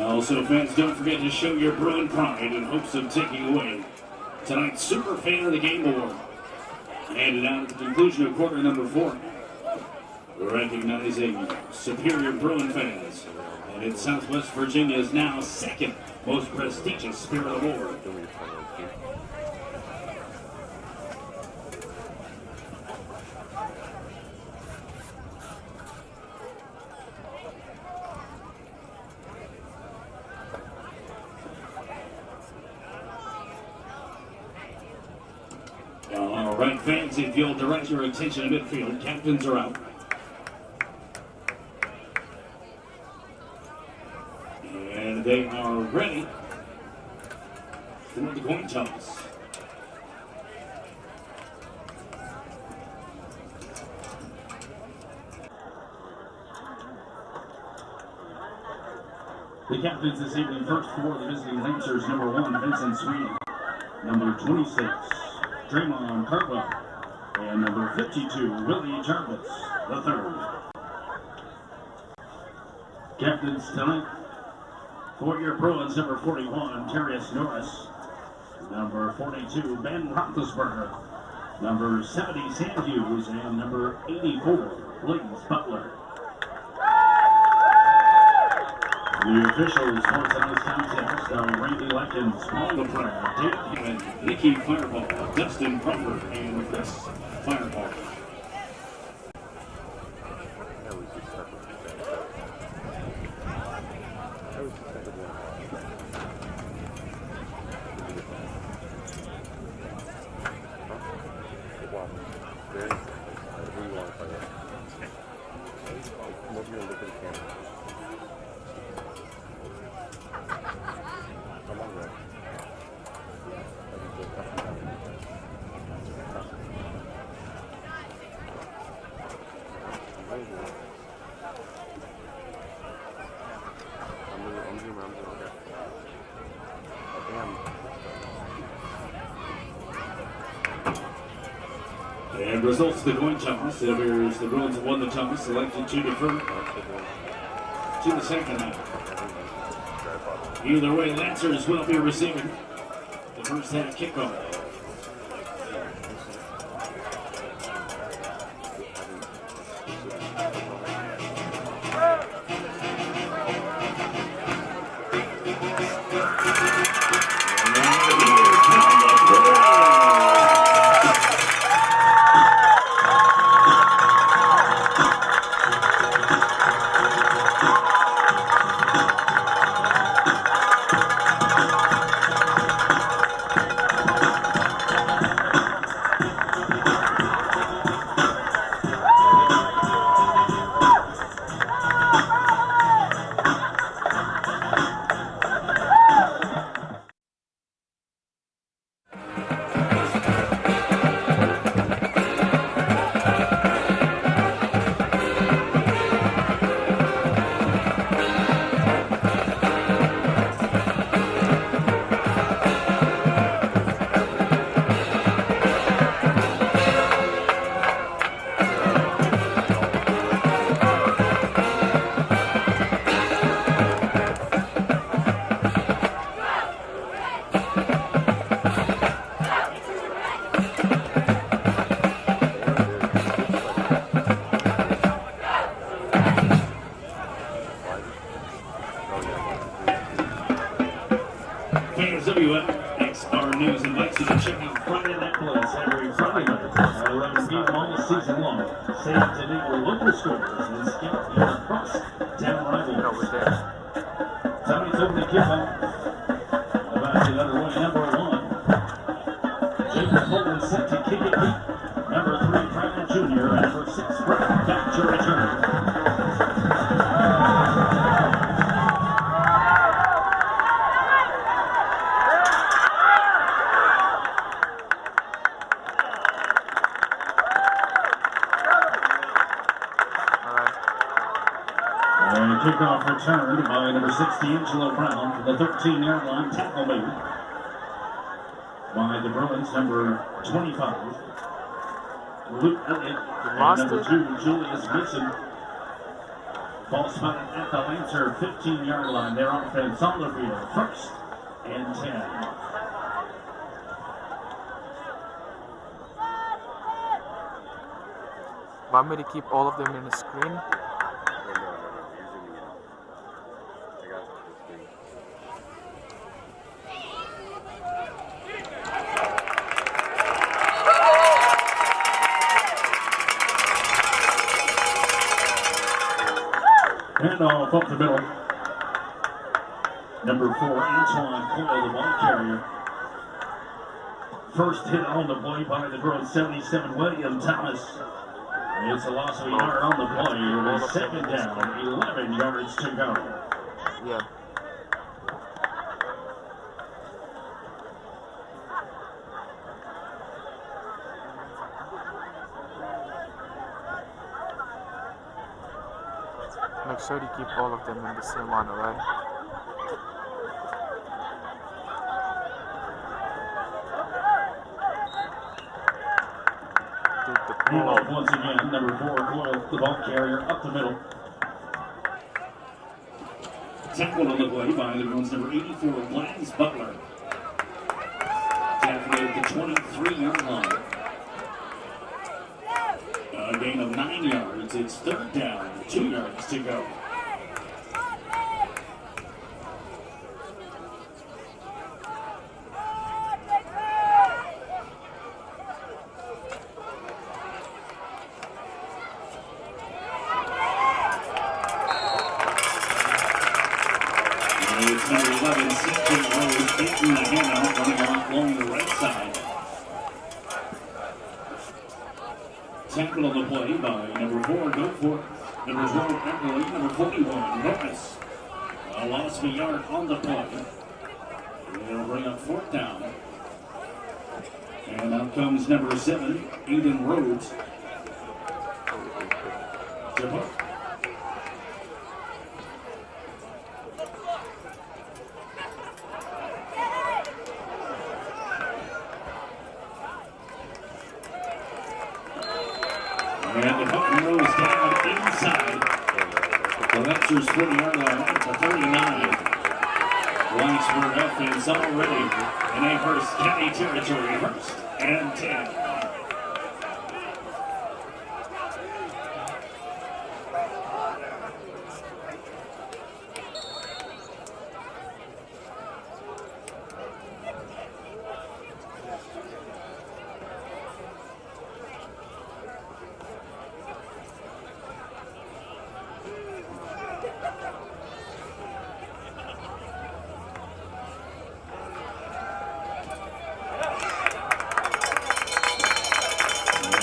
Also, fans, don't forget to show your Bruin pride in hopes of taking away tonight's Super Fan of the Game Award. Handed out at the conclusion of quarter number 4. Recognizing superior Bruin fans. And it's Southwest Virginia's now second most prestigious Spirit Award. All right, fans, if you'll direct your attention to midfield, captains are out. And they are ready for the coin toss. The captains this evening, first for the visiting Lancers, number 1, Vincent Sweeney. Number 26, Draymond Carpentry. And number 52, Willie Jarvis, the third. Captains tonight, for your Bruins, number 41, Terrius Norris. Number 42, Ben Roethlisberger. Number 70, Sam Hughes. And number 84, Blaze Butler. The officials for tonight's contest are Randy Likens, Paul LaFleur, Dave Hammond, Nikki Fireball, Dustin Crawford, and Chris Fireball. And results of the coin toss. It appears the Bruins have won the toss, selected to defer to the second half. Either way, Lancers will be receiving the first half kickoff. XR News invites you to check out Friday Night Plus every Friday night at 11 p.m. all season long. Save to neighbor local stores and scout your cross-town rivals. Tonight's opening kickoff about to get underway. Number 1, Jacob Holden set to kick it deep. Number 3, Brandon Jr. and number 6, Brett back to return. Kickoff returned by number 60, Angelo Brown, for the 13-yard line. Tackle made by the Bruins, number 25, Luke Elliott, and number 2, Julius Mason. Ball spotted at the Lancer 15-yard line. Their offense on the field. 1st and 10. Want me to keep all of them in the screen? Handoff up the middle. Number 4, Antoine Coyle, the ball carrier. First hit on the play by the Bruins, 77, William Thomas. It's a loss of a yard on the play. It is 2nd down, 11 yards to go. Yeah. Make sure to keep all of them in the same one, alright? Handoff once again, number 4, Coyle, the ball carrier, up the middle. Tackled on the play by the Bruins, number 84, Lance Butler. Tackled at the 23-yard line. A gain of 9 yards. It's 3rd down, 2 yards to go. It's number 11, CJ Rose, taking the handoff, running along the right side. Tackled on the play by number 4, go for it. Number 12, Emily, number 41, Lopez. A loss of a yard on the play. They'll bring up 4th down. And out comes number 7, Aiden Rhodes. To punt. And the punt goes down inside the Lancers 40-yard line at the 39. Blacksburg offense already in Amherst County territory. 1st and 10.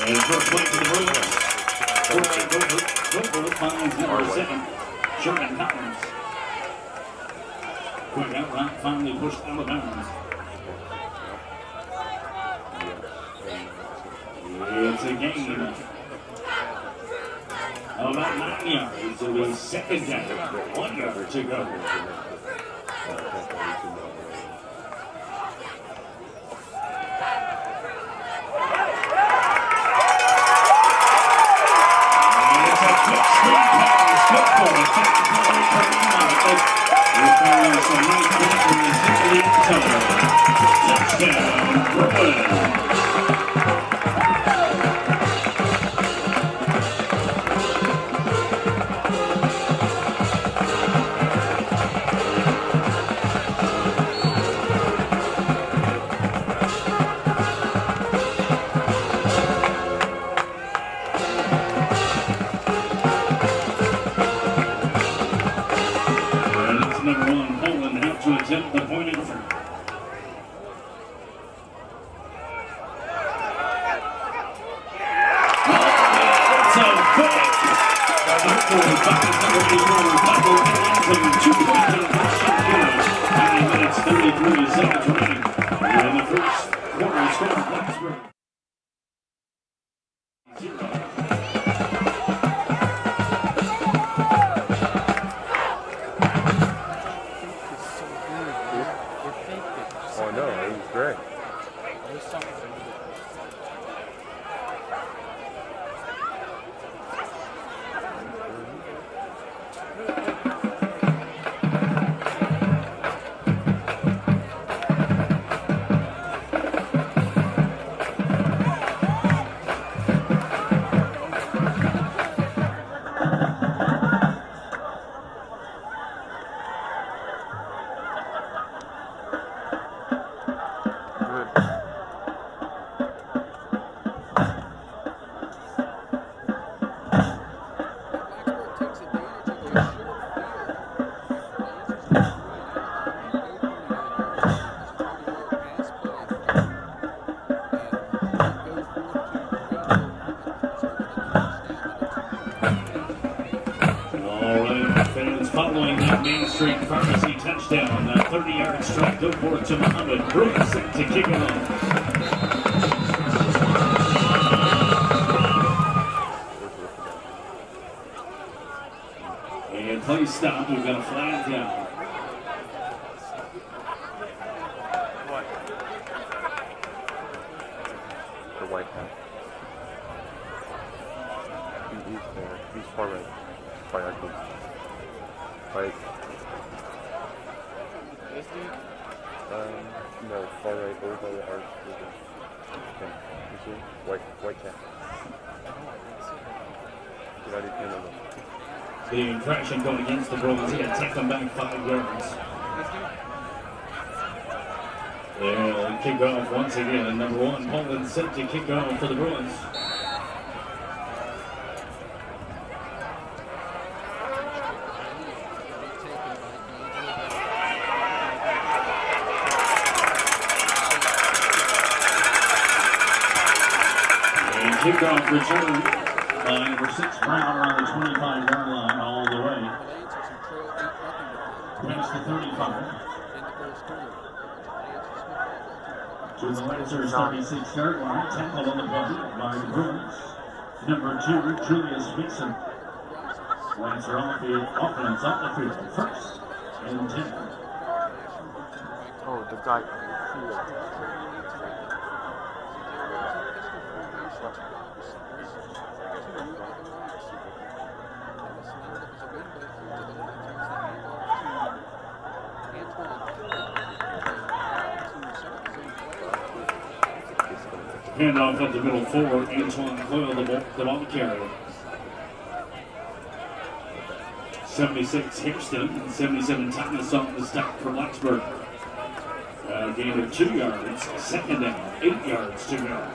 And first play to the Bruins. Quarterback finds number 7, Sherman Collins. Quick out route, finally pushed out of bounds. It's a gain of about 9 yards. It'll be 2nd down, 1 yard to go. Oh no, it was great. Following that Main Street Pharmacy touchdown, a 30-yard strike go for it to Muhammad. Bruins set to kick it off. And play stop. We've got a flag down. The white hat. He's there. He's far right. By our team. Like, This dude? no, far right, over by the arch. You see? White cap. Get out of here. The infraction going against the Bruins. He had to take them back 5 yards. They'll kick off once again. And number 1, Poland set to kick off for the Bruins. Kickoff return by number 6 Brown on the 25-yard line all the way. Past the 35. To the Lancers 36-yard line. Tackle on the play by the Bruins. Number 2, Julius Mason. Lancer off the offense off the field. First and 10. Oh, the guy on the field. Handoff up the middle forward. Antoine Coyle, the ball carrier. 76 Hairston and 77 Thomas on the stop for Blacksburg. Gain of 2 yards. Second down. 8 yards to go.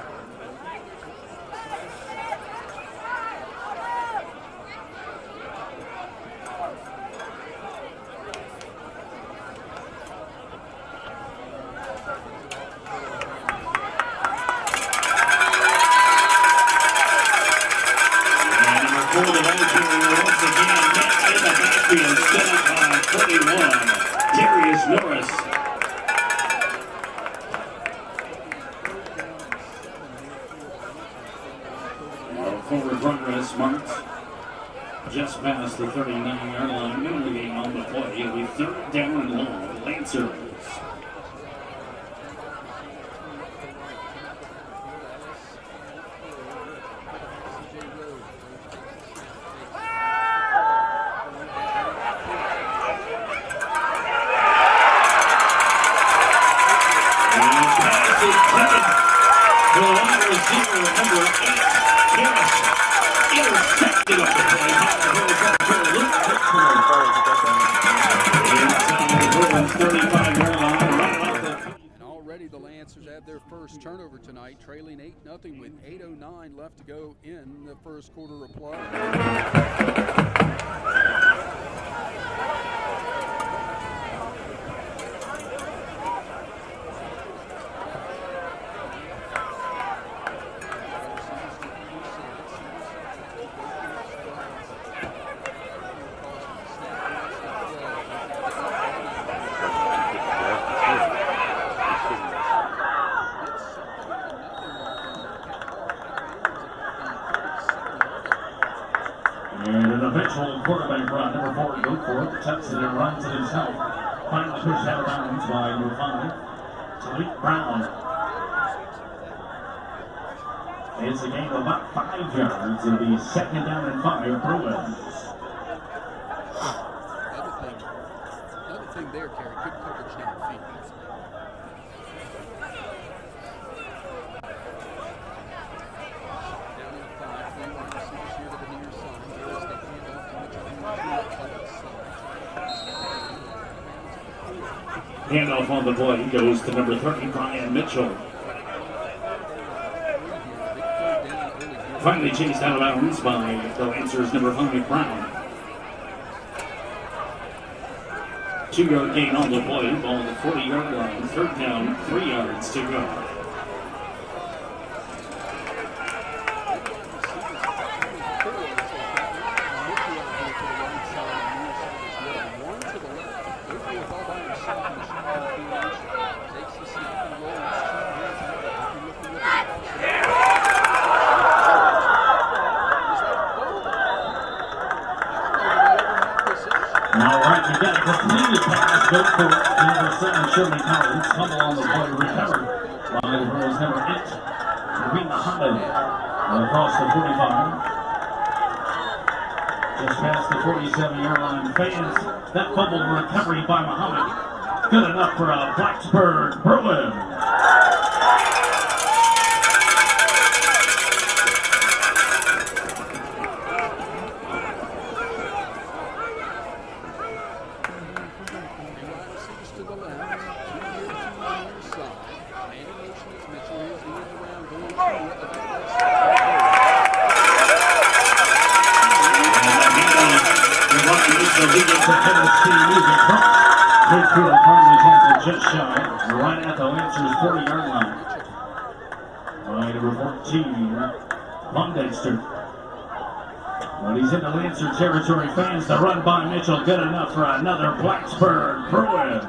Forward progress marked just past the 39-yard line. Middle of the game on the play. It'll be 3rd down and long. Lancers. Already the Lancers had their first turnover tonight, trailing 8-0 with 8:09 left to go in the first quarter of play. And an eventual quarterback run, number 4, go for it, tucks it and runs it himself. Finally pushed out of bounds by number 5, Talik Brown. It's a gain of about 5 yards. It'll be 2nd down and 5, Bruins. Another thing there, Kerry, good coverage downfield. Handoff on the play goes to number 30, Brian Mitchell. Finally chased out of bounds by the Lancers' number 5, Brown. 2-yard gain on the play. Ball at the 40-yard line. 3rd down, 3 yards to go. Good for number 7, Sherman Collins. Fumble on the play, recovered by the Bruins number 8, Kareem Muhammad, across the 45. Just past the 47-yard line. Fans, that fumble recovery by Muhammad. Good enough for a Blacksburg Bruin. Just shy, right at the Lancers 40-yard line. By number 14, Von Dexter. But he's in the Lancer territory. Fans, the run by Mitchell, good enough for another Blacksburg Bruin.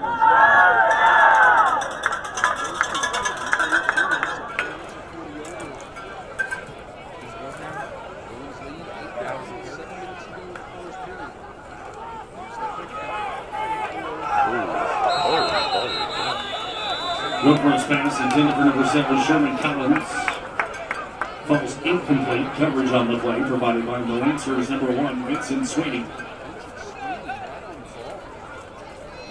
Wilford's pass intended for number 7, Sherman Collins. Falls incomplete. Coverage on the play provided by the Lancers number 1, Vincent Sweeney.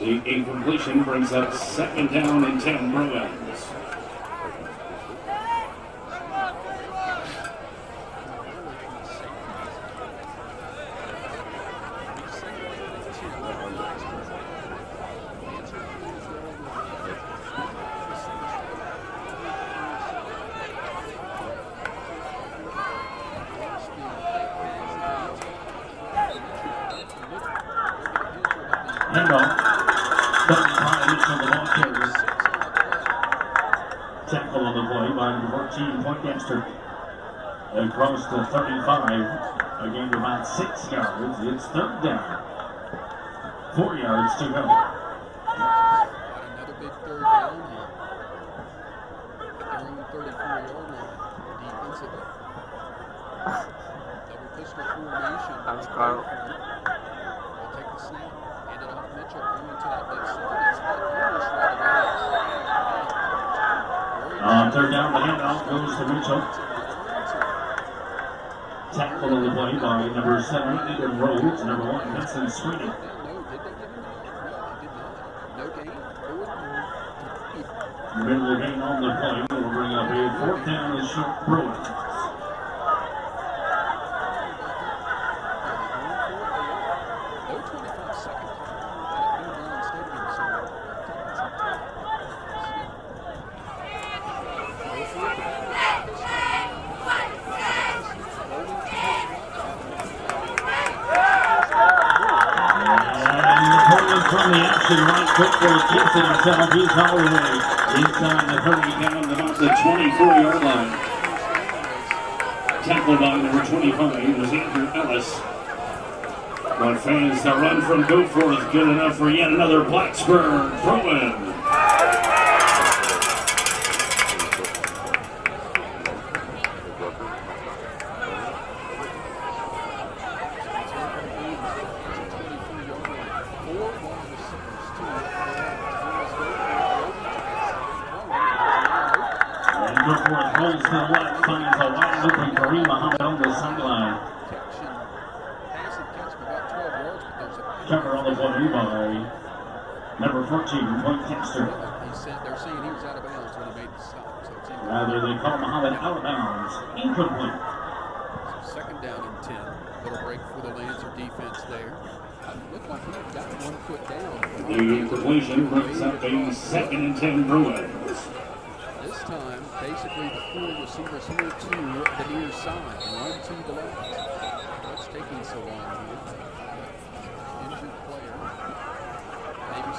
The incompletion brings up 2nd down and 10 Bruins. Handoff. Tackle on the play by number 14, Poindexter. Across the 35, a gain of about 6 yards. It's 3rd down. 4 yards to go. Another big 3rd down here. At their own 34-yard line defensively. Double pistol formation. Thanks, Carl. They'll take the snap. Hand it off Mitchell. Going to that left side. It's not almost right away. 3rd down, the handoff goes to Mitchell. Tackle on the play by number 7, Eden Rhodes. Number 1, Vincent Sweeney. Middle gain on the play will bring up a 4th down and short Bruins. From the action, right football keeps it himself. He's Holloway inside the 30 down about the 24-yard line. Tackled by number 25 was Andrew Ellis. But fans, the run from Goforth is good enough for yet another Blacksburg Bruin. Holds to the left, finds a wide open Kareem Muhammad on the sideline. Cover on the play by number 14, Poindexter. They're saying he was out of bounds when he made the stop. So it's rather, they call Muhammad out of bounds. Incomplete. So 2nd down and 10. Little break for the Lancer defense there. Looked like he got 1 foot down. The incompletion brings up a 2nd and 10 Bruins. This time, basically the 4 receivers here to the near side, 1 to the left. What's taking so long here? Injured player. Maybe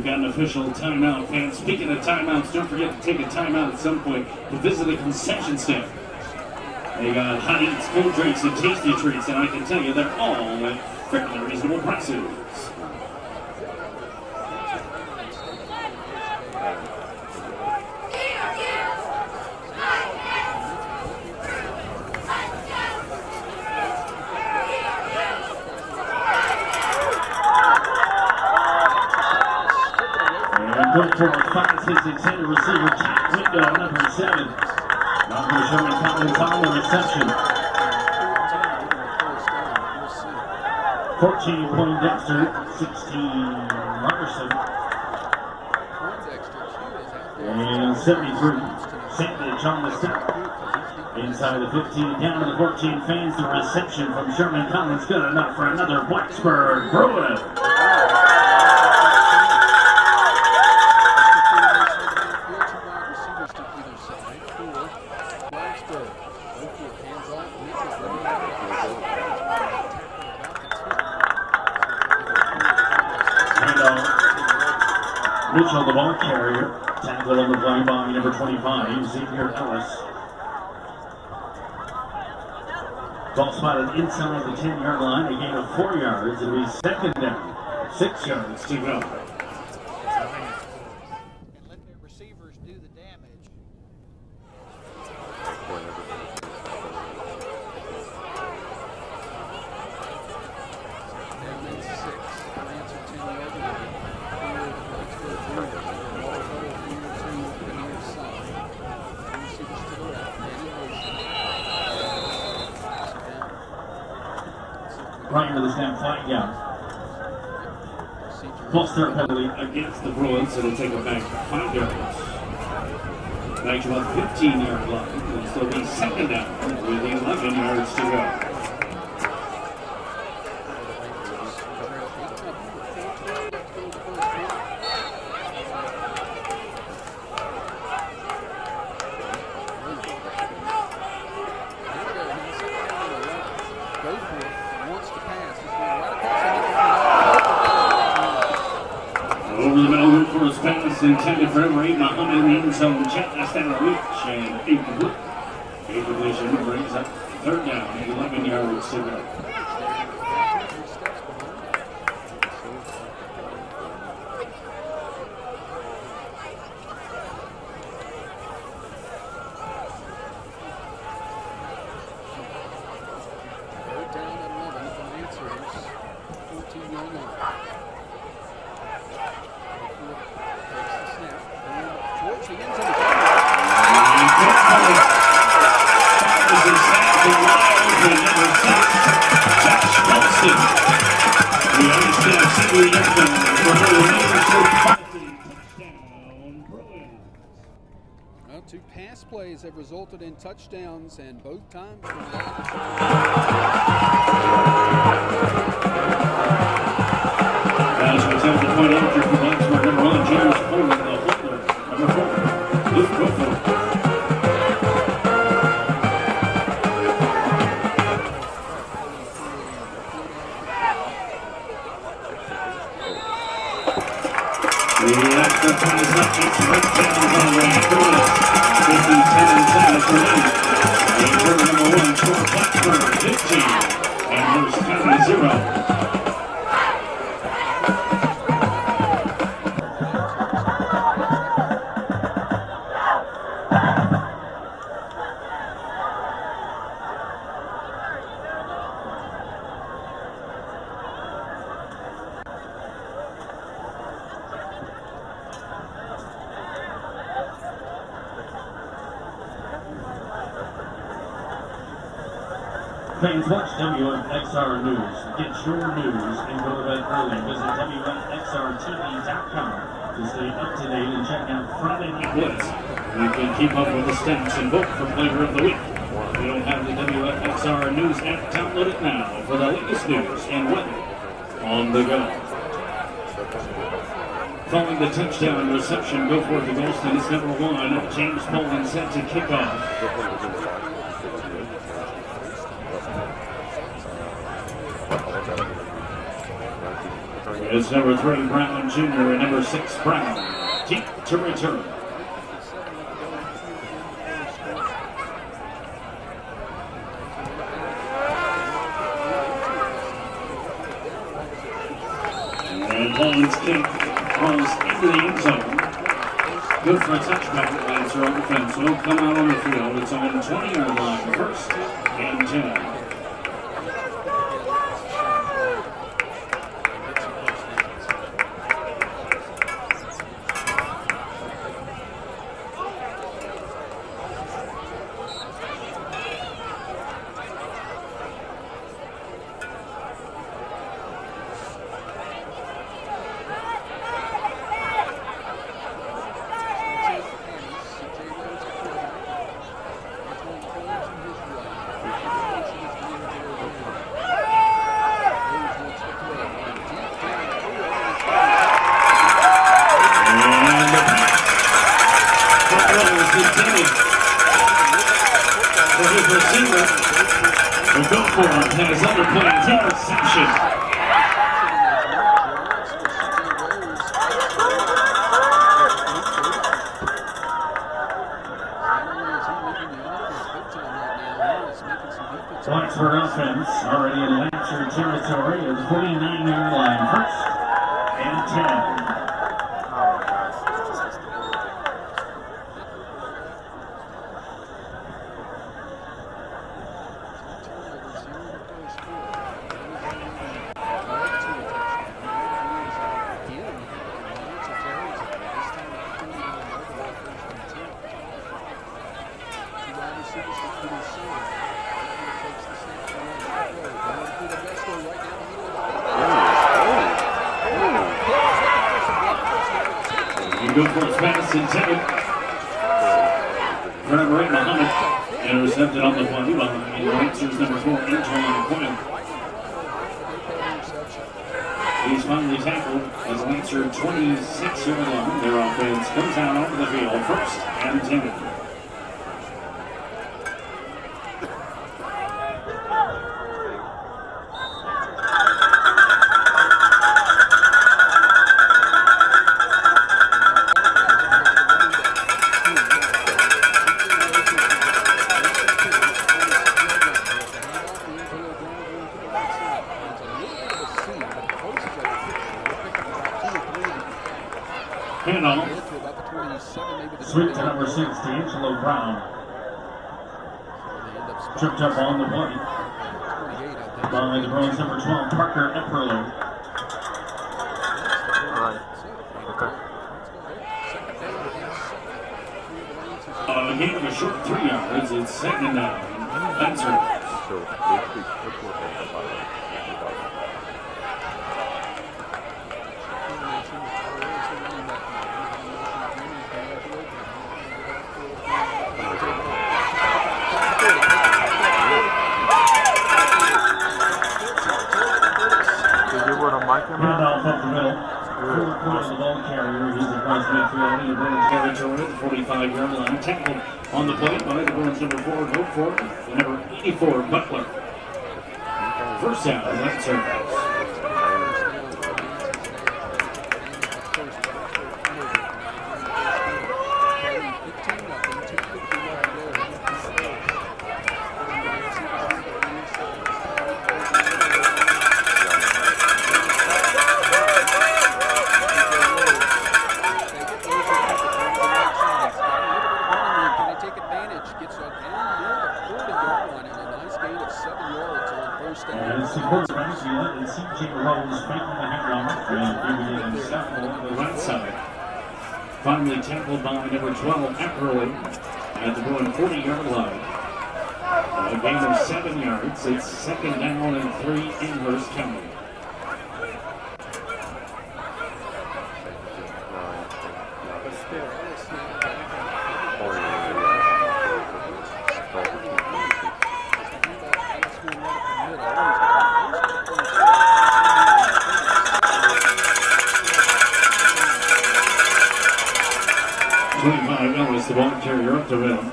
got an official timeout. Fans, speaking of timeouts, don't forget to take a timeout at some point to visit the concession stand. They got hot eats, cold drinks, and tasty treats, and I can tell you they're all at fairly reasonable prices. Good for a 5-6 extended receiver, top window, number 7. Dr. Sherman Collins on the reception. 14 Poindexter, 16 Larson. And 73 Sandage on the step. Inside the 15, down to the 14 fans. The reception from Sherman Collins, good enough for another Blacksburg Bruins. Mitchell, the ball carrier, tackled on the play by number 25, Xavier Ellis. Ball spotted inside the 10-yard line, a gain of 4 yards. It'll be second down, 6 yards to go. And let their receivers do the damage. Down in 6. Lancer 10-yard line. Right into the snap, flag down. False start penalty against the Bruins. It'll take it back 5 yards. Back to about 15-yard line. It'll still be second down with 11 yards to go. Over the middle, room for his pass intended for number 8, Muhammad in the end zone. Jet that's down a reach and incomplete. Incompletion brings up third down, 11 yards to go. Third down at 11 for Lancers. 14-yard line. Well, 2 pass plays have resulted in touchdowns, and both times As we attempt to point out for Blacksburg, number 1, Giles Spartans of Pearisburg, number 4, Luke Wilford. The extra point is up. It's right down on the way. 50-10 for me. And quarter number 1 for Blackburg, 15. Amherst County 0. Fans, watch WFXR News. Get your news and go to bed early. Visit WFXRTV.com to stay up to date and check out Friday Night Blitz. You can keep up with the stats and vote for Player of the Week. If you don't have the WFXR News app, download it now for the latest news and weather on the go. Following the touchdown reception, go for it to Golston is number 1. James Poland set to kick off. It's number 3, Brown Jr., and number 6, Brown. Deep to return. And Holland's kick falls into the end zone. Good for a touchback. Lancer on defense. Will come out on the field. It's on the 20-yard line. First and 10. Blacksburg offense already in Lancer territory is 49-yard line. First and 10. Go for his pass intended. Running right behind it. Intercepted on the play behind Lancers number 4, Antoine Quinn. He's finally tackled as Lancer 26-yard line. Their offense comes out onto the field. First and 10. Sweep to number 6, D'Angelo Brown. Tripped up on the play. By the Bruins, number 12, Parker Epperle. A gain of a short 3 yards. It's second down. Lancer. Handoff up the middle. Full court of the ball carrier. He's across midfield in the Bruins territory at the 45-yard line. Tackled on the play by the Bruins number 4, vote for the number 84, Butler. First down, Lancer. Finally tackled by number 12, Epperle, at the Bruin 40-yard line. A gain of 7 yards. It's second down and 3 in Amherst County. The ball carrier up the middle.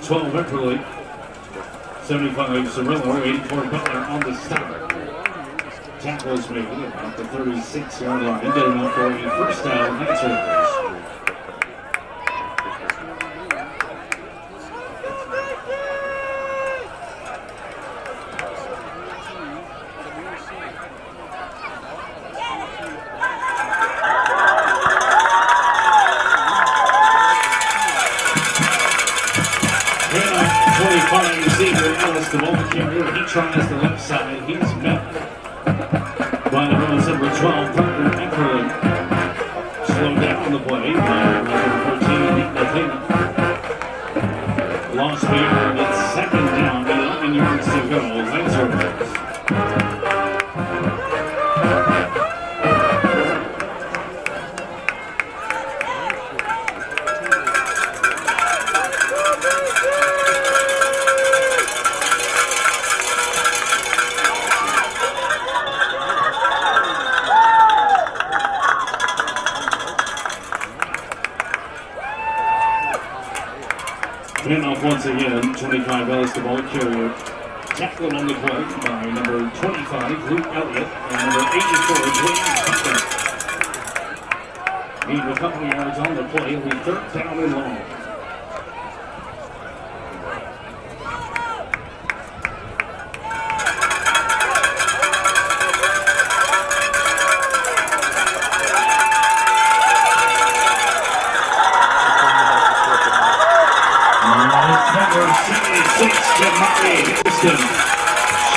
Epperle. 75 Cirillo, 84 Butler on the stop. Tackle is made at the 36-yard line, getting up for a first down. Lancers. The ball carrier, he tries the left side. He's met by number 12, Parker Eckerly. Slowed down the play by number 14, Nathaniel. Lost the yard. It's second down, 11 yards to go. Lancers. Handoff once again, 25 Ellis, the ball carrier. Tackled on the play by number 25, Luke Elliott, and number 84, James Butler. Need a couple yards on the play. It'll be third down and long.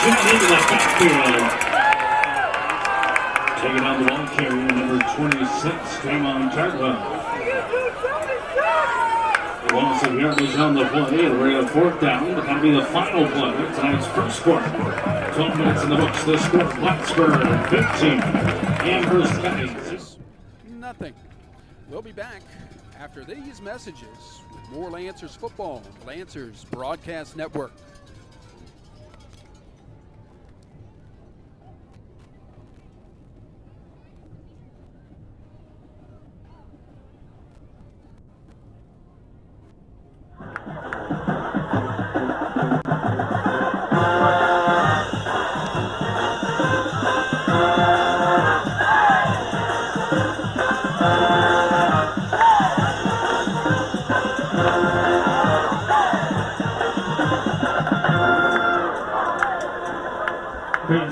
Into the backfield. Taking on the ball carrier, number 26, Draymond Tartwell. Loss of yardage on the play. We're at fourth down. That'll be the final play of tonight's first quarter. 12 minutes in the books. The score: Blacksburg 15, Amherst County. Nothing. We'll be back after these messages with more Lancers football on the Lancers Broadcast Network.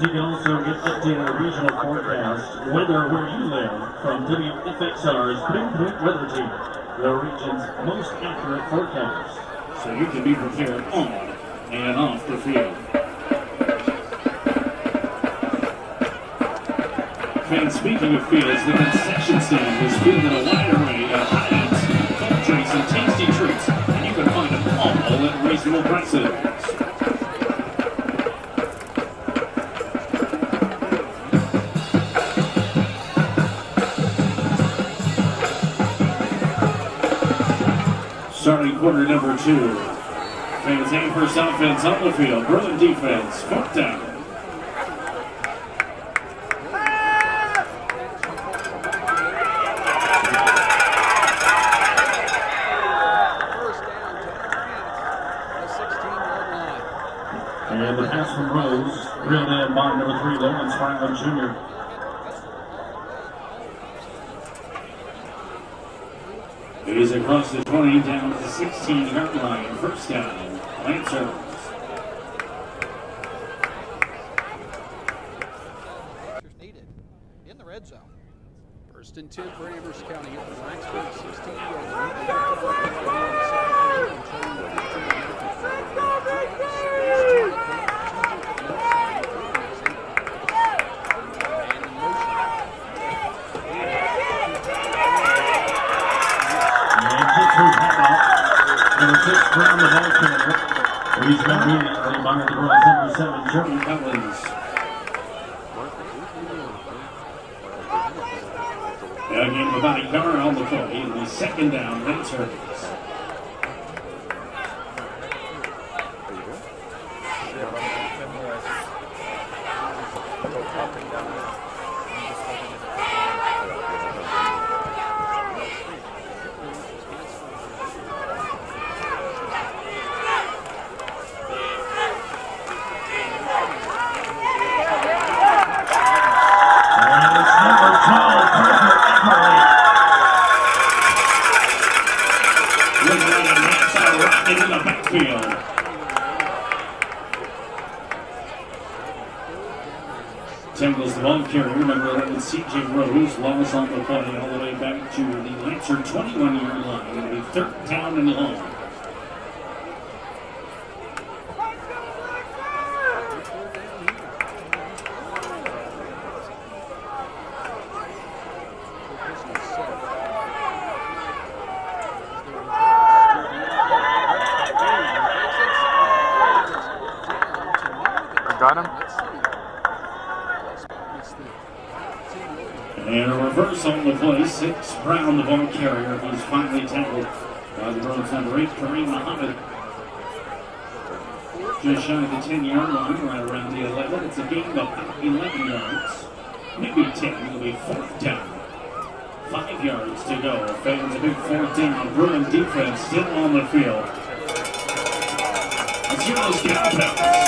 You can also get updated regional forecast, weather where you live, from WFXR's Pinpoint Weather Team, the region's most accurate forecast, so you can be prepared on and off the field. Fans, speaking of fields, the concession stand is filled in a wide array of hot eats, cold drinks, and tasty treats, and you can find them all at reasonable prices. Starting quarter number 2. Fans, Amherst offense on the field. Berlin defense, fourth down. And the pass from Rose, reeled in by number 3, Lawrence Franklin Jr. It is across the 20 down to the 16-yard line. First down, Lancers. Needed in the red zone. First and 10 for Amherst County at the Blacksburg 16-yard Number 6, Brown, the ball carrier. He's been immediately by the Bruins, number 7, Jeremy Cummings. Again, without a cover on the play, in the second down, Lancers. C.J. Rose. Loss on the play all the way back to the Lancer 21-yard line. It'll be 3rd down and long. Got him. And a reverse on the play. 6 Brown, the ball carrier. He's finally tackled by the Bruins number 8, Kareem Muhammad. Just shy of the 10-yard line, right around the 11. It's a gain of 11 yards. Maybe 10. It'll be 4th down. 5 yards to go. Fans a big 4th down. Bruin defense still on the field. Let's hear those countouts.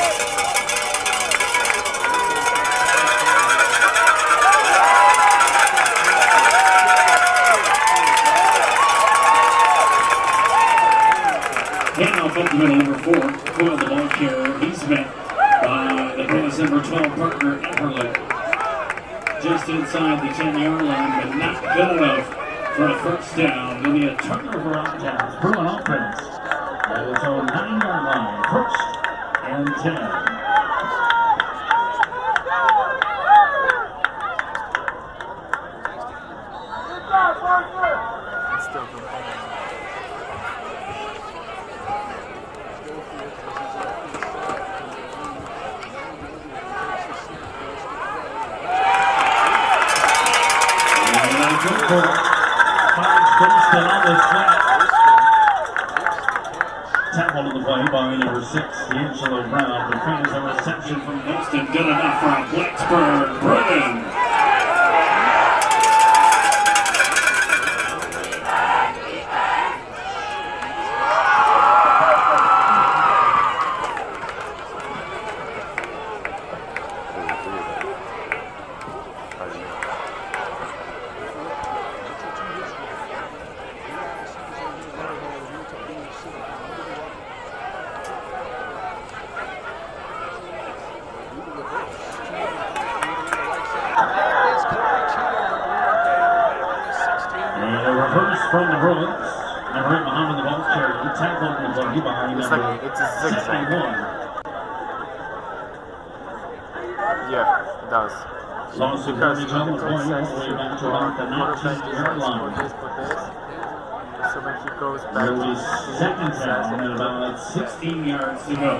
Handoff up the middle, number 4, Coyle, the ball carrier. He's met by the Bruins number 12 partner, Everett. Just inside the 10-yard line, but not good enough for a 1st down. There'll be a turnover on downs. Bruin offense at its own 9-yard line. 1st and 10. Tackled on the play by number 6, D'Angelo Brown. The fans a reception from Boston. Good enough for a Blacksburg Bruins. From the Bruins, number 8 Muhammad, the ball carrier. He tackled the play behind number It's a zigzag. 61. Yeah, it does. Loss of Because yardage on the play all the way back to about the quarterback 19-yard line. this, so when he goes back, There will be 2nd down and about 16 yards to go.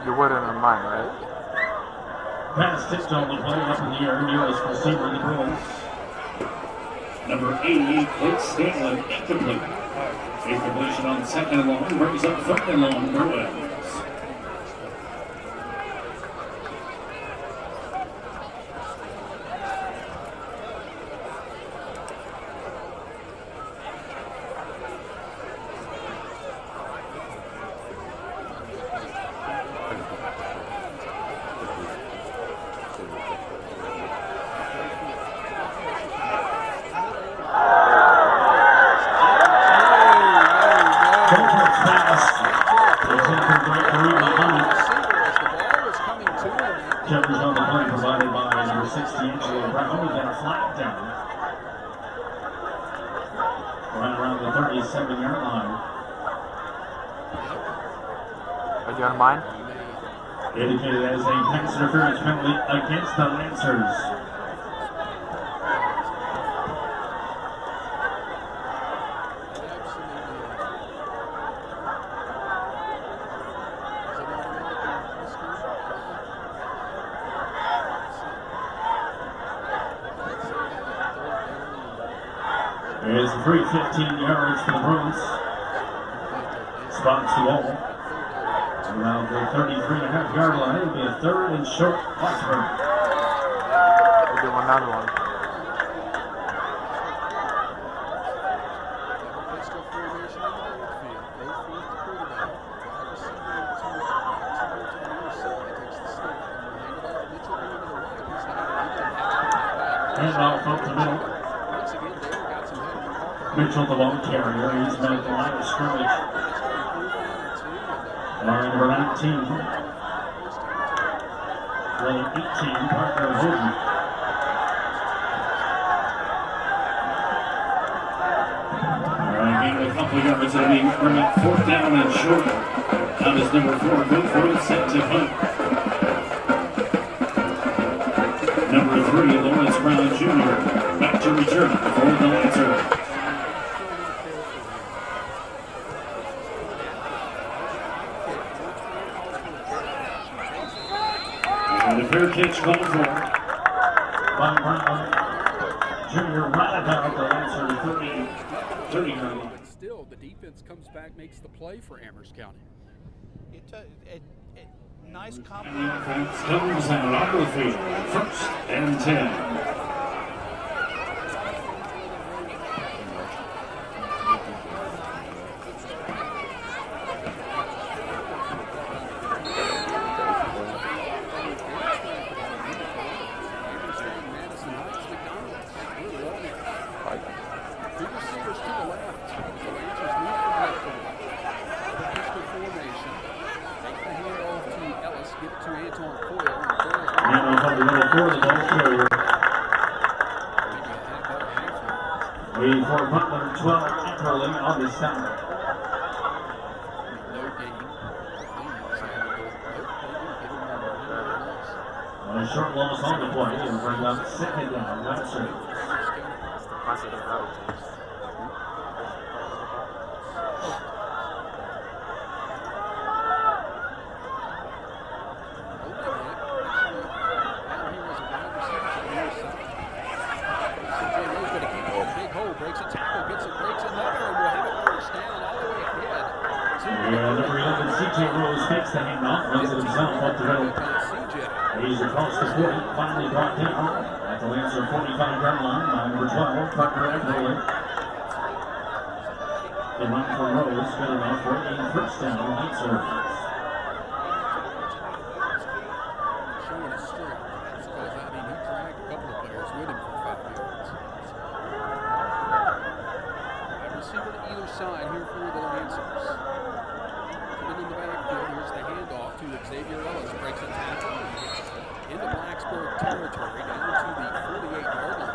You wouldn't have mine, right? Pass tipped on the play up in the air. Nearest receiver of the Bruins. Number 88, Blake Stanley, incomplete. Incompletion on 2nd and long. Brings up 3rd and long. Bruins. Coverage on the play provided by number 16, Giles Brown. We've got a flag down. Right around the 37-yard line. Are you on mine? Indicated as a pass interference penalty against the Lancers. It's a free 15 yards for the Bruins. Spots the wall. Around the 33.5-yard line. It'll be a 3rd and short. Blackburg. We'll do another one. Handoff up the middle. Once again, Dale got some help from Carpentry. Mitchell, the ball carrier. He's been at the line of scrimmage. Line number 19. Line 18, Parker Holden. Gaining a couple yards. That'll be bring up 4th down and short. Now is number 4, Goodford, set to punt. Number 3, Lawrence Brown Jr. back to return for the Lancers. And a fair catch called for by Brown Jr. right about the Lancer 30 yard line. But still, the defense comes back, makes the play for Amherst County. Nice And compliment. the offense comes out off the field. 1st and 10. Waiting for Butler, 12, Eckerling on the side. A short loss on the play and bring up 2nd down, Lancers. Breaks a tackle, breaks another, and we'll have it 1st down all the way ahead. Number 11, CJ Rose takes the handoff, runs it himself up the middle. He's across the 40, finally brought down at the Lancer 45-yard line by number 12, Parker Eckerling. The run from Rose, good enough for a 1st down, Lancers. Showing his strength, because he dragged a couple of players with him for 5 yards. Receiver to either side here for the Lancers. Coming in the backfield, here's the handoff to Xavier Ellis. Breaks a tackle into Blacksburg territory down to the 48-yard line.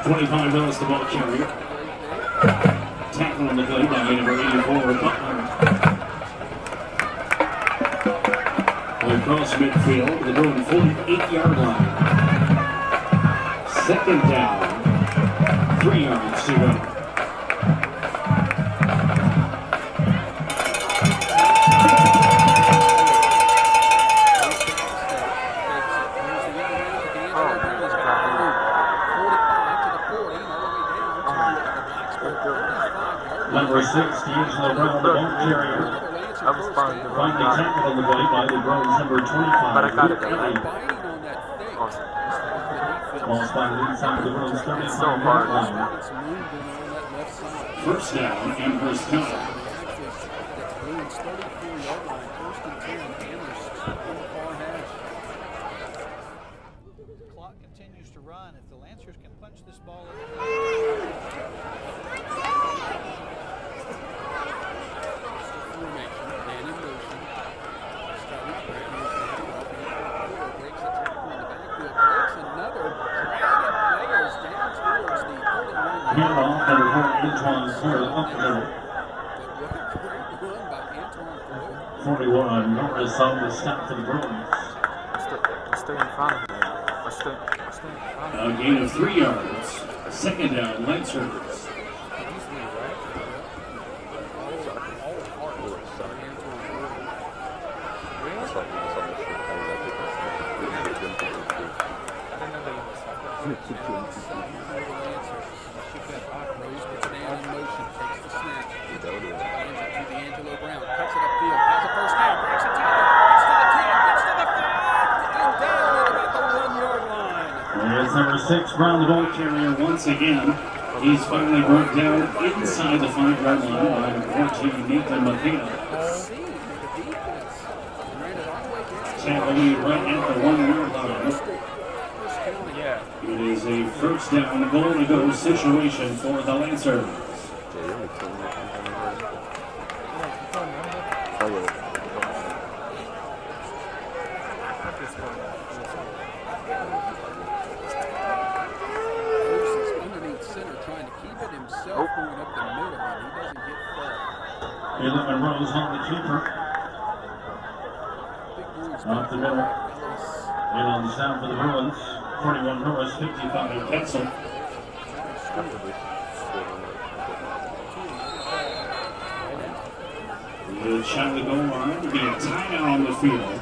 25 Ellis, the ball carrier. Tackle on the play by number 84, Butler. Across midfield, the Bruins 48-yard line. 2nd down, 3 yards to go. Number 6, D'Angelo Brown, the ball carrier. Finally tackled on the play by the Bruins, number 25. But I got it. Ball spotted inside the Bruins 35 so hard. line. 1st down, Amherst County. Bruins 34-yard line, 1st and 10, Amherst on the far hash. The clock continues to run. If the Lancers can punch this ball in. Formation, man in motion. Starting Brown breaks a tackle in the backfield, breaks another, dragging players down towards the 41-yard line. Handoff, number 4, Antoine Ford, up the middle. What a great run by Antoine Ford. 41, Norris on the stop for the Bruins. Stay in front of me. Stay in front of me. A gain of 3 yards. 2nd down, Lancers. It's number 6, Brown, the ball carrier once again. He's finally brought down inside the 5-yard line by number 14, Nathan McKenna. Tackle lead right at the 1-yard line. It is is a first down, goal to go situation for the Lancers. Underneath center, trying to keep it himself, going up the middle, and he doesn't get far. 11 rows on the keeper. Off the middle. In on the sound for the Bruins. 41 Norris, 55 Pencil. The shot to goal line to be a timeout on the field.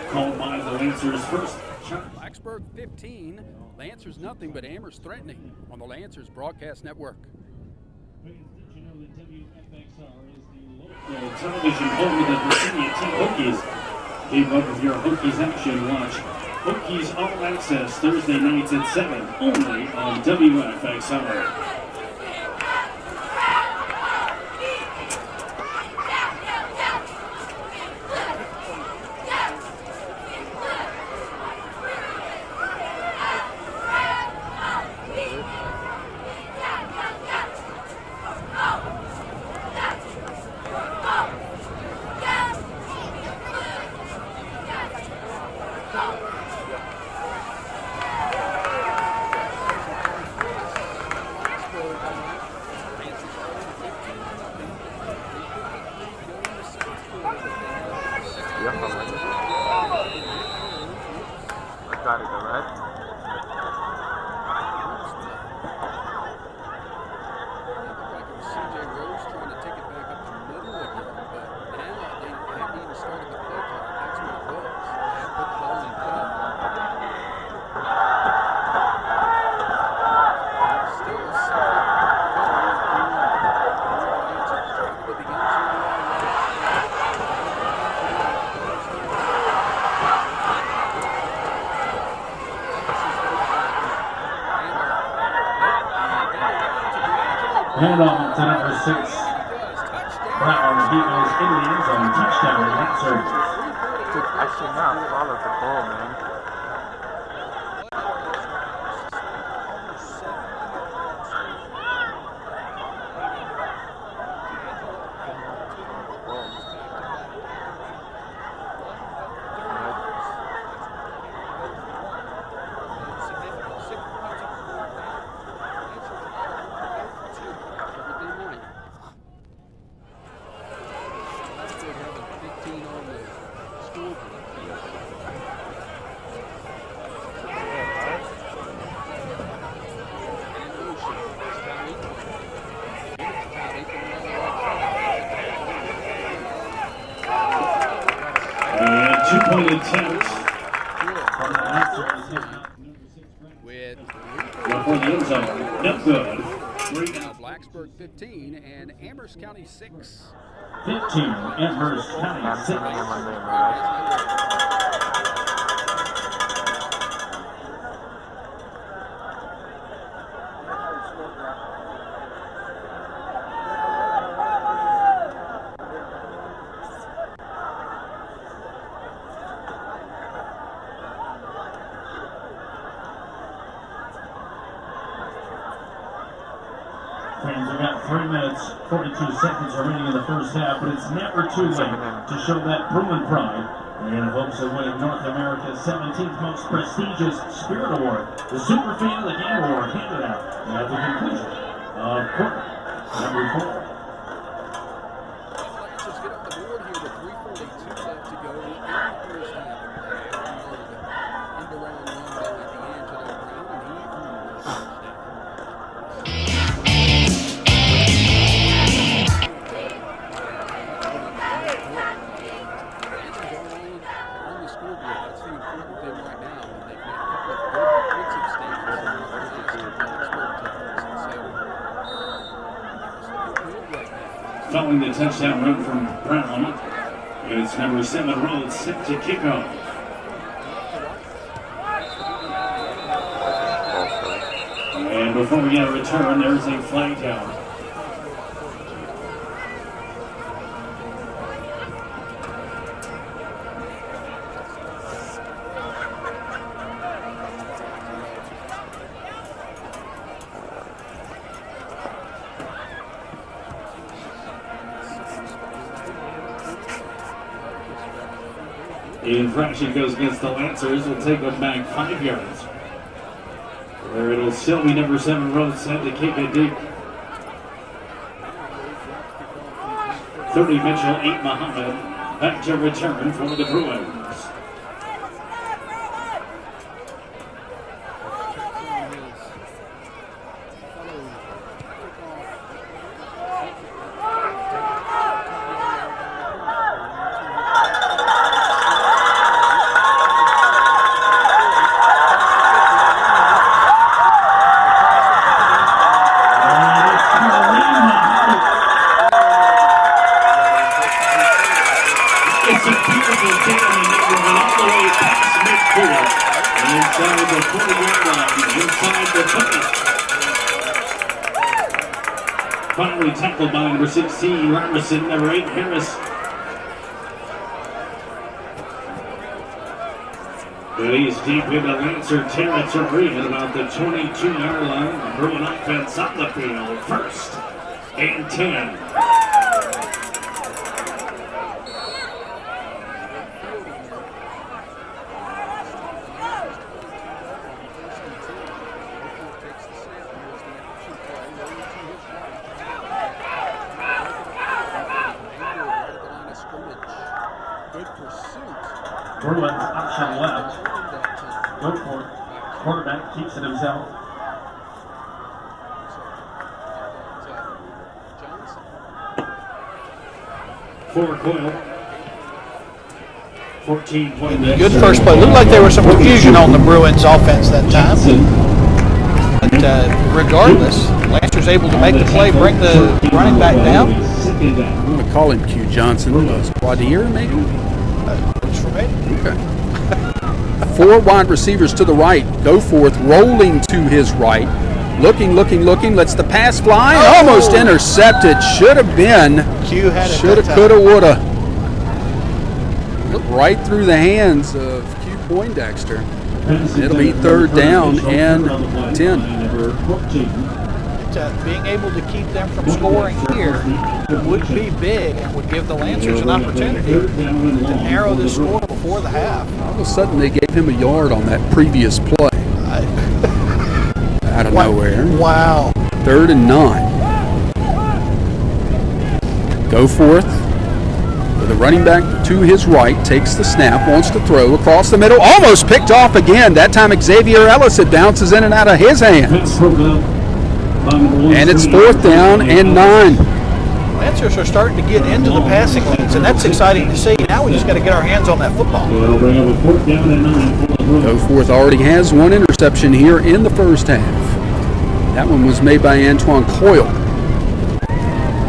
Called by the Lancers first. Blacksburg 15, Lancers nothing, but Amherst threatening on the Lancers Broadcast Network. Did you know that WFXR is the local television home of the Virginia Tech Hokies? Keep up with your Hokies action. Watch Hokies All Access Thursday nights at 7, only on WFXR. Hand off to number 6. Brown, he goes in the end zone. Touchdown, Lancers. Dude, I should not follow the ball, man. Two-point attempt from the Lancers. For the end zone, no good. Now Blacksburg 15 and Amherst County 6. 15, Amherst County 6. Fans have got 3 minutes, 42 seconds remaining in the first half, but it's never too late to show that Bruin pride in hopes of winning North America's 17th most prestigious Spirit Award. The Super Fan of the Game Award handed out at the conclusion of quarter number 4. Lancers get up the board here with 3:42 left to go in the first half. End around one by D'Angelo Brown, and he earned the touchdown. Following the touchdown run from Brown, it's number 7 Rhodes set to kick off. And before we get a return, there's a flag down. Infraction goes against the Lancers. Will take them back 5 yards. Where it'll still be number 7 road set to keep it deep. 30 Mitchell, 8 Muhammad. Back to return for the Bruins. Finally tackled by number 16, Robinson, number 8, Harris. But he's deep into Lancer territory at about the 22-yard line. The Bruin offense on the field, 1st and 10. Bruins option left. Go for it. Quarterback keeps it himself. For Coyle. 14-point lead. Good first play. Looked like there was some confusion on the Bruins offense that time. But regardless, Lancers able to make the play, bring the running back down. I'm going to call him Q Johnson. Quadier, maybe? Works for me. Okay. 4 wide receivers to the right. Go forth, rolling to his right. Looking, lets the pass fly. Almost intercepted. Should have been. Q had it. Shoulda, coulda, woulda. Right through the hands of Q Poindexter. It'll be 3rd down and 10. Being able to keep them from scoring here would be big and would give the Lancers an opportunity to narrow this score before the half. All of a sudden, they gave him a yard on that previous play. Out of nowhere. Wow. 3rd and 9. Go forth. The running back to his right takes the snap, wants to throw across the middle, almost picked off again. That time Xavier Ellis, it bounces in and out of his hands. And it's 4th down and 9. Lancers are starting to get into the passing lanes, and that's exciting to see. Now we just got to get our hands on that football. Go forth already has 1 interception here in the first half. That one was made by Antoine Coyle.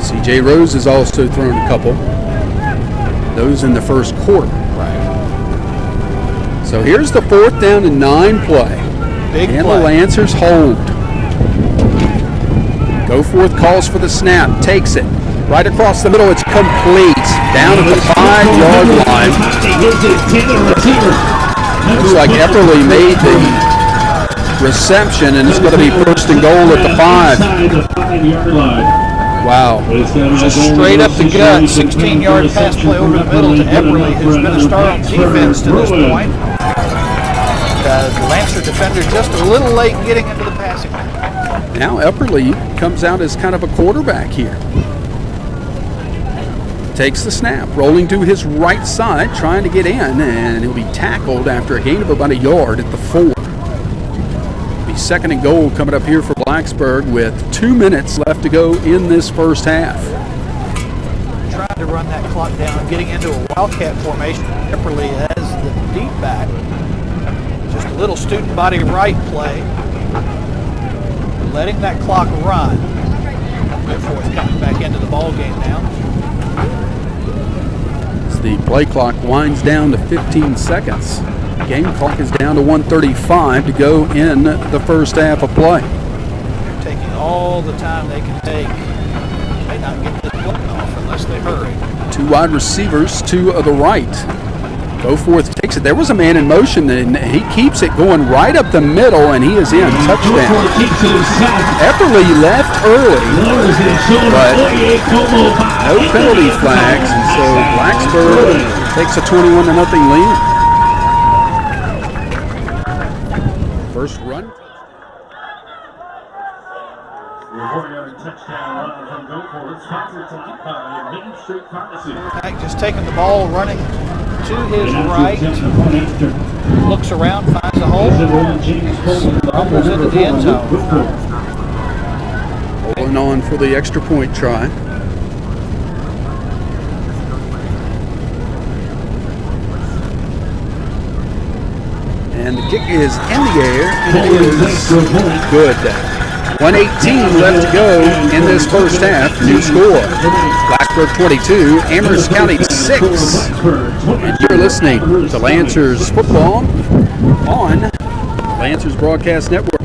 C.J. Rose has also thrown a couple. Those in the first quarter. Right. So here's the 4th down and 9 play. Big and play. The Lancers hold. Go forth calls for the snap, takes it. Right across the middle, it's complete. Down at the 5-yard line. Looks like Epperly made the reception, and it's going to be 1st and goal at the 5. Wow. Just straight up the gut, 16-yard pass play over the middle to Epperly, who's been a star on defense to this point. The Lancer defender just a little late getting into the passing lane. Now Epperly comes out as kind of a quarterback here. Takes the snap, rolling to his right side, trying to get in, and he'll be tackled after a gain of about 1 yard at the 4. Be 2nd and goal coming up here for Blacksburg with 2 minutes left to go in this first half. Trying to run that clock down, getting into a wildcat formation. Epperly has the deep back. Just a little student body right play. Letting that clock run. Therefore, it's coming back into the ball game now. As the play clock winds down to 15 seconds. Game clock is down to 1:35 to go in the first half of play. They're taking all the time they can take. May not get this play off unless they hurry. 2 wide receivers to the right. Go forth takes it. There was a man in motion, and he keeps it going right up the middle, and he is in. Touchdown. Epperly left early, but no penalty flags, and so Blacksburg takes a 21-0 lead. first run. The 4-yard touchdown run from Go For It, sponsored tonight by Main Street Pharmacy. Just taking the ball, running to his right, looks around, finds a hole, rumbles into the end zone. Rolling on for the extra point try. And the kick is in the air, and it is good. 1:18 left to go in this first half. New score, Blackburg 22, Amherst County 6. And you're listening to Lancers football on Lancers Broadcast Network.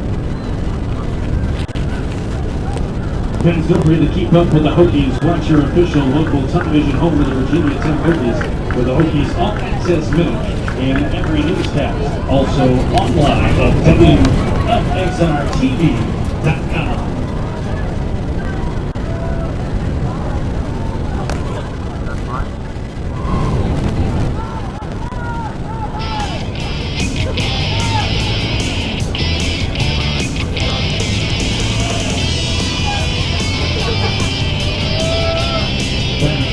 Fans, feel free to keep up with the Hokies. Watch your official local television home of the Virginia Tech Hokies with the Hokies All Access Minute and every newscast. Also online at WFXRTV.com.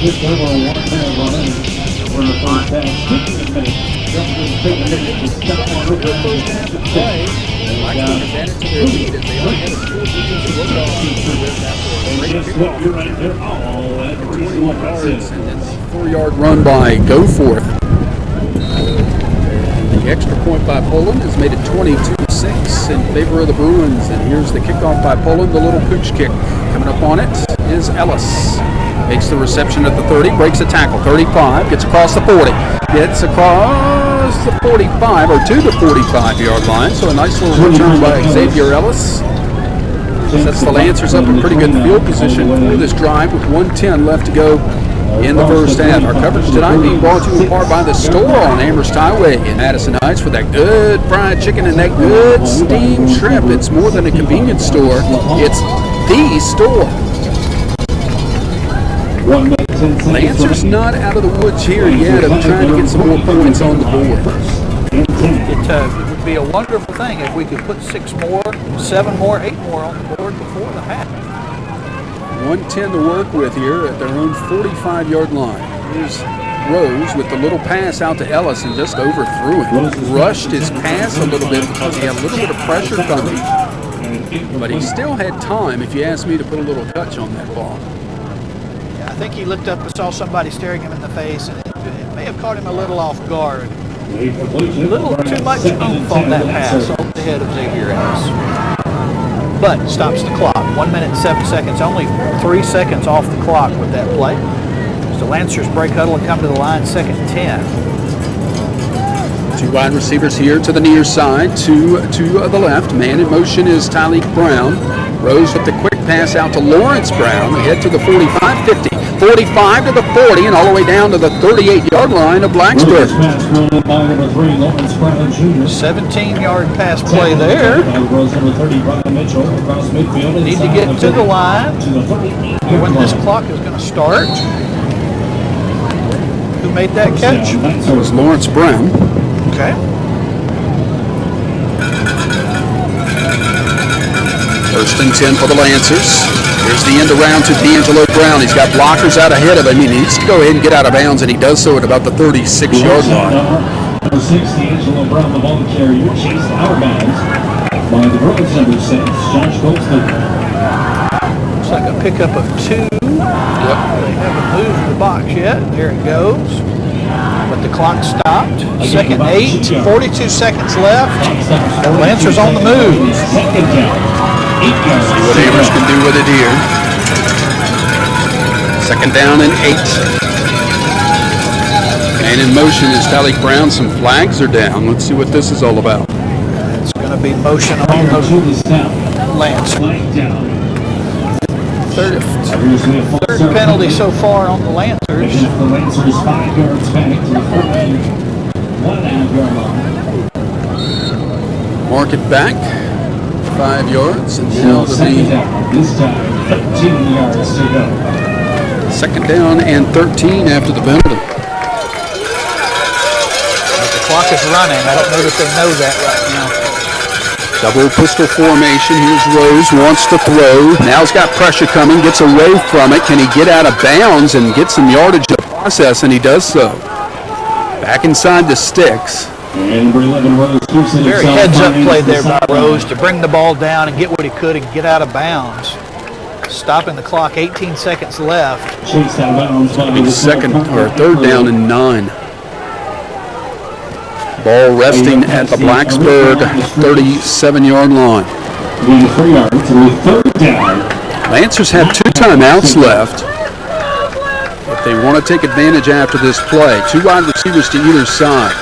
Just over 1 minute running for the first half. Speaking of minutes, just going to take a minute to stop on over the first half of play. And guess what? You're right. They're all at 21 yards. And then the 4-yard run by Go Forth. The extra point by Poland has made it 22-6 in favor of the Bruins. And here's the kickoff by Poland, the little pooch kick. Coming up on it is Ellis. Makes the reception at the 30, breaks a tackle, 35, gets across the 40, gets across the 45, or to the 45-yard line. So a nice little return by Xavier Ellis. Sets the Lancers up in pretty good field position for this drive with 1:10 left to go in the first half. Our coverage tonight being brought to you in part by the store on Amherst Highway in Addison Heights for that good fried chicken and that good steamed shrimp. It's more than a convenience store, it's the store. Lancers not out of the woods here yet of trying to get some more points on the board. It would be a wonderful thing if we could put 6 more, 7 more, 8 more on the board before the half. 1:10 to work with here at their own 45-yard line. Here's Rose with the little pass out to Ellis and just overthrew him. Rushed his pass a little bit because he had a little bit of pressure coming. But he still had time, if you ask me, to put a little touch on that ball. I think he looked up and saw somebody staring him in the face, and it may have caught him a little off guard. A little too much oomph on that pass on the head of Xavier Ellis. But stops the clock. 1 minute, 7 seconds, only 3 seconds off the clock with that play. So the Lancers break huddle and come to the line, 2nd and 10. 2 wide receivers here to the near side, to the left. Man in motion is Tyleek Brown. Rose with the quick pass out to Lawrence Brown. Ahead to the 45, 50, 45 to the 40, and all the way down to the 38-yard line of Blacksburg. 17-yard pass play there. Need to get to the line when this clock is going to start. Who made that catch? That was Lawrence Brown. Okay. First and 10 for the Lancers. Here's the end around to D'Angelo Brown. He's got blockers out ahead of him. He needs to go ahead and get out of bounds, and he does so at about the 36-yard line. Number 6, D'Angelo Brown, the ball carrier, chased out of bounds by the Bruins number 6, Josh Goldston. Looks like a pickup of 2. Yep. They haven't moved the box yet. There it goes. But the clock stopped. 2nd and 8, 42 seconds left. The Lancers on the move. Second down. 8 yards. See what Amherst can do with it here. 2nd down and 8. And in motion is Tyleek Brown. Some flags are down. Let's see what this is all about. It's going to be motion on the Lancers. Third penalty so far on the Lancers. The Lancers 5 yards back to the 1.5-yard line. Mark it back. 5 yards, and now to second down. This time, 13 yards to go. 2nd down and 13 after the penalty. The clock is running. I don't know that they know that right now. Double pistol formation. Here's Rose, wants to throw. Now he's got pressure coming, gets away from it. Can he get out of bounds and get some yardage in the process? And he does so. Back inside the sticks. And number 11, Rose keeps it Very heads-up play there by Rose to bring the ball down and get what he could and get out of bounds. Stopping the clock, 18 seconds left. Chased out of bounds by the Second or third down and 9. Ball resting at the Blacksburg 37-yard line. 3 yards with third down. Lancers have 2 timeouts left. If they want to take advantage after this play, 2 wide receivers to either side.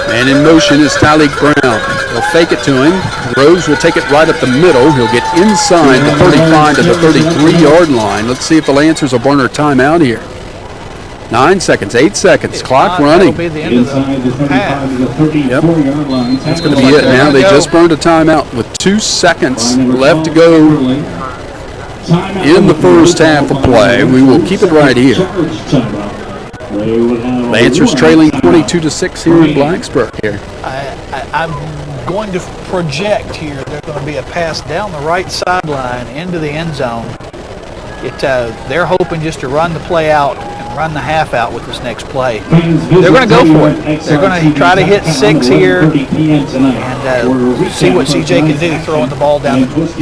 Man in motion is Tyleek Brown. He'll fake it to him. Rose will take it right up the middle. He'll get inside the 35 to the 33-yard line. Let's see if the Lancers will burn their timeout here. 9 seconds, 8 seconds, clock running. That'll be the end of the half. Yep. That's going to be it now. They just burned a timeout with 2 seconds left to go in the first half of play. We will keep it right here. Lancers trailing 22-6 here in Blacksburg here. I'm going to project here there's going to be a pass down the right sideline into the end zone. They're hoping just to run the play out and run the half out with this next play. They're going to go for it. They're going to try to hit 6 here and see what CJ can do throwing the ball down. 4th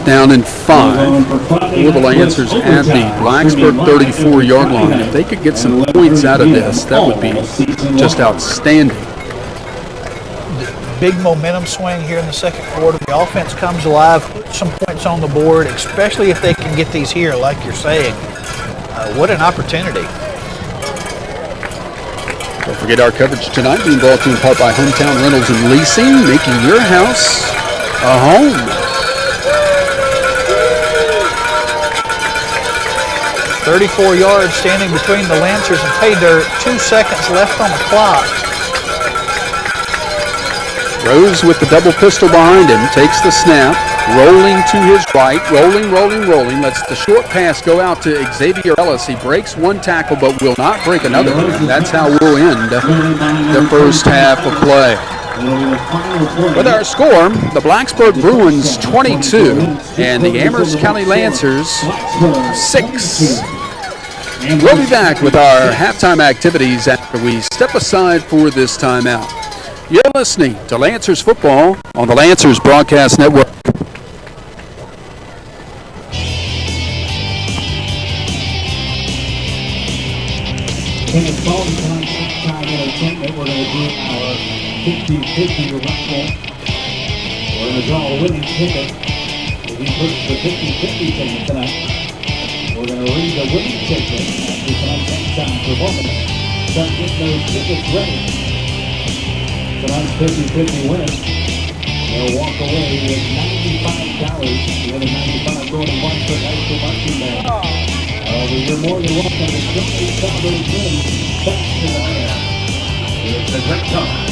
down and 5 for the Lancers at the Blacksburg 34-yard line. If they could get some points out of this, that would be just outstanding. Big momentum swing here in the second quarter. The offense comes alive, puts some points on the board, especially if they can get these here, like you're saying. What an opportunity. Don't forget our coverage tonight being brought to you in part by Hometown Rentals and Leasing, making your house a home. 34 yards standing between the Lancers and pay dirt. 2 seconds left on the clock. Rose with the double pistol behind him, takes the snap, rolling to his right, rolling. Lets the short pass go out to Xavier Ellis. He breaks 1 tackle but will not break another. That's how we'll end the first half of play. With our score, the Blacksburg Bruins 22 and the Amherst County Lancers 6. We'll be back with our halftime activities after we step aside for this timeout. You're listening to Lancers football on the Lancers Broadcast Network. In the phone time entertainment, we're going to do our 50-50 raffle. We're going to draw a winning ticket. We'll be pushing the 50-50 ticket tonight. We're going to read the winning ticket after tonight's time for both of us. Start getting those tickets ready. Tonight's 50-50 winner, they'll walk away with $95. The other $95 going to Blacksburg High School marching band. You're more than welcome to donate some of those wins back to the air. It's a great time.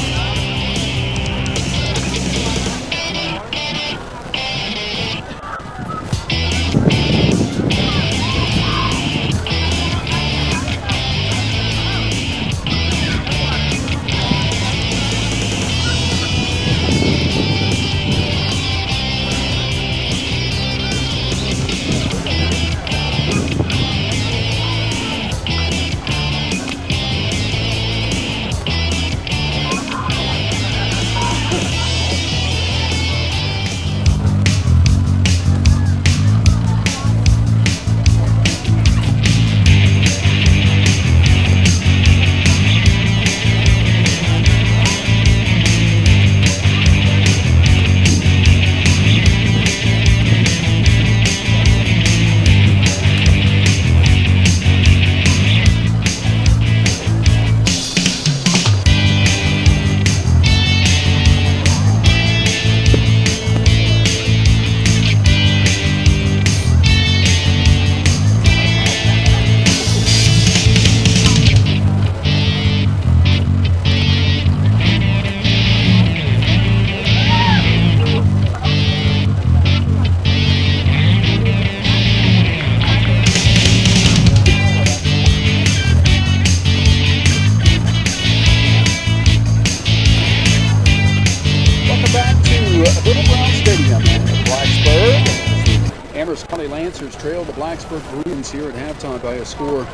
Amherst County Lancers trail the Blacksburg Bruins here at halftime by a score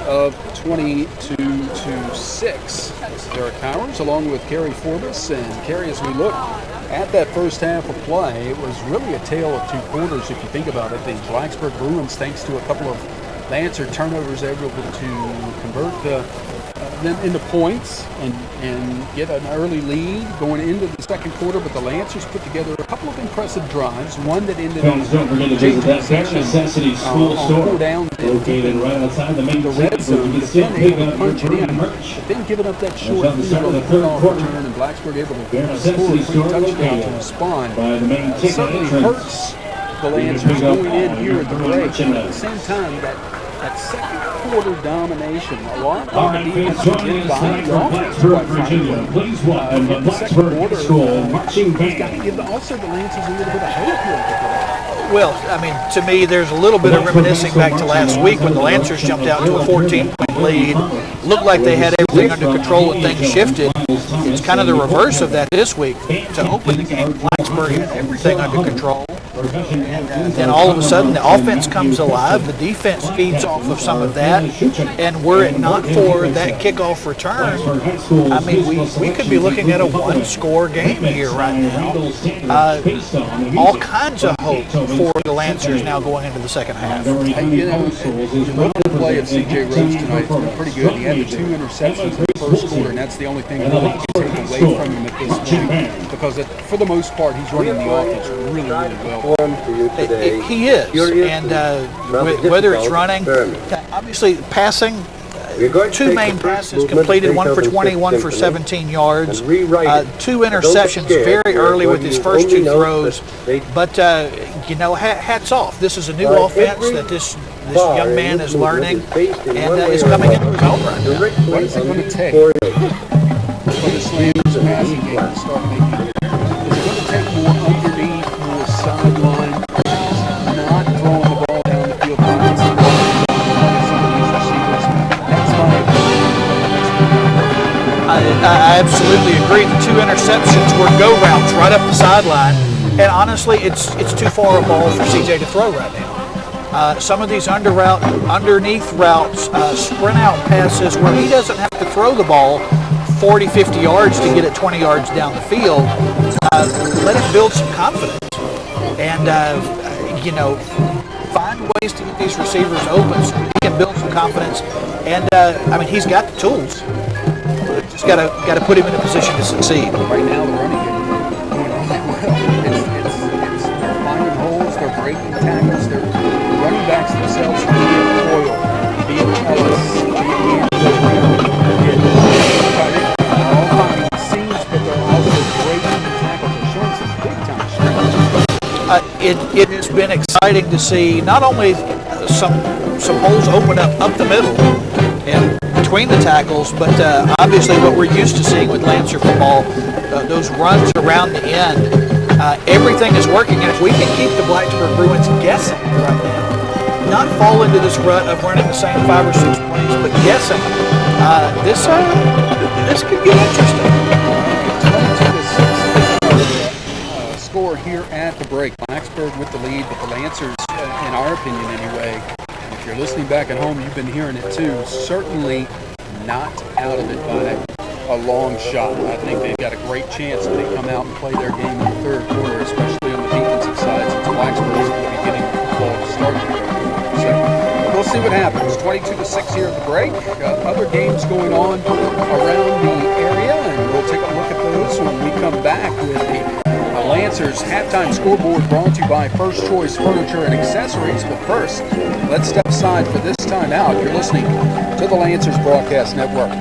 of 22-6. Derek Powers along with Kerry Forbes. And Kerry, as we look at that first half of play, it was really a tale of two quarters if you think about it. The Blacksburg Bruins, thanks to a couple of Lancer turnovers, able to convert them into points and get an early lead going into the second quarter, but the Lancers put together a couple of impressive drives, one that ended Fans, don't forget to visit that Bare Necessity School store, located right outside the main red zone. You can still pick up your Bruin merch. But then giving up that short At the start of the field third quarter, return, and Blacksburg able to Bare score a Necessity quick store touchdown to located respond. by the main ticket Certainly entrance. hurts the Lancers going in here at the break, but at the same time, that second quarter domination, a lot All of right, the fans, defense joining did us by tonight the from offense, Blacksburg, quite frankly. Virginia. Please welcome the In the second Blacksburg quarter, School marching he's got to band. give also the Lancers a little bit of hope here at the break. Well, I mean, to me, there's a little bit of reminiscing back to last week when the Lancers jumped out to a 14-point lead. Looked like they had everything under control and things shifted. It's kind of the reverse of that this week. To open the game, Blacksburg had everything under control. And then all of a sudden, the offense comes alive. The defense feeds off of some of that. And were it not for that kickoff return, I mean, we could be looking at a one-score game here right now. All kinds of hope for the Lancers now going into the second half. You know, you look at the play of C.J. Rhodes tonight, it's been pretty good. He had the 2 interceptions in the first quarter, and that's the only thing really you can take away from him at this point, because for the most part, he's running the offense really, really well. He is, and whether it's running, obviously passing, 2 main passes completed, 1 for 20, 1 for 17 yards, 2 interceptions very early with his first 2 throws, but you know, hats off. This is a new offense that this young man is learning and is coming into his own right now. What is it going to take for the Lancers passing game to start making it? Is it going to take more underneath, more sideline, not throwing the ball down the field, finding some of these receivers? That's my I absolutely agree. The 2 interceptions were go routes right up the sideline, and honestly, it's too far a ball for CJ to throw right now. Some of these underneath routes, sprint out passes where he doesn't have to throw the ball 40, 50 yards to get it 20 yards down the field. Let him build some confidence, and you know, find ways to get these receivers open so he can build some confidence. And I mean, he's got the tools. Just got to put him in a position to succeed. right now. The running game is doing really well. They're finding holes, they're breaking tackles, they're running backs themselves, be it Coyle, be it Ellis, be it Danville, be it Carpentry. They're all finding seams, but they're also breaking the tackles. They're showing some big time strength. It has been exciting to see not only some holes open up the middle and between the tackles, but obviously what we're used to seeing with Lancer football, those runs around the end. Everything is working, and if we can keep the Blacksburg Bruins guessing right now, not fall into this rut of running the same 5 or 6 plays, but guessing, this could get interesting. 22-6 score here at the break. Blacksburg with the lead, but the Lancers, in our opinion anyway, and if you're listening back at home, you've been hearing it too, certainly not out of it by a long shot. I think they've got a great chance if they come out and play their game in the third quarter, especially on the defensive side, since Blacksburg is going to be getting the ball to start the third quarter. So we'll see what happens. 22-6 here at the break. Other games going on around the area, and we'll take a look at those when we come back with the Lancers halftime scoreboard brought to you by First Choice Furniture and Accessories. But first, let's step aside for this time out. You're listening to the Lancers Broadcast Network.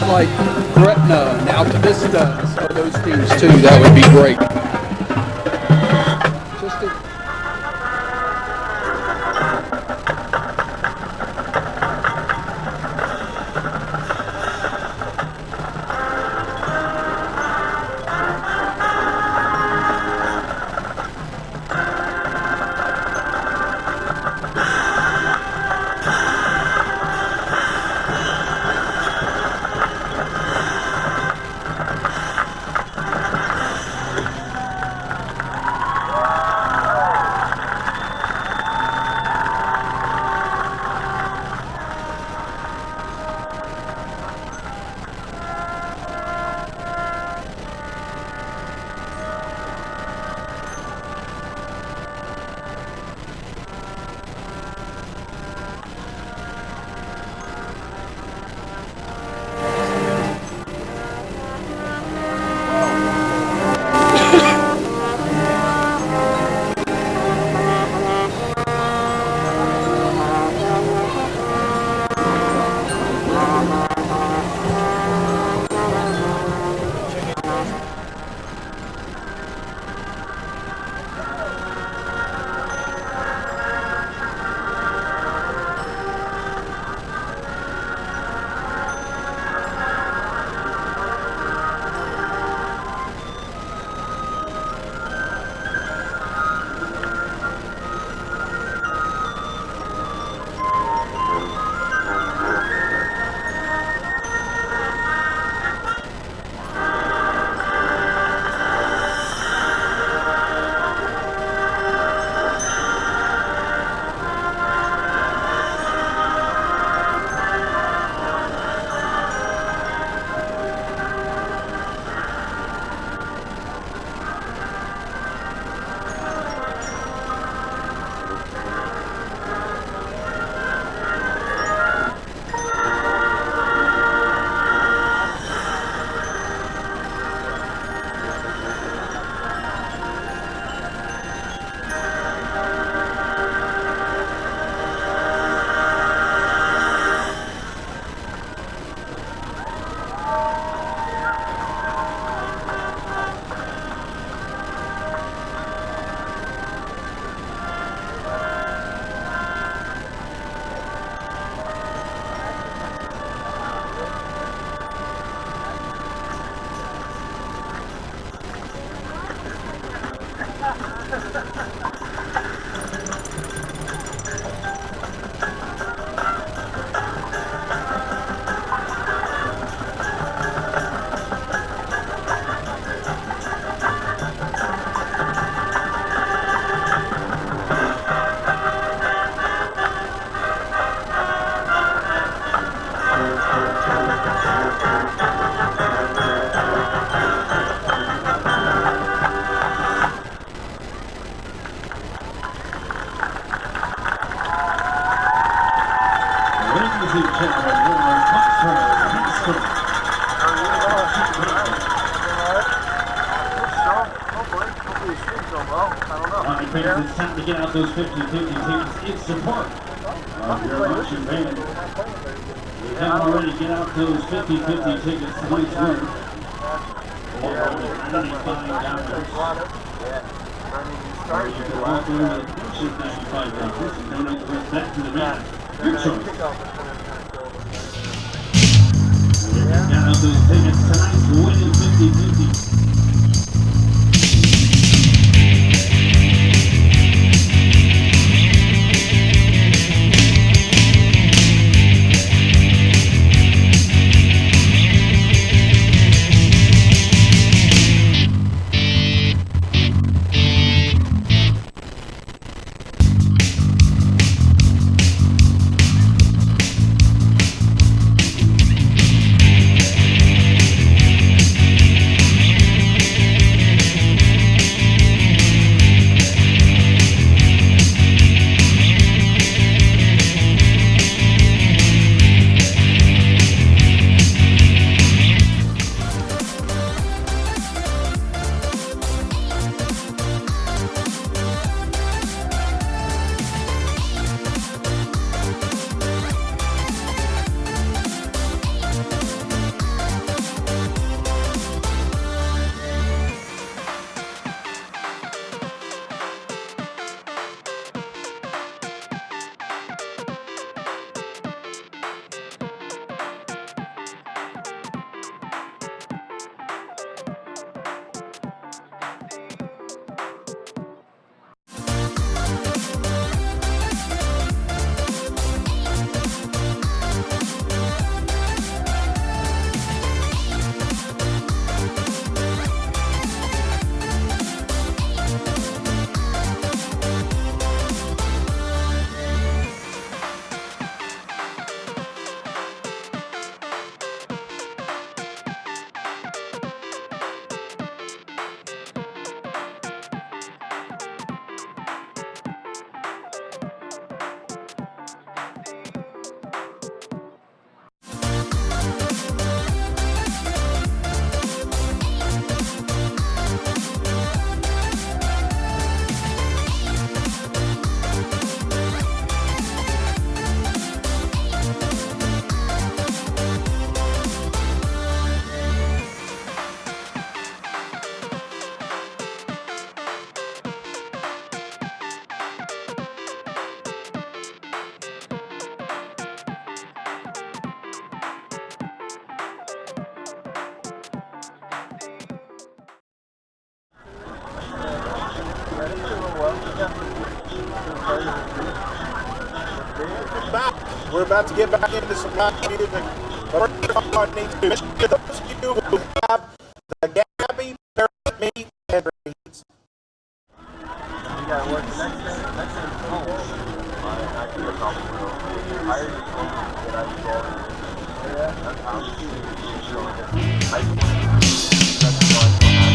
Like Gretna and Alta Vista, some of those teams too, that would be great. It's time to get out those 50-50 tickets. It's support of your marching band. You can already get out those 50-50 tickets twice through. For only $95. Or you can walk over to the function $95 and donate the rest back to the band. Your choice. You got out those tickets tonight to winning 50-50. We're about to get back into some live music. But first I need to wish those of you who have the Gabby Parrot Meat and Greens. You gotta work next day home. I can get off the road. I already told you that I was going. Yeah, that's how I'm shooting. That's why I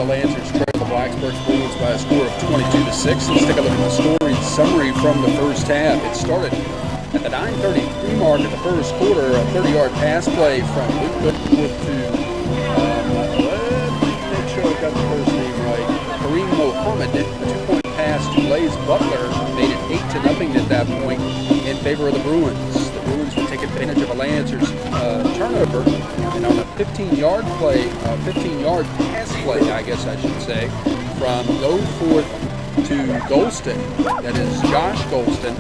the Lancers trail the Blacksburg Bruins by a score of 22-6. Let's take a look at the scoring summary from the first half. It started at the 9:33 mark of the first quarter, a 30-yard pass play from Luke Goodforth to, let me make sure I got the first name right, Kareem Mohammed. A 2-point pass to Blaze Butler made it 8-0 at that point in favor of the Bruins. The Bruins would take advantage of a Lancers turnover, and on a 15-yard pass play, I guess I should say, from Goforth to Golston, that is Josh Golston.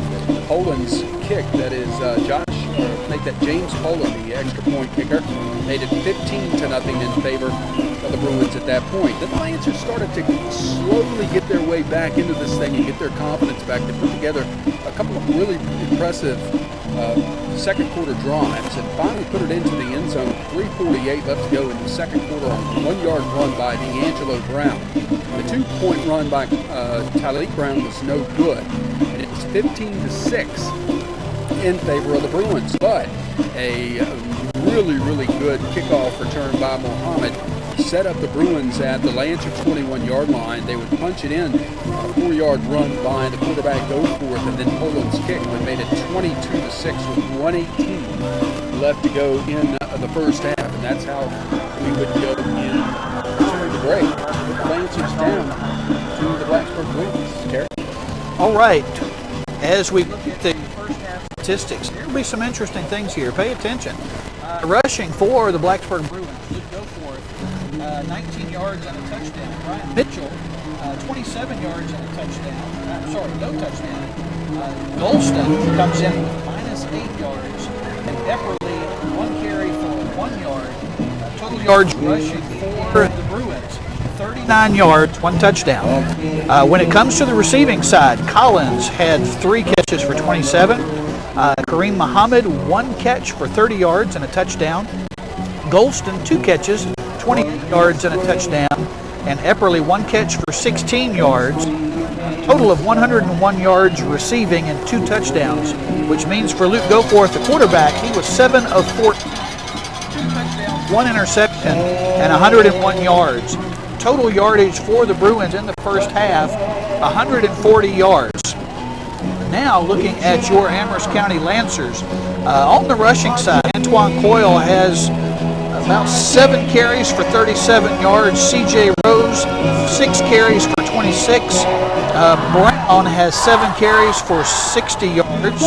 Poland's kick, that is James Poland, the extra point kicker, made it 15-0 in favor of the Bruins at that point. Then the Lancers started to slowly get their way back into this thing and get their confidence back. They put together a couple of really impressive second quarter drives and finally put it into the end zone. 3:48 left to go in the second quarter on a 1-yard run by D'Angelo Brown. The 2-point run by Tyleek Brown was no good, and it was 15-6 in favor of the Bruins. But a really, really good kickoff return by Mohammed set up the Bruins at the Lancer 21-yard line. They would punch it in, a 4-yard run by the quarterback Goforth, and then Poland's kick would make it 22-6 with 1:18 left to go in the first half, and that's how we would go into the break. Put the Lancers down to the Blacksburg Bruins. Terry? All right. As we look at the first half statistics, there will be some interesting things here. Pay attention. Rushing for the Blacksburg Bruins, Luke Goforth, 19 yards and a touchdown. Ryan Mitchell, 27 yards and a touchdown. No touchdown. Golston comes in with -8 yards, and Epperly 1 carry for 1 yard. Total yards rushing for the Bruins, 39 yards, 1 touchdown. When it comes to the receiving side, Collins had 3 catches for 27. Kareem Mohammed, 1 catch for 30 yards and a touchdown. Golston, 2 catches, 28 yards and a touchdown. And Epperly, 1 catch for 16 yards. Total of 101 yards receiving and 2 touchdowns, which means for Luke Goforth, the quarterback, he was 7 of 14. 2 touchdowns, 1 interception, and 101 yards. Total yardage for the Bruins in the first half, 140 yards. Now looking at your Amherst County Lancers, on the rushing side, Antoine Coyle has about 7 carries for 37 yards. C.J. Rose, 6 carries for 26. Brown has 7 carries for 60 yards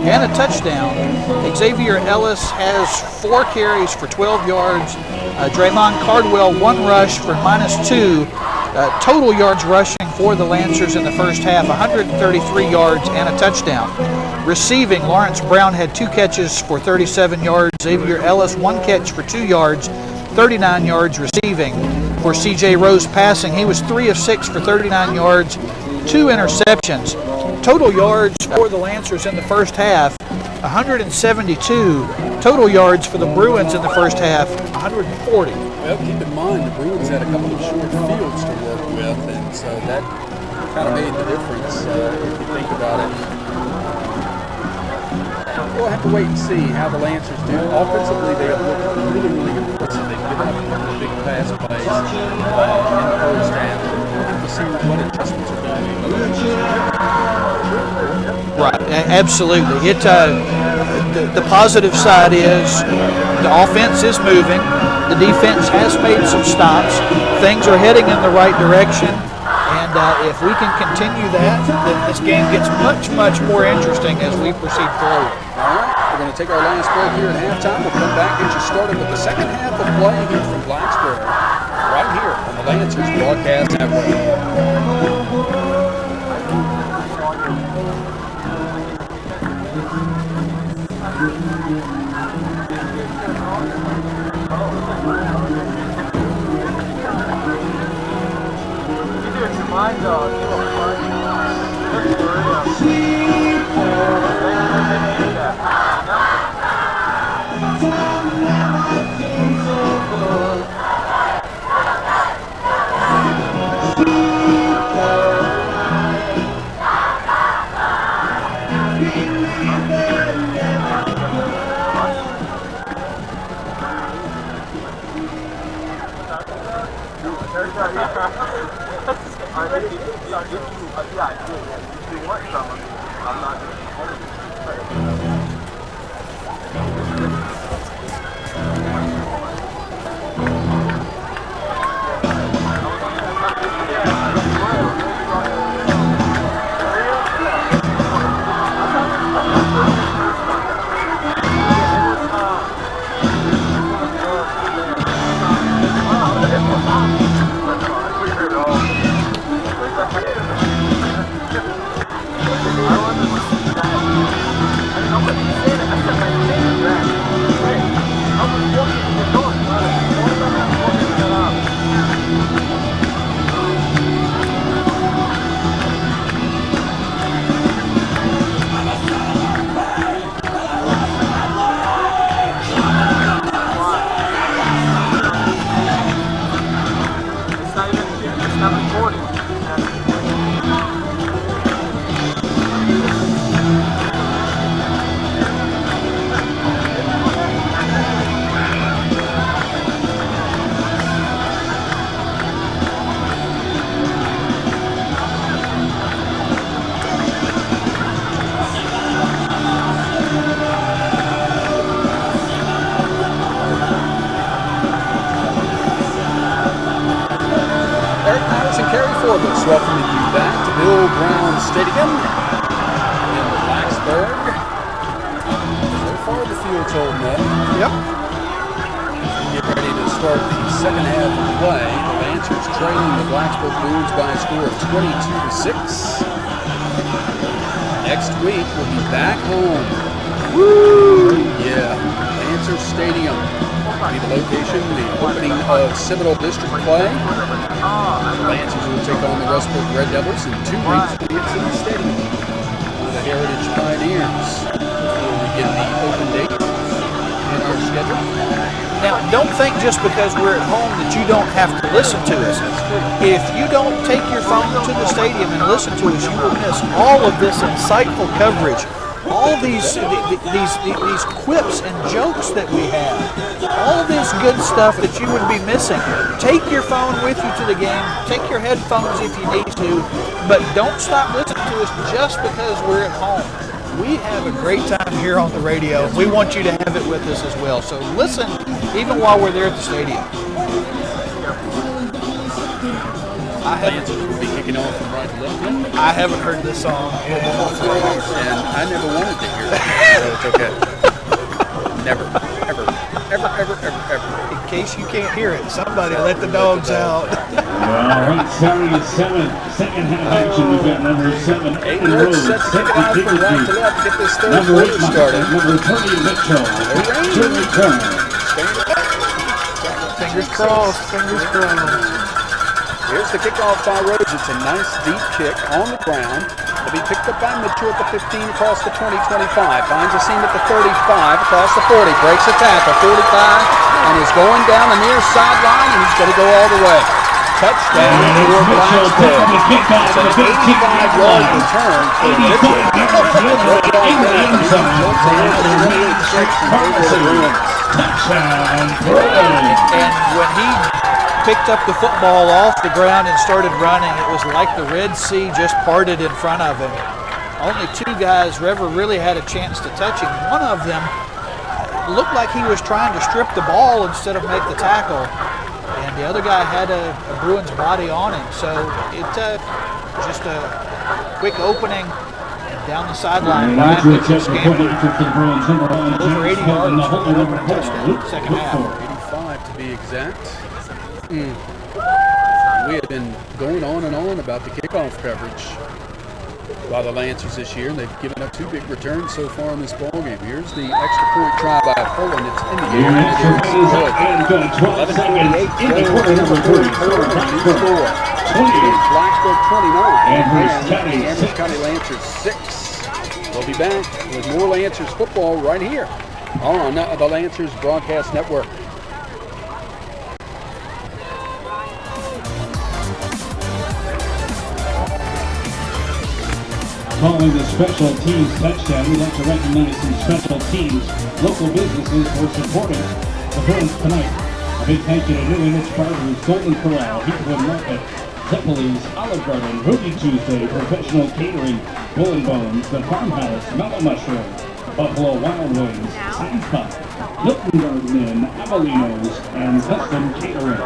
and a touchdown. Xavier Ellis has 4 carries for 12 yards. Draymond Cardwell, 1 rush for -2. Total yards rushing for the Lancers in the first half, 133 yards and a touchdown. Receiving, Lawrence Brown had 2 catches for 37 yards. Xavier Ellis, 1 catch for 2 yards, 39 yards receiving. For C.J. Rose passing, he was 3 of 6 for 39 yards, 2 interceptions. Total yards for the Lancers in the first half, 172. Total yards for the Bruins in the first half, 140. Well, keep in mind the Bruins had a couple of short fields to work with, and so that kind of made the difference if you think about it. We'll have to wait and see how the Lancers do. Offensively, they have looked really, really impressive. They've given up a couple of big pass plays in the first half. We'll have to see what adjustments are going to be made. Right, absolutely. The positive side is the offense is moving. The defense has made some stops. Things are heading in the right direction. And if we can continue that, then this game gets much, much more interesting as we proceed forward. All right, we're going to take our last break here at halftime. We'll come back and get you started with the second half of play here from Blacksburg, right here on the Lancers Broadcast Network. If you want some, I'm not going to hold it. Welcoming you back to Bill Brown Stadium in Blacksburg. So far the field's holding up. Yep. Get ready to start the second half of play. The Lancers trailing the Blacksburg Bruins by a score of 22-6. Next week we'll be back home. Woo! Yeah, Lancers Stadium will be the location, the opening of Seminole District play. The Lancers will take on the Blackburg Red Devils in 2 weeks at the EMT-B Stadium. One of the Heritage Pioneers. Before we get the open date in our schedule. Now, don't think just because we're at home that you don't have to listen to us. If you don't take your phone to the stadium and listen to us, you will miss all of this insightful coverage. All these quips and jokes that we have, all this good stuff that you would be missing. Take your phone with you to the game. Take your headphones if you need to, but don't stop listening to us just because we're at home. We have a great time here on the radio. We want you to have it with us as well. So listen, even while we're there at the stadium. Lancers will be kicking off from right to left. I haven't heard this song in And I never wanted to hear it, so it's okay. Never, ever. In case you can't hear it, somebody let the dogs out. All right, starting at 7, second half action. We've got number 7, Aiden Rhodes, Set to kick it out from right to left to get this third number 8, quarter started. number 20, Mitchell, to return. Fingers crossed, fingers crossed. Here's the kickoff by Rhodes. It's a nice deep kick on the ground. It'll be picked up by Mitchell at the 15, across the 20-25. Finds a seam at the 35, across the 40. Breaks a tackle, 45, and is going down the near sideline, and he's going to go all the way. Touchdown for Blacksburg. It's an 85-yard return for Mitchell. And when he picked up the football off the ground and started running, it was like the Red Sea just parted in front of him. Only 2 guys ever really had a chance to touch him. One of them looked like he was trying to strip the ball instead of make the tackle, and the other guy had a Bruins body on him. So it just a quick opening, and down the sideline, Brian Mitchell scampered over 80 yards for the opening touchdown, second half. 85 to be exact. We have been going on and on about the kickoff coverage by the Lancers this year, and they've given up 2 big returns so far in this ballgame. Here's the extra point try by Poland. It's in the air, and it is good. 11:28 to go. Number 34 to score. 28, Blacksburg 29, and the Amherst County Lancers 6. We'll be back with more Lancers football right here on the Lancers Broadcast Network. Calling the special teams touchdown, we'd like to recognize some special teams, local businesses for supporting the Bruins tonight. A big thank you to New Image Partners, Golden Corral, Heatwood Market, Zeppelin's, Olive Garden, Ruby Tuesday, Professional Catering, Bull and Bones, The Farmhouse, Mellow Mushroom, Buffalo Wild Wings, Time Spot, Milton Garden Inn, Avelinos, and Custom Catering.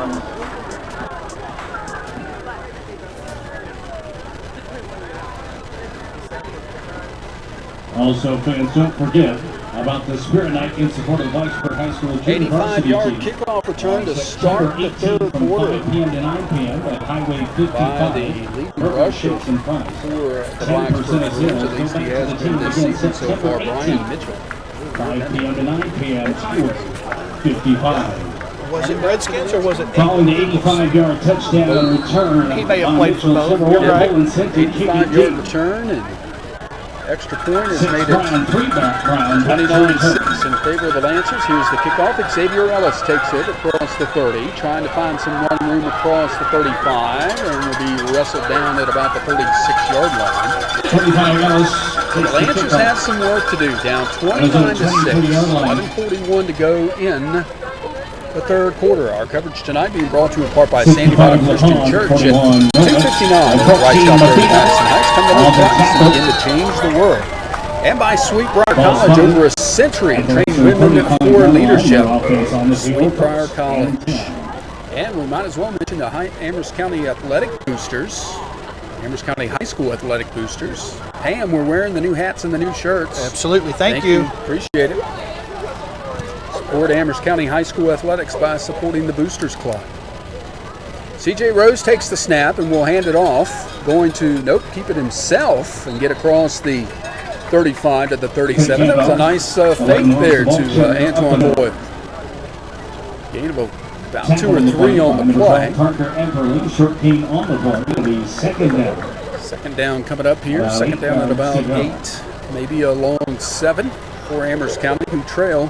Also, fans, don't forget about the Spirit Night in support of Blacksburg High School Junior Varsity 85-yard team. kickoff return to start the third quarter. 5 p.m. to 9 p.m. at Highway 55. By the leading rusher for the Blacksburg Bruins, at least he has been this season so far, Brian Mitchell. 5 p.m. to 9 p.m. Highway 55. Was it Redskins or was it? Following the 85-yard touchdown return, He may have played for both. You're right. 85-yard return and extra point has made it 29-6 in favor of the Lancers. Here's the kickoff. Xavier Ellis takes it across the 30, trying to find some run room across the 35, and will be wrestled down at about the 36-yard line. The Lancers have some work to do. Down 29-6. 11:41 to go in the third quarter. Our coverage tonight being brought to you in part by Sandy Bottom Christian Church at 259 Right Stop Road, Madison Heights. Come to North Jackson, begin to change the world. And by Sweetbriar College, over a century of training women for leadership. Sweetbriar College. And we might as well mention the Amherst County Athletic Boosters. Amherst County High School Athletic Boosters. Pam, we're wearing the new hats and the new shirts. Absolutely. Thank you. Appreciate it. Support Amherst County High School Athletics by supporting the Boosters Club. CJ Rose takes the snap and will hand it off. Going to, keep it himself and get across the 35 to the 37. That was a nice fake there to Antoine Boyd. Gain of about 2 or 3 on the play. Second down coming up here. Second down at about 8, maybe a long 7 for Amherst County, who trail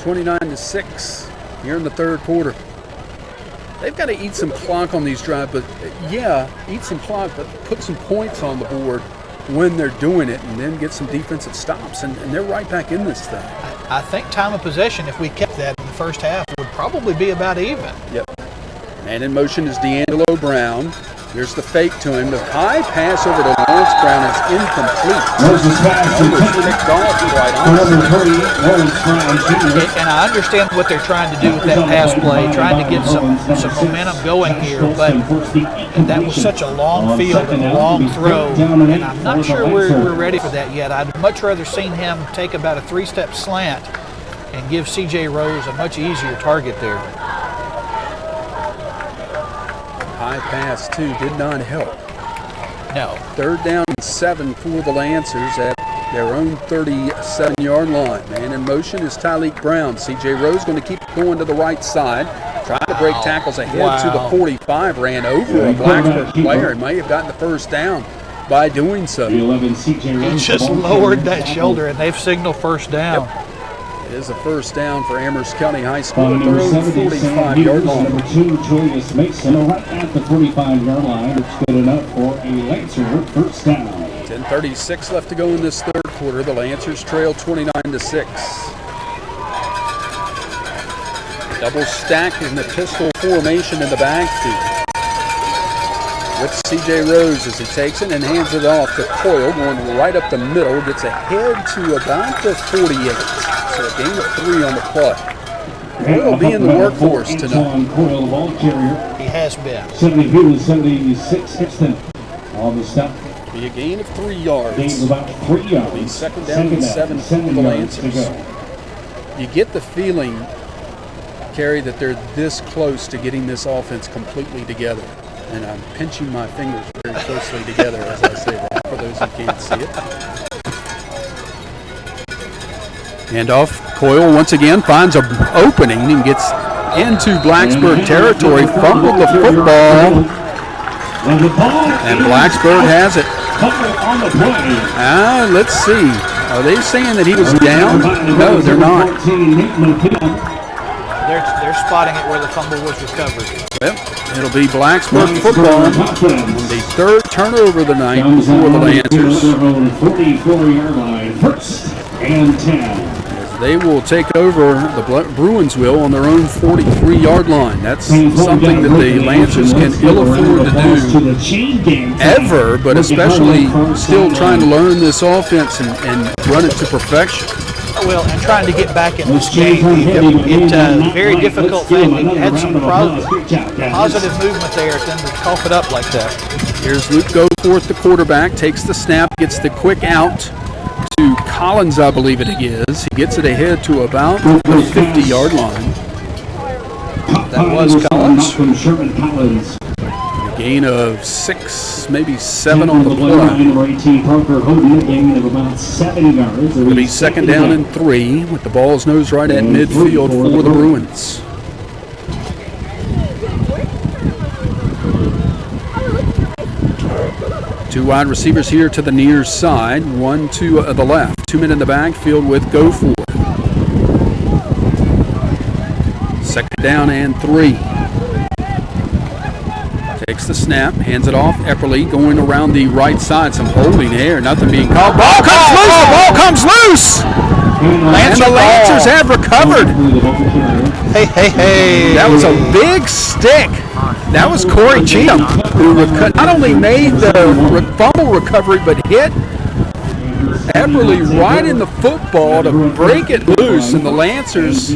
29-6 here in the third quarter. They've got to eat some clock on these drives, but eat some clock, but put some points on the board when they're doing it, and then get some defensive stops, and they're right back in this thing. I think time of possession, if we kept that in the first half, would probably be about even. Yep. Man in motion is D'Angelo Brown. Here's the fake to him. The high pass over to Lawrence Brown is incomplete. Almost picked off, quite honestly. And I understand what they're trying to do with that pass play, trying to get some momentum going here, but that was such a long field and a long throw, and I'm not sure we're ready for that yet. I'd much rather seen him take about a 3-step slant and give CJ Rose a much easier target there. High pass, too, did not help. No. Third down and 7 for the Lancers at their own 37-yard line. Man in motion is Tyleek Brown. C.J. Rose going to keep going to the right side. Trying to break tackles ahead to the 45. Ran over a Blacksburg player and may have gotten the first down by doing so. He just lowered that shoulder, and they've signaled first down. Yep. It is a first down for Amherst County High School at their own 45-yard line. Number 2, Julius Mason, right at the 45-yard line. It's good enough for a Lancer first down. 10:36 left to go in this third quarter. The Lancers trail 29-6. Double stack in the pistol formation in the backfield. With C.J. Rose as he takes it and hands it off to Coyle, going right up the middle, gets ahead to about the 48. So a gain of 3 on the play. Coyle will be in the workforce tonight. Coyle, the ball carrier. He has been. 72 and 76 Hickston on the step. Be a gain of 3 yards. Gain of about 3 yards. Be second down and 7 for the Lancers. You get the feeling, Kerry, that they're this close to getting this offense completely together. And I'm pinching my fingers very closely together as I say that, for those who can't see it. Handoff. Coyle once again finds an opening and gets into Blacksburg territory, fumbled the football, and Blacksburg has it. Let's see. Are they saying that he was down? No, they're not. They're spotting it where the fumble was recovered. Well, it'll be Blacksburg football. The third turnover of the night for the Lancers. 44-yard line, first and 10. they will take over, the Bruins will, on their own 43-yard line. That's something that the Lancers can ill afford to do ever, but especially still trying to learn this offense and run it to perfection. Well, and trying to get back in this game. It's a very difficult thing. They had some positive movement there, then to cough it up like that. Here's Luke Goforth, the quarterback, takes the snap, gets the quick out to Collins, I believe it is. He gets it ahead to about the 50-yard line. That was Collins. A gain of 6, maybe 7 on the play. It'll be second down and 3 with the ball's nose right at midfield for the Bruins. Two wide receivers here to the near side, 1 to the left. 2 men in the backfield with Goforth. Second down and 3. Takes the snap, hands it off. Epperly going around the right side. Some holding there, nothing being called. Ball comes loose! Ball comes loose! And the Lancers have recovered. Hey. That was a big stick. That was Corey Cheatham, who not only made the fumble recovery, but hit Epperly right in the football to break it loose. And the Lancers,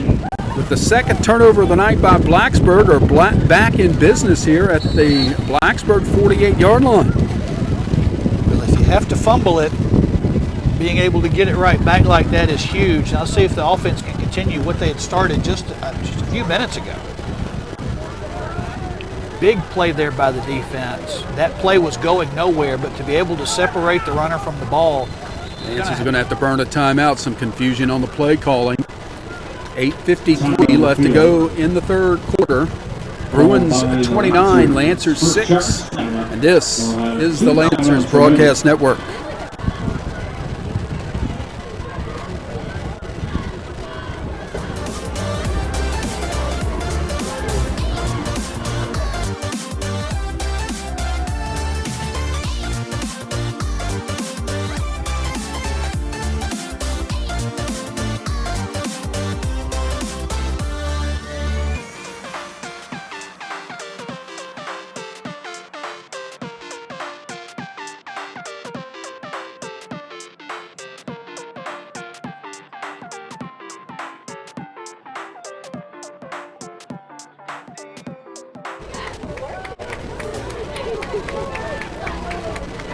with the second turnover of the night by Blacksburg, are back in business here at the Blacksburg 48-yard line. Well, if you have to fumble it, being able to get it right back like that is huge. And I'll see if the offense can continue what they had started just a few minutes ago. Big play there by the defense. That play was going nowhere, but to be able to separate the runner from the ball. Lancers are going to have to burn a timeout. Some confusion on the play calling. 8:53 left to go in the third quarter. Bruins 29, Lancers 6. And this is the Lancers Broadcast Network.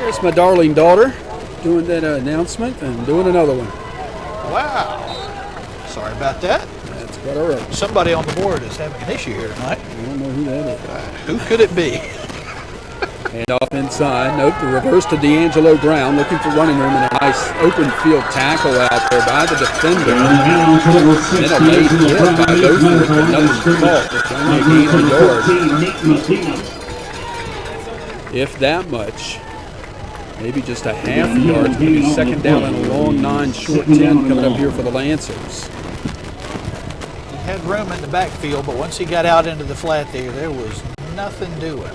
There's my darling daughter doing that announcement and doing another one. Wow. Sorry about that. That's quite all right. Somebody on the board is having an issue here tonight. I don't know who that is. Who could it be? Hand off inside. Nope, the reverse to D'Angelo Brown, looking for running room, and a nice open field tackle out there by the defender. Then a late hit by Goforth, but nothing caught. It's only a gain of a yard. If that much. Maybe just a half yard. It's going to be second down and a long 9, short 10 coming up here for the Lancers. He had room in the backfield, but once he got out into the flat there was nothing doing.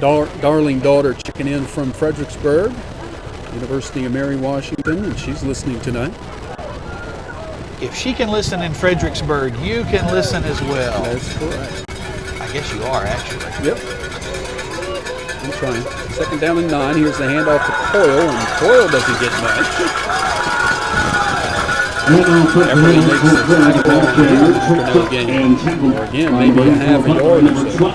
Darling daughter checking in from Fredericksburg, University of Mary Washington, and she's listening tonight. If she can listen in Fredericksburg, you can listen as well. That's correct. I guess you are, actually. Yep. I'm trying. Second down and 9. Here's the handoff to Coyle, and Coyle doesn't get much. Everybody makes the tackle here for no gain. Or again, maybe a half a yard or so.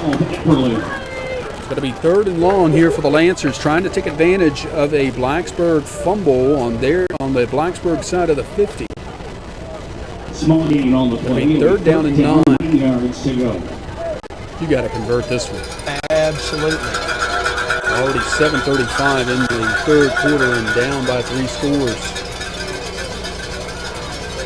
It's going to be third and long here for the Lancers, trying to take advantage of a Blacksburg fumble on the Blacksburg side of the 50. Small gain on the play. Third down and 9. 9 yards to go. You got to convert this one. Absolutely. Already 7:35 in the third quarter and down by 3 scores.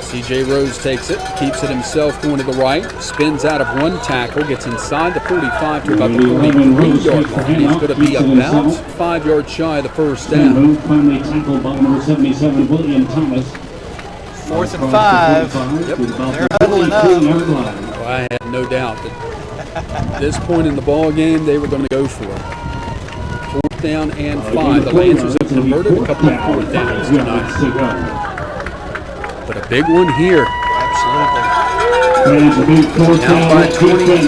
C.J. Rose takes it, keeps it himself going to the right, spins out of one tackle, gets inside the 45 to about the 43-yard line. He's going to be about 5 yards shy of the first down. Finally tackled by number 77, William Thomas. 4th and 5. Yep. They're huddling up. Well, I had no doubt that at this point in the ball game they were going to go for it. 4th down and 5. The Lancers have converted a couple of 4th downs tonight. but a big one here. Absolutely. Down by 23.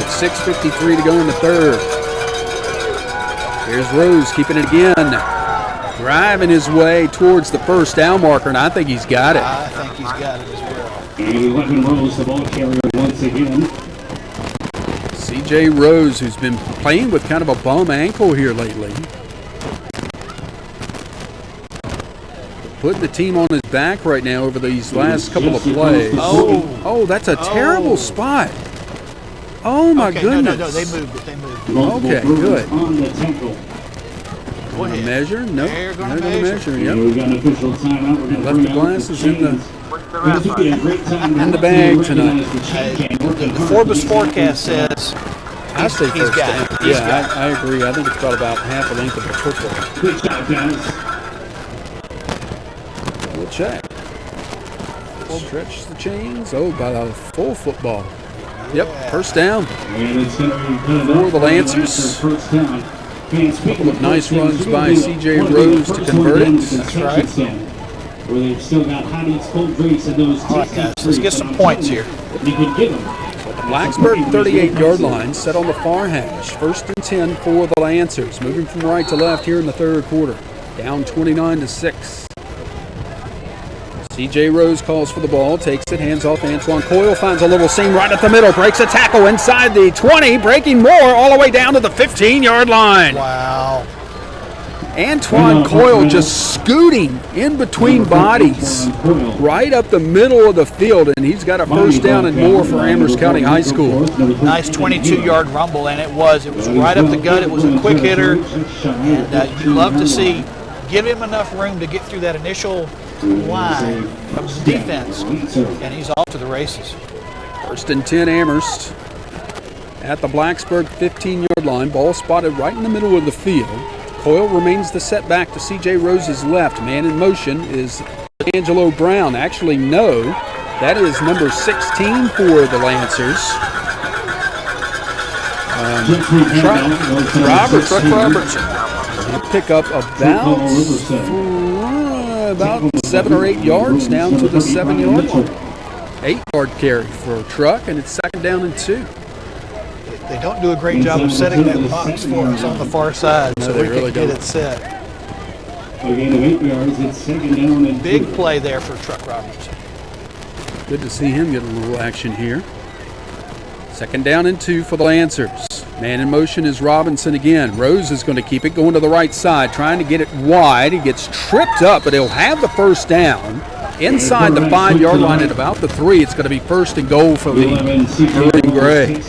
6:53 to go in the third. Here's Rose keeping it again. Driving his way towards the first down marker, and I think he's got it. I think he's got it as well. 11 Rose, the ball carrier once again. C.J. Rose, who's been playing with kind of a bum ankle here lately. Putting the team on his back right now over these last couple of plays. Oh, that's a terrible spot. Oh, my goodness. No, they moved it. Okay, good. On the tackle. Go ahead. Measure? Nope. They're They're gonna going to measure. measure. Yep. We got an official timeout. We're going to Left the glasses in the bag tonight. The Forbes forecast says I say he's first got down. it. He's got Yeah, I agree. I think it's about half the length of a football. Good job, guys. We'll check. Stretch the chains. Oh, about a full football. Yep, first down. And it's going to be For the Lancers. First down. A couple of nice runs by C.J. Rose to convert it. That's right. Where they've still got hot eats, cold drinks, and those All right, guys, let's get some points here. You can give them. Blacksburg 38-yard line set on the far hash. 1st and 10 for the Lancers. Moving from right to left here in the third quarter. Down 29-6. C.J. Rose calls for the ball, takes it, hands off Antoine Coyle, finds a little seam right at the middle, breaks a tackle inside the 20, breaking more all the way down to the 15-yard line. Wow. Antoine Coyle just scooting in between bodies right up the middle of the field, and he's got a first down and more for Amherst County High School. Nice 22-yard rumble, and it was right up the gut. It was a quick hitter, and you love to see, give him enough room to get through that initial line of defense, and he's off to the races. 1st and 10 Amherst at the Blacksburg 15-yard line. Ball spotted right in the middle of the field. Coyle remains the setback to C.J. Rose's left. Man in motion is Angelo Brown. Actually, no, that is number 16 for the Lancers. Truck Robertson. He'll pick up about 7 or 8 yards down to the 7-yard line. 8-yard carry for Truck, and it's 2nd down and 2. They don't do a great job of setting that box for us on the far side, so we really can get don't. it set. A gain of 8 yards, it's 2nd down and 2. Big play there for Truck Robertson. Good to see him get a little action here. 2nd down and 2 for the Lancers. Man in motion is Robinson again. Rose is going to keep it going to the right side, trying to get it wide. He gets tripped up, but he'll have the first down. Inside the 5-yard line at about the 3, it's going to be 1st and goal for the Maroon Gray.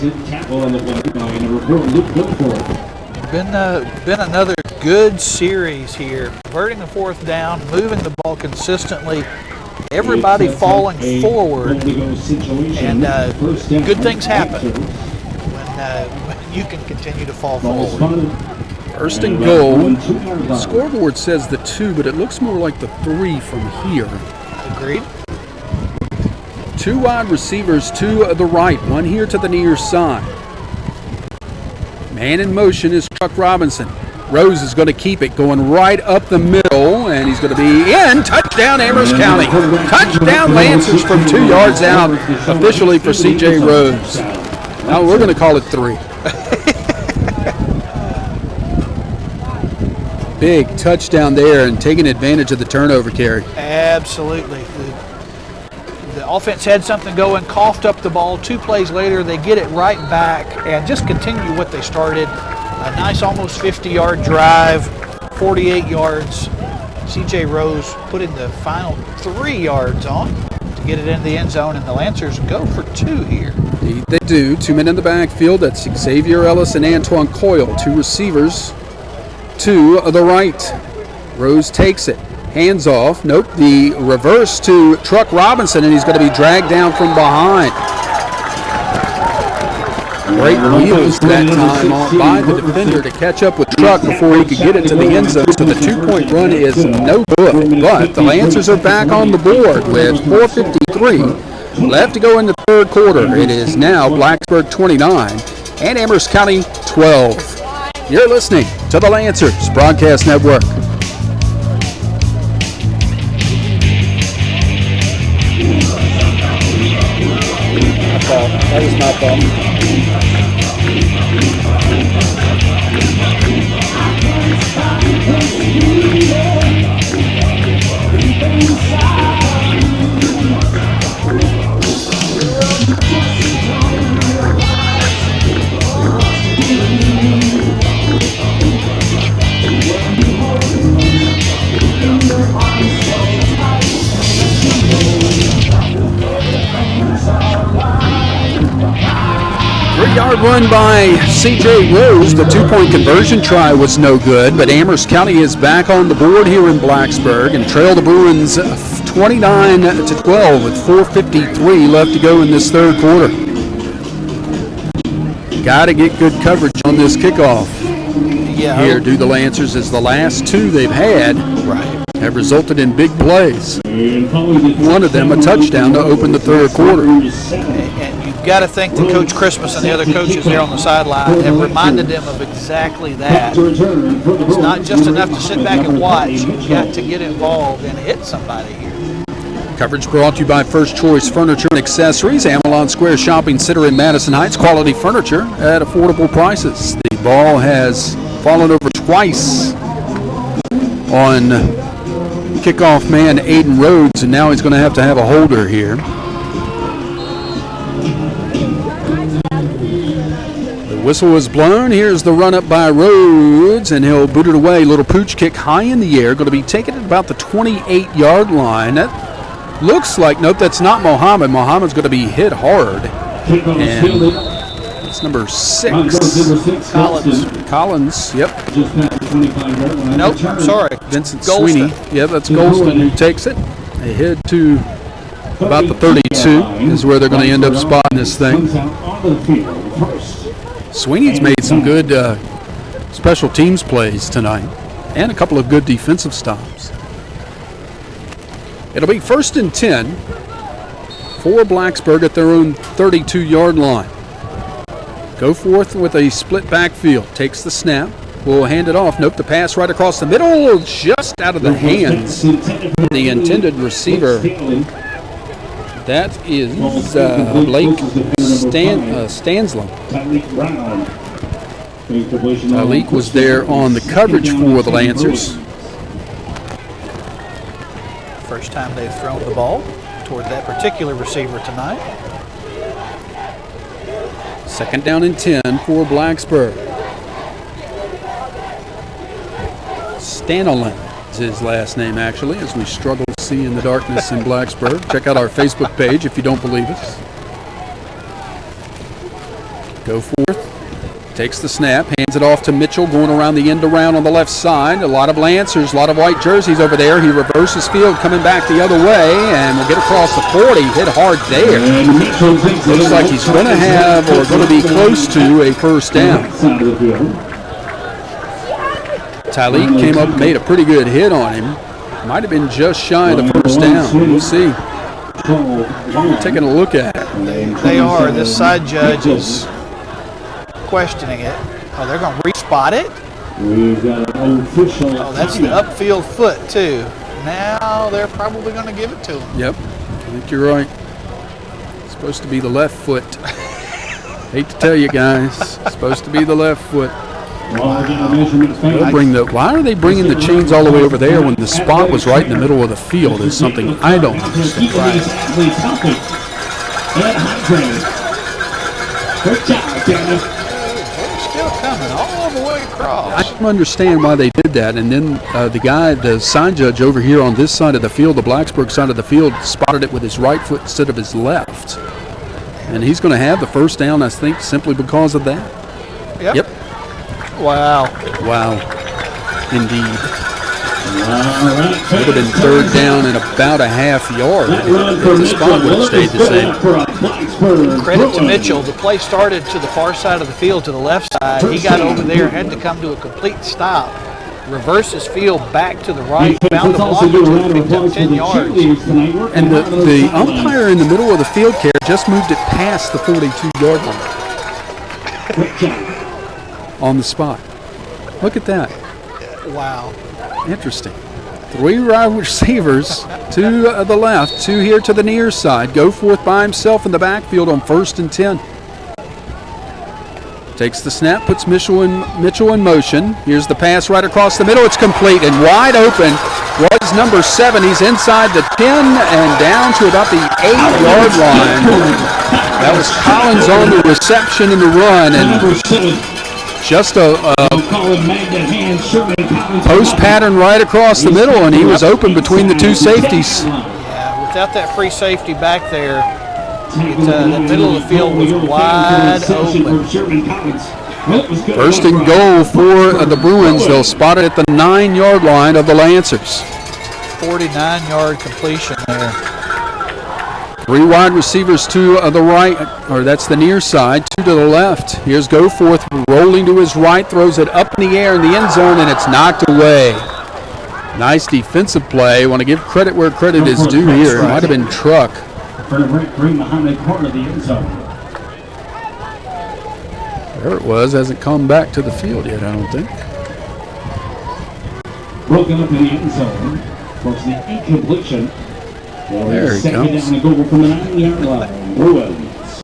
Been another good series here. Converting the 4th down, moving the ball consistently. Everybody falling forward, and good things happen when you can continue to fall forward. 1st and goal. The scoreboard says the 2, but it looks more like the 3 from here. Agreed. 2 wide receivers to the right, 1 here to the near side. Man in motion is Chuck Robinson. Rose is going to keep it going right up the middle, and he's going to be in. Touchdown, Amherst County. Touchdown, Lancers from 2 yards out, officially for C.J. Rose. Now we're going to call it 3. Big touchdown there and taking advantage of the turnover carry. Absolutely. The offense had something going, coughed up the ball. 2 plays later, they get it right back and just continue what they started. A nice almost 50-yard drive, 48 yards. C.J. Rose putting the final 3 yards on to get it into the end zone, and the Lancers go for 2 here. Indeed they do. 2 men in the backfield. That's Xavier Ellis and Antoine Coyle. 2 receivers to the right. Rose takes it. Hands off. Nope. The reverse to Truck Robinson, and he's going to be dragged down from behind. Great wheels that time by the defender to catch up with Truck before he could get it to the end zone. So the 2-point run is no good. But the Lancers are back on the board with 4:53 left to go in the third quarter. It is now Blacksburg 29 and Amherst County 12. You're listening to the Lancers Broadcast Network. Three-yard run by C.J. Rose. The two-point conversion try was no good, but Amherst County is back on the board here in Blacksburg and trail the Bruins 29-12 with 4:53 left to go in this third quarter. Got to get good coverage on this kickoff. Yeah. Here do the Lancers, as the last two they've had have resulted in big plays. One of them a touchdown to open the third quarter. And you've got to think that Coach Christmas and the other coaches there on the sideline have reminded them of exactly that. It's not just enough to sit back and watch. You've got to get involved and hit somebody here. Coverage brought to you by First Choice Furniture and Accessories, Avalon Square Shopping Center in Madison Heights. Quality furniture at affordable prices. The ball has fallen over twice on kickoff man Aiden Rhodes, and now he's going to have a holder here. The whistle is blown. Here's the run up by Rhodes, and he'll boot it away. Little pooch kick high in the air, going to be taken at about the 28-yard line. That looks like, nope, that's not Mohammed. Mohammed's going to be hit hard. And it's number 6. Collins, yep. Nope, sorry. Vincent Golston. Sweeney. Yep, that's Golston who takes it. They head to about the 32 is where they're going to end up spotting this thing. Sweeney's made some good special teams plays tonight and a couple of good defensive stops. It'll be 1st and 10 for Blacksburg at their own 32-yard line. Go forth with a split backfield. Takes the snap. Will hand it off. Nope, the pass right across the middle, just out of the hands of the intended receiver. That is Blake Stansland. Tyleek was there on the coverage for the Lancers. First time they've thrown the ball toward that particular receiver tonight. 2nd down and 10 for Blacksburg. Stanolan is his last name, actually, as we struggle to see in the darkness in Blacksburg. Check out our Facebook page if you don't believe us. Go forth. Takes the snap, hands it off to Mitchell, going around the end around on the left side. A lot of Lancers, a lot of white jerseys over there. He reverses field, coming back the other way, and will get across the 40. Hit hard there. Looks like he's going to have, or going to be close to, a first down. Tyleek came up and made a pretty good hit on him. Might have been just shy of the first down. We'll see. We're taking a look at it. They are. This side judge is questioning it. Oh, they're going to respot it? Oh, that's the upfield foot, too. Now they're probably going to give it to him. Yep. I think you're right. It's supposed to be the left foot. Hate to tell you guys. It's supposed to be the left foot. Why are they bringing the chains all the way over there when the spot was right in the middle of the field is something I don't understand. They're still coming all the way across. I don't understand why they did that. And then the sign judge over here on this side of the field, the Blacksburg side of the field, spotted it with his right foot instead of his left. And he's going to have the first down, I think, simply because of that. Yep. Wow. Indeed. Would have been 3rd down and about a half yard if the spot would have stayed the same. Credit to Mitchell. The play started to the far side of the field, to the left side. He got over there, had to come to a complete stop. Reverse his field back to the right, found the blocker, picked up 10 yards. And the umpire in the middle of the field care just moved it past the 42-yard line. On the spot. Look at that. Wow. Interesting. 3 wide receivers, 2 to the left, 2 here to the near side. Go forth by himself in the backfield on 1st and 10. Takes the snap, puts Mitchell in motion. Here's the pass right across the middle. It's complete and wide open was number 7. He's inside the 10 and down to about the 8-yard line. That was Collins on the reception and the run, and just a post pattern right across the middle, and he was open between the two safeties. Yeah, without that free safety back there, the middle of the field was wide open. First and goal for the Bruins. They'll spot it at the 9-yard line of the Lancers. 49-yard completion there. 3 wide receivers to the right, or that's the near side, 2 to the left. Here's Goforth rolling to his right, throws it up in the air in the end zone, and it's knocked away. Nice defensive play. Want to give credit where credit is due here. It might have been Truck. Green behind the corner of the end zone. There it was. Hasn't come back to the field yet, I don't think. Broken up in the end zone. Forced the incompletion. There he second comes. down and goal from the 9-yard line. Bruins.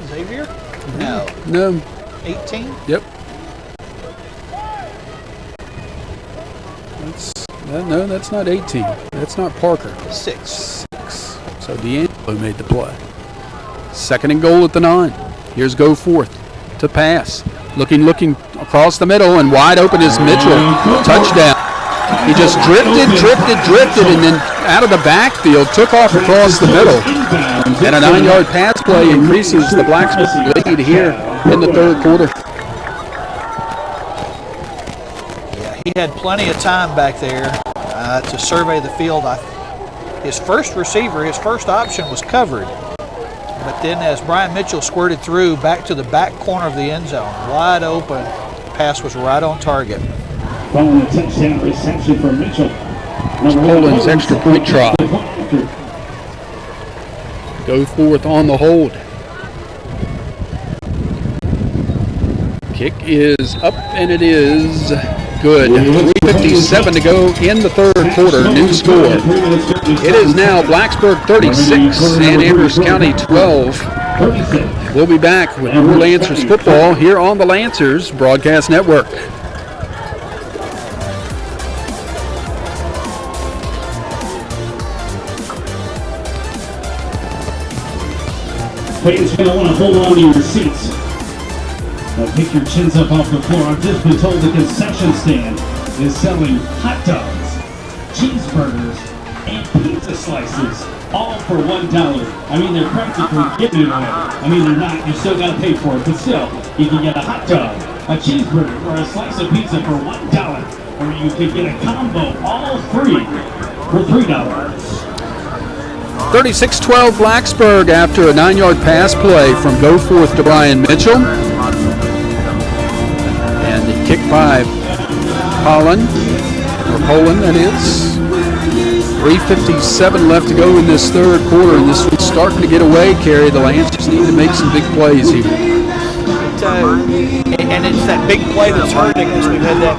Xavier? No. No. 18? Yep. No, that's not 18. That's not Parker. 6. So D'Angelo made the play. Second and goal at the 9. Here's Goforth to pass. Looking across the middle, and wide open is Mitchell. Touchdown. He just drifted, and then out of the backfield, took off across the middle. And a 9-yard pass play increases the Blacksburg lead here in the third quarter. Yeah, he had plenty of time back there to survey the field. His first receiver, his first option was covered. But then as Brian Mitchell squirted through back to the back corner of the end zone, wide open, pass was right on target. Following the touchdown reception for Mitchell. Poland's extra point try. Goforth on the hold. Kick is up, and it is good. 3:57 to go in the third quarter. New score. It is now Blacksburg 36 and Amherst County 12. We'll be back with more Lancers football here on the Lancers Broadcast Network. Fans, you're going to want to hold on to your seats. Now pick your chins up off the floor. I've just been told the concession stand is selling hot dogs, cheeseburgers, and pizza slices, all for $1. I mean, they're practically giving it away. I mean, they're not. You still got to pay for it, but still, you can get a hot dog, a cheeseburger, or a slice of pizza for $1, or you can get a combo, all free, for $3. 36-12 Blacksburg after a 9-yard pass play from Goforth to Brian Mitchell. And the kick by Poland, that is. 3:57 left to go in this third quarter, and this one's starting to get away, Kerry. The Lancers need to make some big plays here. And it's that big play that's hurting us. We've had that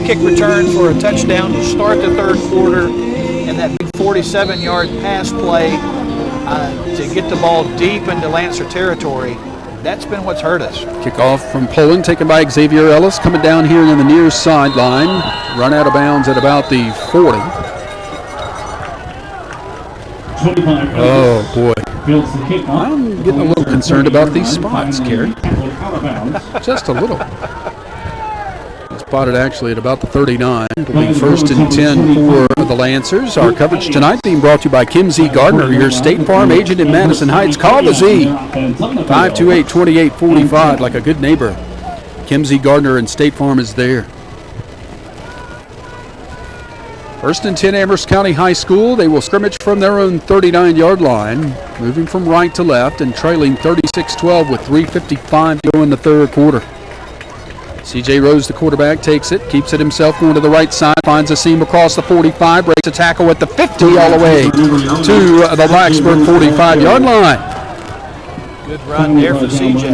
kick return for a touchdown to start the third quarter, and that big 47-yard pass play to get the ball deep into Lancer territory. That's been what's hurt us. Kickoff from Poland, taken by Xavier Ellis, coming down here in the near sideline. Run out of bounds at about the 40. Oh, boy. I'm getting a little concerned about these spots, Kerry. Just a little. Spotted actually at about the 39. It'll be first and 10 for the Lancers. Our coverage tonight being brought to you by Kim Z. Gardner, your State Farm agent in Madison Heights. Call the Z, 528-2845, like a good neighbor. Kim Z. Gardner and State Farm is there. First and 10, Amherst County High School. They will scrimmage from their own 39-yard line, moving from right to left and trailing 36-12 with 3:55 to go in the third quarter. C.J. Rose, the quarterback, takes it, keeps it himself, going to the right side, finds a seam across the 45, breaks a tackle at the 50 all the way to the Blacksburg 45-yard line. Good run there for C.J.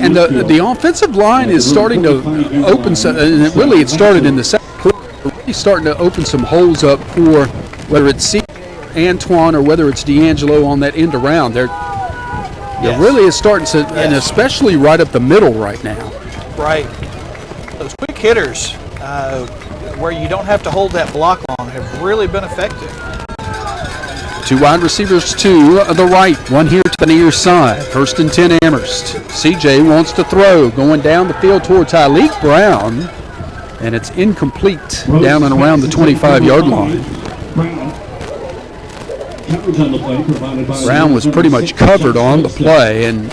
And the offensive line is starting to open some, and really it started in the second quarter, really starting to open some holes up for whether it's C.J. Antoine or whether it's D'Angelo on that end around. It really is starting to, and especially right up the middle right now. Right. Those quick hitters, where you don't have to hold that block long, have really been effective. Two wide receivers to the right, one here to the near side. First and 10 Amherst. CJ wants to throw, going down the field toward Tyleek Brown, and it's incomplete down and around the 25-yard line. Brown was pretty much covered on the play, and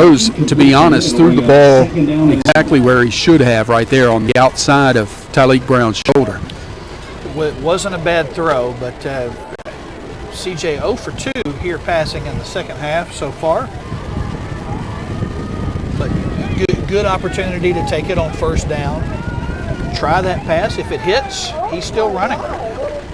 Rose, to be honest, threw the ball exactly where he should have, right there on the outside of Tyleek Brown's shoulder. It wasn't a bad throw, but CJ 0 for 2 here passing in the second half so far. But good opportunity to take it on first down. Try that pass. If it hits, he's still running.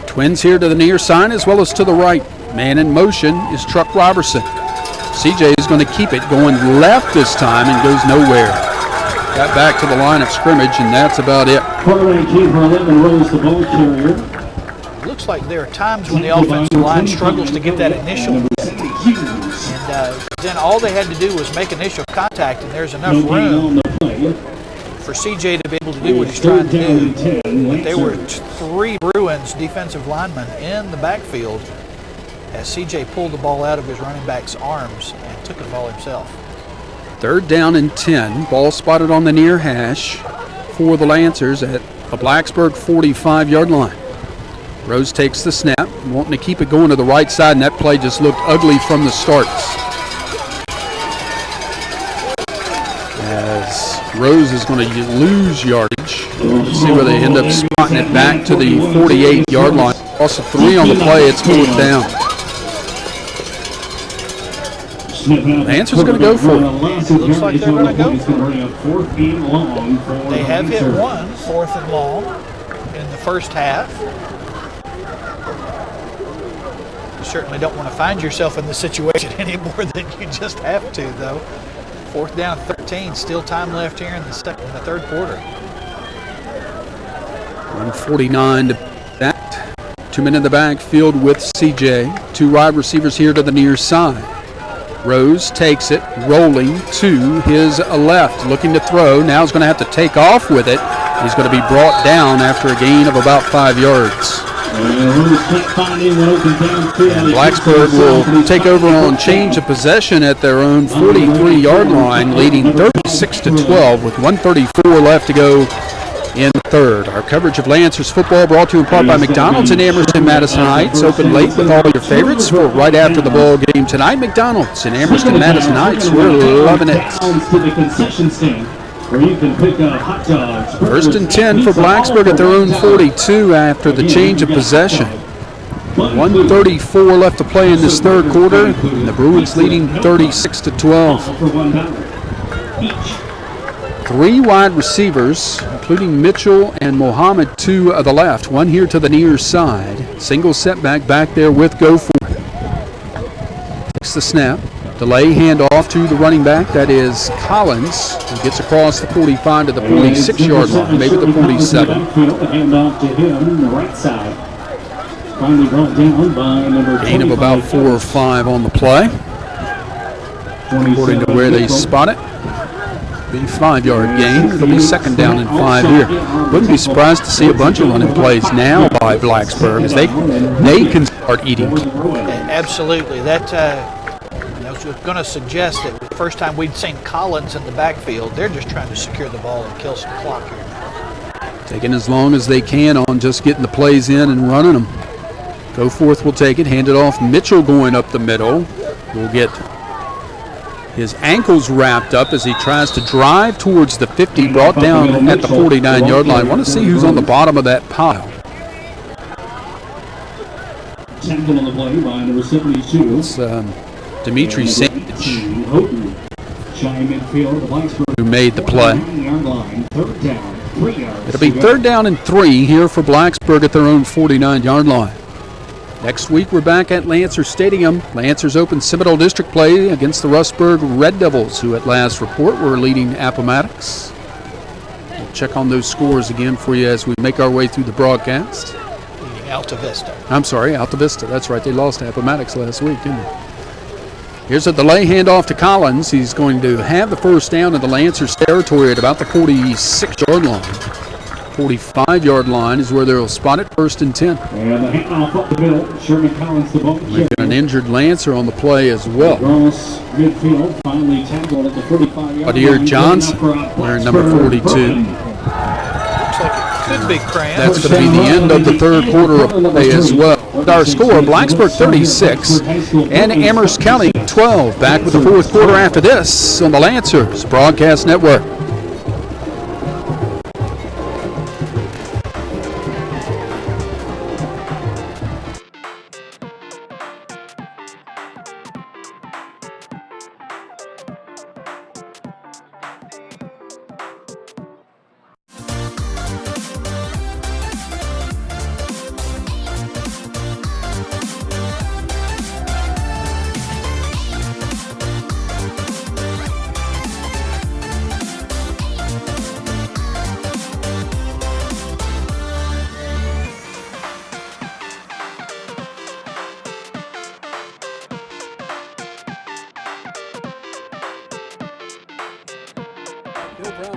Twins here to the near side as well as to the right. Man in motion is Truck Robertson. CJ is going to keep it going left this time and goes nowhere. Got back to the line of scrimmage, and that's about it. Quarterback keeper 11 Rose, the ball carrier. Looks like there are times when the offensive line struggles to get that initial hit. And then all they had to do was make initial contact, and there's enough room for CJ to be able to do what he's trying to do. But there were 3 Bruins defensive linemen in the backfield as CJ pulled the ball out of his running back's arms and took the ball himself. Third down and 10. Ball spotted on the near hash for the Lancers at the Blacksburg 45-yard line. Rose takes the snap, wanting to keep it going to the right side, and that play just looked ugly from the start. As Rose is going to lose yardage. Let's see where they end up spotting it back to the 48-yard line. Also 3 on the play, it's 4th down. Lancers going to go for it. Looks like they're going to go for it. They have hit one 4th and long in the first half. You certainly don't want to find yourself in this situation any more than you just have to, though. 4th down, 13. Still time left here in the third quarter. 1:49 to that. 2 men in the backfield with CJ. 2 wide receivers here to the near side. Rose takes it, rolling to his left, looking to throw. Now he's going to have to take off with it. He's going to be brought down after a gain of about 5 yards. And Blacksburg will take over on change of possession at their own 43-yard line, leading 36-12 with 1:34 left to go in the third. Our coverage of Lancers football brought to you in part by McDonald's in Amherst and Madison Heights. Open late with all your favorites for right after the ball game tonight. McDonald's in Amherst and Madison Heights. We're loving it. Where you can pick up hot dogs. First and 10 for Blacksburg at their own 42 after the change of possession. 1:34 left to play in this third quarter. And the Bruins leading 36-12. 3 wide receivers, including Mitchell and Mohammed to the left. One here to the near side. Single setback back there with Goforth. Takes the snap. Delay handoff to the running back. That is Collins, who gets across the 45 to the 46-yard line, maybe the 47. Handoff to him, the right side. Finally brought down by number gain of about 4 or 5 on the play. According to where they spot it. Be 5-yard gain. It'll be 2nd down and 5 here. Wouldn't be surprised to see a bunch of running plays now by Blacksburg as they can start eating. Absolutely. That I was going to suggest that the first time we'd seen Collins in the backfield, they're just trying to secure the ball and kill some clock here. Taking as long as they can on just getting the plays in and running them. Goforth will take it, hand it off. Mitchell going up the middle. Will get his ankles wrapped up as he tries to drive towards the 50, brought down at the 49-yard line. Want to see who's on the bottom of that pile. Tackle on the play by number 72. It's Dimitri Sandage who made the play. It'll be 3rd down and 3 here for Blacksburg at their own 49-yard line. Next week, we're back at Lancer Stadium. Lancers open Seminole District play against the Rustburg Red Devils, who at last report were leading Appomattox. We'll check on those scores again for you as we make our way through the broadcast. Leading Alta Vista. I'm sorry, Alta Vista. That's right. They lost to Appomattox last week, didn't they? Here's a delay handoff to Collins. He's going to have the first down in the Lancers territory at about the 46-yard line. 45-yard line is where they'll spot it, 1st and 10. And the handoff up the middle. Sherman Collins, the ball. We've got an injured Lancer on the play as well. Across midfield, finally tackled at the 45-yard Adir line. Johnson wearing number 42. Looks like it could be cramped. That's going to be the end of the 3rd quarter of play as well. Our score, Blacksburg 36 and Amherst County 12. Back with the 4th quarter after this on the Lancers Broadcast Network.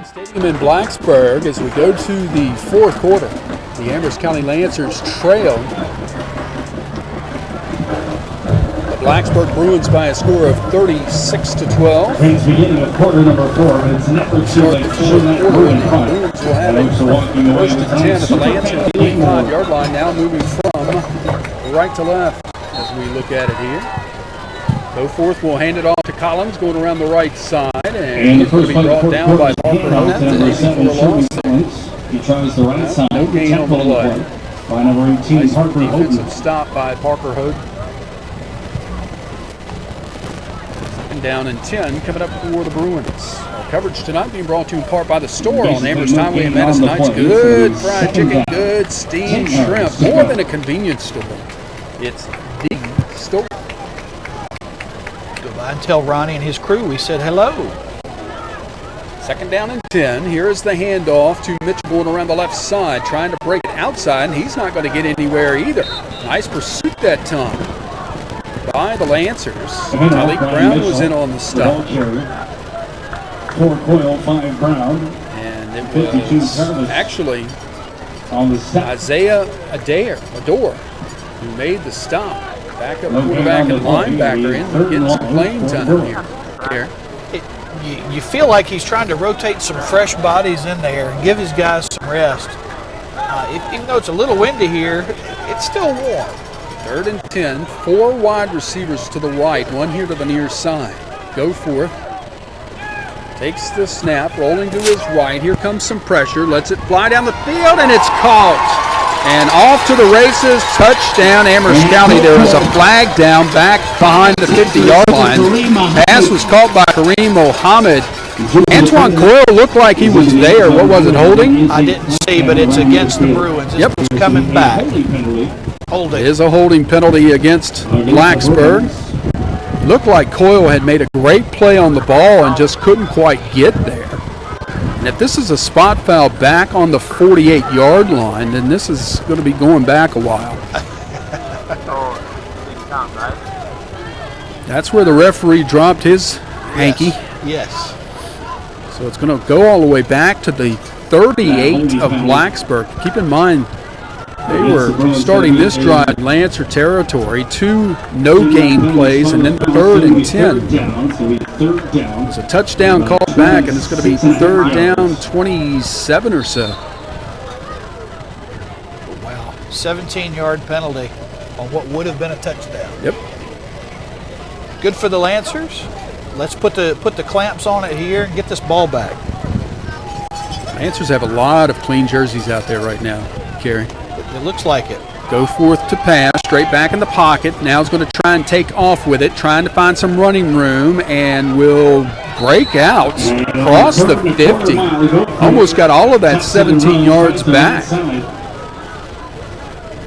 Stadium in Blacksburg as we go to the 4th quarter. The Amherst County Lancers trail the Blacksburg Bruins by a score of 36-12. Things beginning of quarter number 4, but it's never too late to show that Bruin front. Bruins will have it 1st and 10 at the Lancers 25-yard line, now moving from right to left as we look at it here. Go forth, we'll hand it off to Collins, going around the right side, and he's going to be brought down by Parker Hood. He tries the right side. No gain on the play. By number 18, Parker Hood. Defensive stop by Parker Hood. And down and 10 coming up for the Bruins. Our coverage tonight being brought to you in part by the store on Amherst Highway in Madison Heights. Good fried chicken, good steamed shrimp. More than a convenience store. It's the store. And tell Ronnie and his crew we said hello. 2nd down and 10. Here is the handoff to Mitchell going around the left side, trying to break it outside, and he's not going to get anywhere either. Nice pursuit that time by the Lancers. Malik Brown was in on the stop. 4 Coyle, 5 Brown. And it was actually Isaiah Adore who made the stop. Backup quarterback and linebacker in getting some playing time here. You feel like he's trying to rotate some fresh bodies in there and give his guys some rest. Even though it's a little windy here, it's still warm. 3rd and 10, 4 wide receivers to the right, 1 here to the near side. Go forth. Takes the snap, rolling to his right. Here comes some pressure, lets it fly down the field, and it's caught. And off to the races, touchdown Amherst County. There is a flag down back behind the 50-yard line. Pass was caught by Kareem Mohammed. Antoine Coyle looked like he was there. What was it, holding? I didn't see, but it's against the Bruins. Yep. It's coming back. Holding. It is a holding penalty against Blacksburg. Looked like Coyle had made a great play on the ball and just couldn't quite get there. And if this is a spot foul back on the 48-yard line, then this is going to be going back a while. That's where the referee dropped his hanky. Yes. So it's going to go all the way back to the 38 of Blacksburg. Keep in mind, they were starting this drive in Lancer territory, 2 no-gain plays, and then 3rd and 10. There's a touchdown called back, and it's going to be 3rd down, 27 or so. Wow, 17-yard penalty on what would have been a touchdown. Yep. Good for the Lancers. Let's put the clamps on it here and get this ball back. Lancers have a lot of clean jerseys out there right now, Kerry. It looks like it. Go forth to pass, straight back in the pocket. Now he's going to try and take off with it, trying to find some running room, and will break out, cross the 50. Almost got all of that 17 yards back.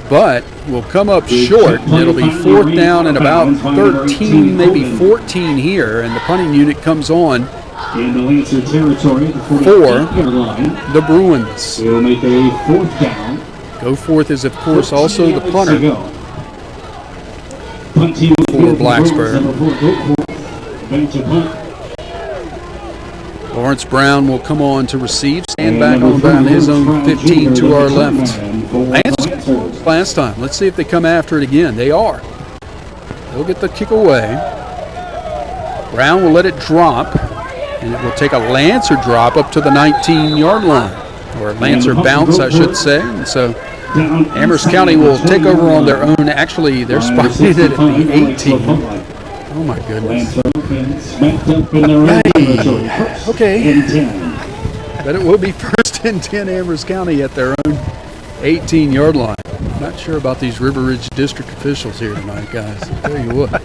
But will come up short. It'll be 4th down and about 13, maybe 14 here, and the punting unit comes on in the Lancer territory for the Bruins. We'll make a 4th down. Go forth is, of course, also the punter for Blacksburg. Bench of punt. Lawrence Brown will come on to receive. Stand back on about his own 15 to our left. Lancers last time. Let's see if they come after it again. They are. They'll get the kick away. Brown will let it drop, and it will take a Lancer drop up to the 19-yard line, or a Lancer bounce, I should say. And so Amherst County will take over on their own. Actually, they're spotted at the 18. Oh, my goodness. Okay. But it will be first and 10 Amherst County at their own 18-yard line. Not sure about these River Ridge District officials here tonight, guys. I'll tell you what.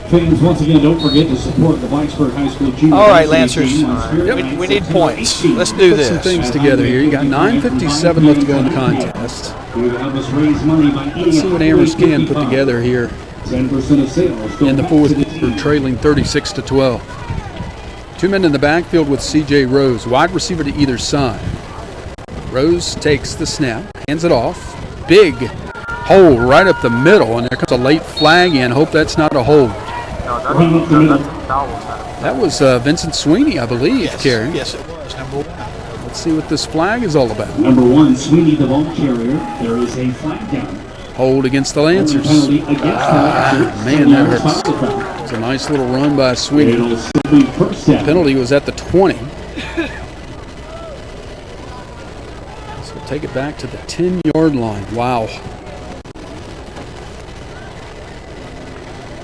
Fans, once again, don't forget to support the Blacksburg High School Junior. All right, Lancers. We need points. Let's do this. Put some things together here. You got 9:57 left to go in the contest. Let's see what Amherst can put together here in the fourth quarter, trailing 36-12. 2 men in the backfield with C.J. Rose, wide receiver to either side. Rose takes the snap, hands it off. Big hole right up the middle, and there comes a late flag in. Hope that's not a hold. That was Vincent Sweeney, I believe, Yes, carrying. yes, it was. Number 1. Let's see what this flag is all about. Number 1, Sweeney, the ball carrier. There is a flag down. Hold against the Lancers. Man, that hurts. It's a nice little run by Sweeney. It'll still be first down. Penalty was at the 20. So we'll take it back to the 10-yard line. Wow.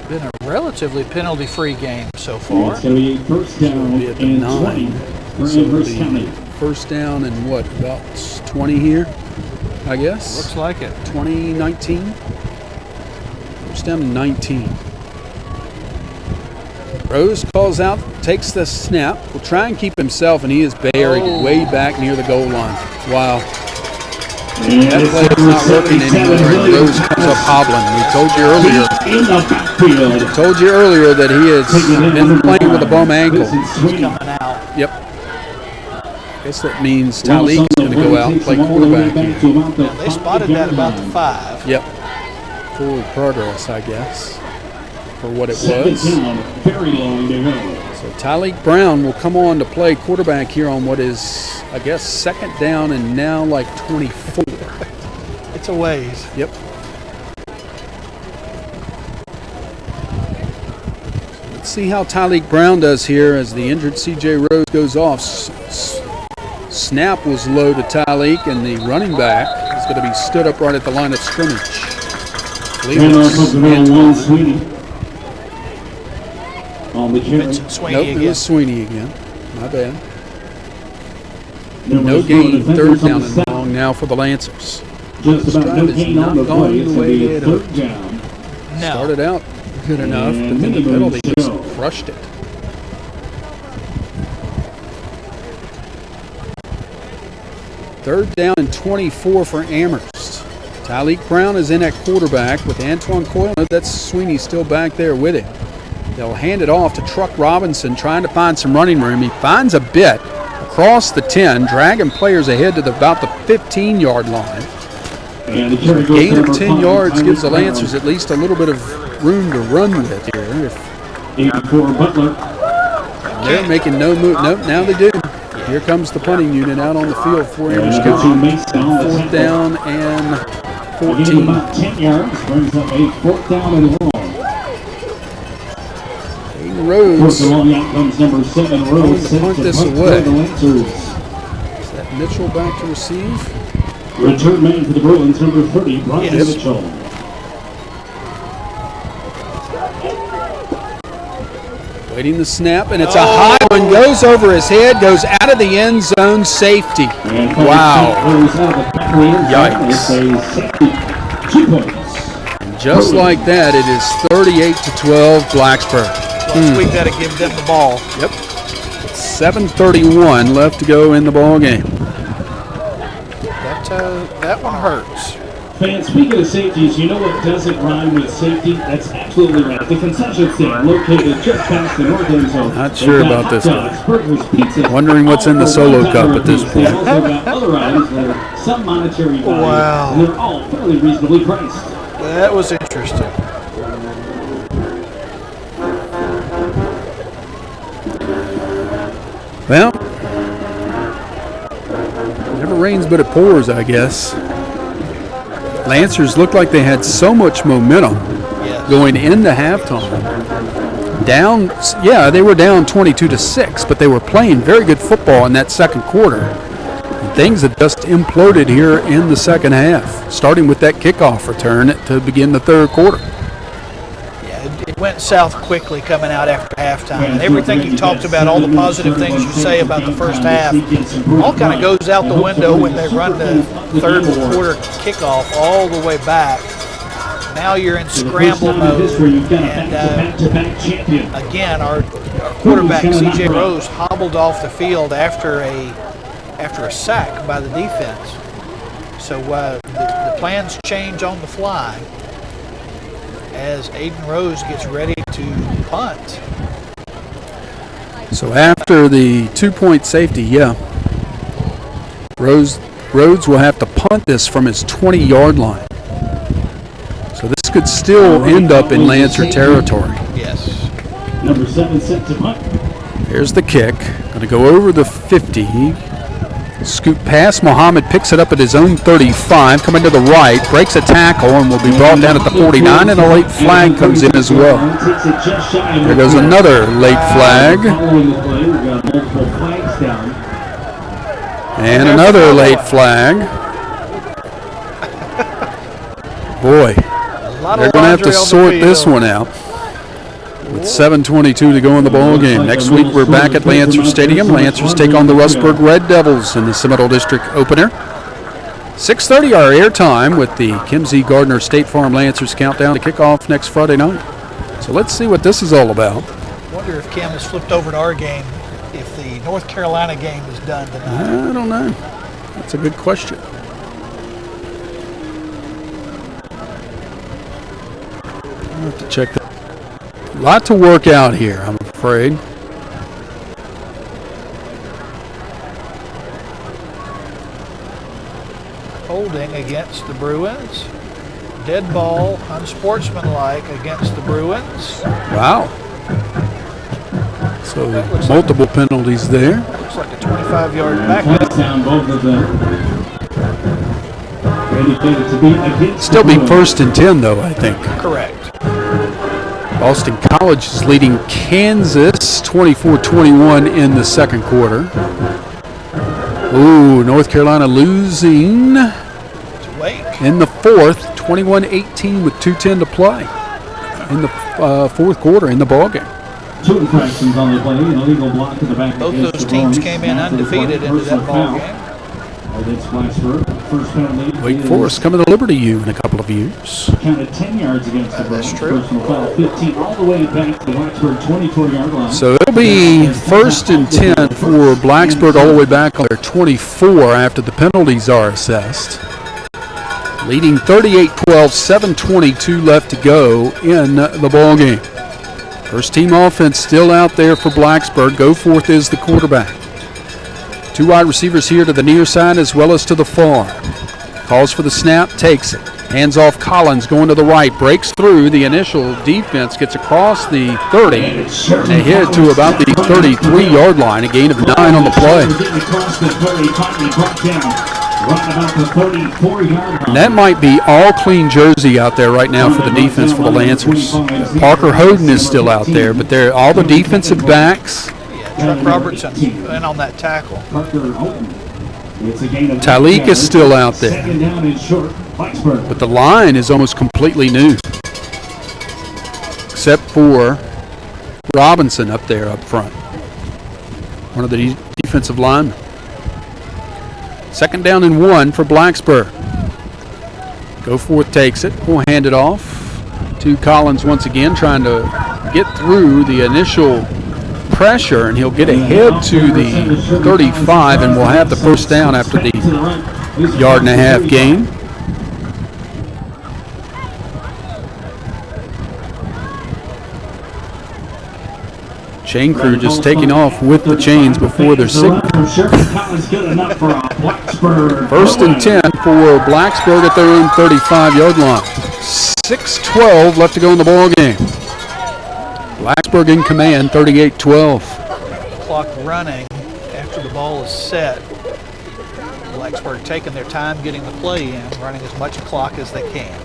Been a relatively penalty-free game so far. It's going to be first down Be at the and 9. 20 for So it'll Amherst be County. first down and what, about 20 here, I guess? Looks like it. 2019. First down and 19. Rose calls out, takes the snap, will try and keep himself, and he is buried way back near the goal line. Wow. That play is not working anymore, and Rose comes up hobbling. We told you earlier. Told you earlier that he has been playing with a bum ankle. He's coming out. Yep. Guess that means Talik's going to go out and play quarterback here. They spotted that about the 5. Yep. Forward progress, I guess, for what it was. Very long to go. So Tyleek Brown will come on to play quarterback here on what is, I guess, second down and now like 24. It's a ways. Yep. Let's see how Tyleek Brown does here as the injured C.J. Rose goes off. Snap was low to Tyleek, and the running back is going to be stood up right at the line of scrimmage. Sweeney. On the Vincent Sweeney Nope, again. it was Sweeney again. My bad. No gain, third down and long now for the Lancers. Just about no Drive gain has on not the gone play. the It's way going to they be had third hoped. down. No. Started out good enough, And but then the minimum penalty just show. crushed it. Third down and 24 for Amherst. Tyleek Brown is in at quarterback with Antoine Coyle. That's Sweeney still back there with him. They'll hand it off to Truck Robinson, trying to find some running room. He finds a bit across the 10, dragging players ahead to about the 15-yard line. And the carry goes Gain to of number 10 5, yards gives the Brown. Lancers at least a little bit of room to run with here. 84 Butler. They're making no move. Nope, now they do. Here comes the punting unit out on the field for Amherst County. Fourth down and Getting 14. about 10 yards, brings up a fourth down and long. Hayden Rhodes. Fourth and long, out comes number 7, Going Rose. to Set punt to this punt away. for the Lancers. Is that Mitchell back to receive? Return man for the Bruins, number 30, Brian Yes. Mitchell. Waiting the snap, and it's a high one. Goes over his head, goes out of the end zone, safety. And Wow. Rose out of the back of the end zone. Yikes. It's a safety. 2 points. And just like that, it is 38-12 Blacksburg. Last week that'd give them the ball. Yep. 7:31 left to go in the ball game. That one hurts. Fans, speaking of safeties, you know what doesn't rhyme with safety? That's absolutely right. The concession stand located just past the north end zone. Not sure They've got about this hot dogs, burgers, pizza, Wondering what's in the all for solo $1 cup at this apiece. point. They've also got other items that are some monetary value, Wow. and they're all fairly reasonably priced. That was interesting. Well, never rains but it pours, I guess. Lancers looked like they had so much momentum going into halftime. Down, yeah, they were down 22-6, but they were playing very good football in that second quarter. And things have just imploded here in the second half, starting with that kickoff return to begin the third quarter. It went south quickly coming out after halftime. And everything you talked about, all the positive things you say about the first half, all kind of goes out the window when they run the third quarter kickoff all the way back. Now you're in scramble mode. And again, our quarterback, C.J. Rose, hobbled off the field after a sack by the defense. So the plans change on the fly as Aiden Rose gets ready to punt. So after the 2-point safety, Rhodes will have to punt this from his 20-yard line. So this could still end up in Lancer territory. Yes. Number 7 set to punt. Here's the kick. Going to go over the 50. Scoot past Muhammad, picks it up at his own 35, coming to the right, breaks a tackle, and will be brought down at the 49, and a late flag comes in as well. There goes another late flag. And another late flag. Boy, they're going to have to sort this one out. With 7:22 to go in the ball game. Next week we're back at Lancer Stadium. Lancers take on the Rustburg Red Devils in the Seminole District opener. 6:30 our airtime with the Kim Z. Gardner State Farm Lancers countdown to kickoff next Friday night. So let's see what this is all about. I wonder if Kim has flipped over to our game if the North Carolina game is done tonight. I don't know. That's a good question. I'll have to check that. A lot to work out here, I'm afraid. Holding against the Bruins. Dead ball, unsportsmanlike against the Bruins. Wow. So multiple penalties there. Looks like a 25-yard backup. Still be 1st and 10, though, I think. Correct. Boston College is leading Kansas 24-21 in the second quarter. Ooh, North Carolina losing in the fourth, 21-18 with 2:10 to play in the fourth quarter in the ballgame. 2 infractions on the play, an illegal block in the back. Both those teams came in undefeated into that ballgame. Wake Forest coming to Liberty U in a couple of years. Counted 10 yards against the That's true. Personal foul 15 all the way back to the Blacksburg 24-yard line. So it'll be 1st and 10 for Blacksburg all the way back on their 24 after the penalties are assessed. Leading 38-12, 7:22 left to go in the ball game. First team offense still out there for Blacksburg. Goforth is the quarterback. 2 wide receivers here to the near side as well as to the far. Calls for the snap, takes it. Hands off Collins, going to the right, breaks through. The initial defense gets across the 30 and they hit to about the 33-yard line, a gain of 9 on the play. And that might be all clean jersey out there right now for the defense for the Lancers. Parker Hoden is still out there, but they're all the defensive backs. Chuck Robertson in on that tackle. Talik is still out there. But the line is almost completely new. Except for Robinson up there up front. One of the defensive linemen. 2nd down and 1 for Blacksburg. Goforth takes it. We'll hand it off to Collins once again, trying to get through the initial pressure, and he'll get ahead to the 35, and we'll have the first down after the 1.5-yard gain. Chain crew just taking off with the chains before their signal. 1st and 10 for Blacksburg at their own 35-yard line. 6:12 left to go in the ball game. Blacksburg in command, 38-12. Clock running. the ball is set. Blacksburg taking their time getting the play in, running as much clock as they can.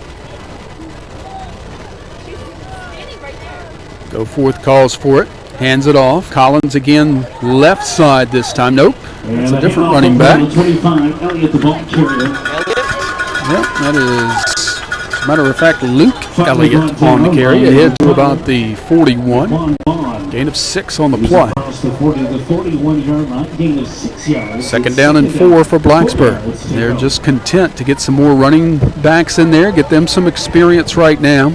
Go forth calls for it. Hands it off. Collins again left side this time. Nope. It's a different running back. 25, Elliott, the ball carrier. Yep, that is, as a matter of fact, Luke Elliott on the carry. Ahead to about the 41. Gain of 6 on the play. Across the 40 to the 41-yard line, gain of 6 yards. Second down and 4 for Blacksburg. They're just content to get some more running backs in there, get them some experience right now.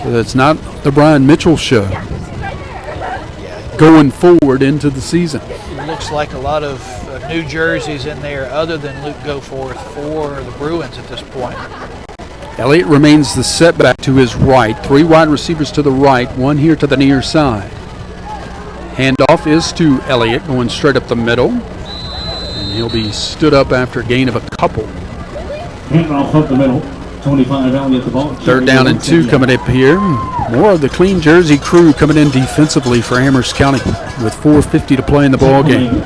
So it's not the Brian Mitchell show going forward into the season. It looks like a lot of new jerseys in there other than Luke Goforth for the Bruins at this point. Elliott remains the setback to his right. 3 wide receivers to the right, 1 here to the near side. Handoff is to Elliott, going straight up the middle. And he'll be stood up after a gain of a couple. Handoff up the middle. 25, Elliott, the ball. Third down and 2 coming up here. More of the clean jersey crew coming in defensively for Amherst County with 4:50 to play in the ball game.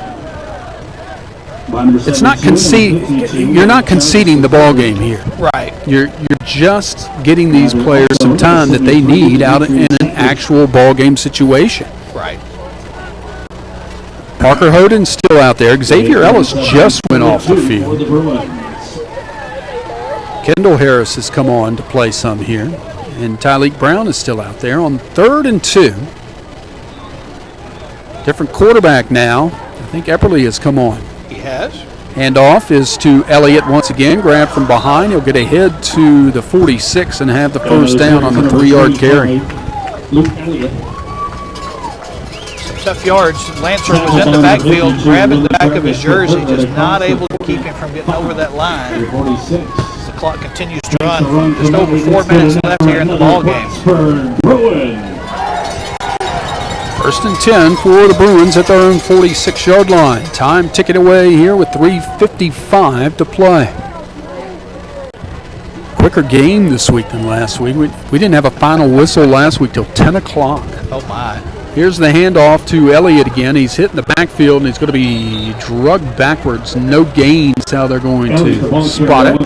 It's not you're not conceding the ball game here. Right. You're just getting these players some time that they need out in an actual ball game situation. Right. Parker Hoden's still out there. Xavier Ellis just went off the field. Kendall Harris has come on to play some here. And Tyleek Brown is still out there on 3rd and 2. Different quarterback now. I think Epperly has come on. He has. Handoff is to Elliott once again. Grabbed from behind. He'll get ahead to the 46 and have the first down on the 3-yard carry. Luke Elliott. Some tough yards. Lancer was in the backfield, grabbing the back of his jersey, just not able to keep him from getting over that line. 46. The clock continues to run. Just over 4 minutes left here in the ball game. First and 10 for the Bruins at their own 46-yard line. Time ticking away here with 3:55 to play. Quicker game this week than last week. We didn't have a final whistle last week till 10 o'clock. Oh, my. Here's the handoff to Elliott again. He's hitting the backfield, and he's going to be drugged backwards. No gains how they're going to spot it.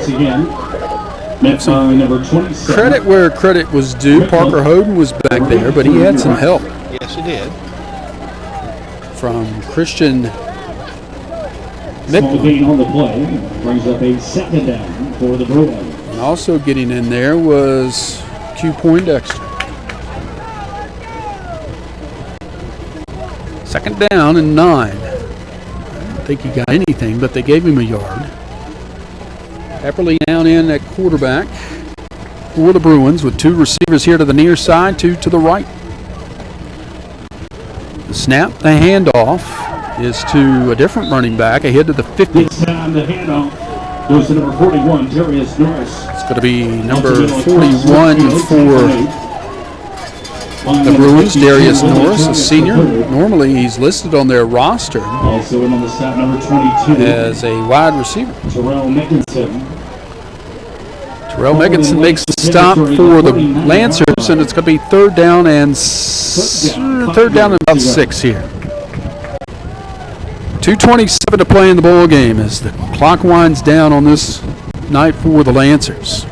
Credit where credit was due. Parker Hoden was back there, but he had some help. Yes, he did. From Christian Small gain on the play. Brings up a second down for the Bruins. And also getting in there was Q Poindexter. Second down and 9. I don't think he got anything, but they gave him a yard. Epperly down in at quarterback for the Bruins with 2 receivers here to the near side, 2 to the right. The snap, the handoff is to a different running back ahead to the 50. This time the handoff goes to number 41, Darius Norris. It's going to be number 41 for the Bruins, Darius Norris, a senior. Normally he's listed on their roster Also in on the stop, number 22. as a wide receiver. Terrell Mickinson. Terrell Mickinson makes the stop for the Lancers, and it's going to be third down and about 6 here. 2:27 to play in the ball game as the clock winds down on this night for the Lancers.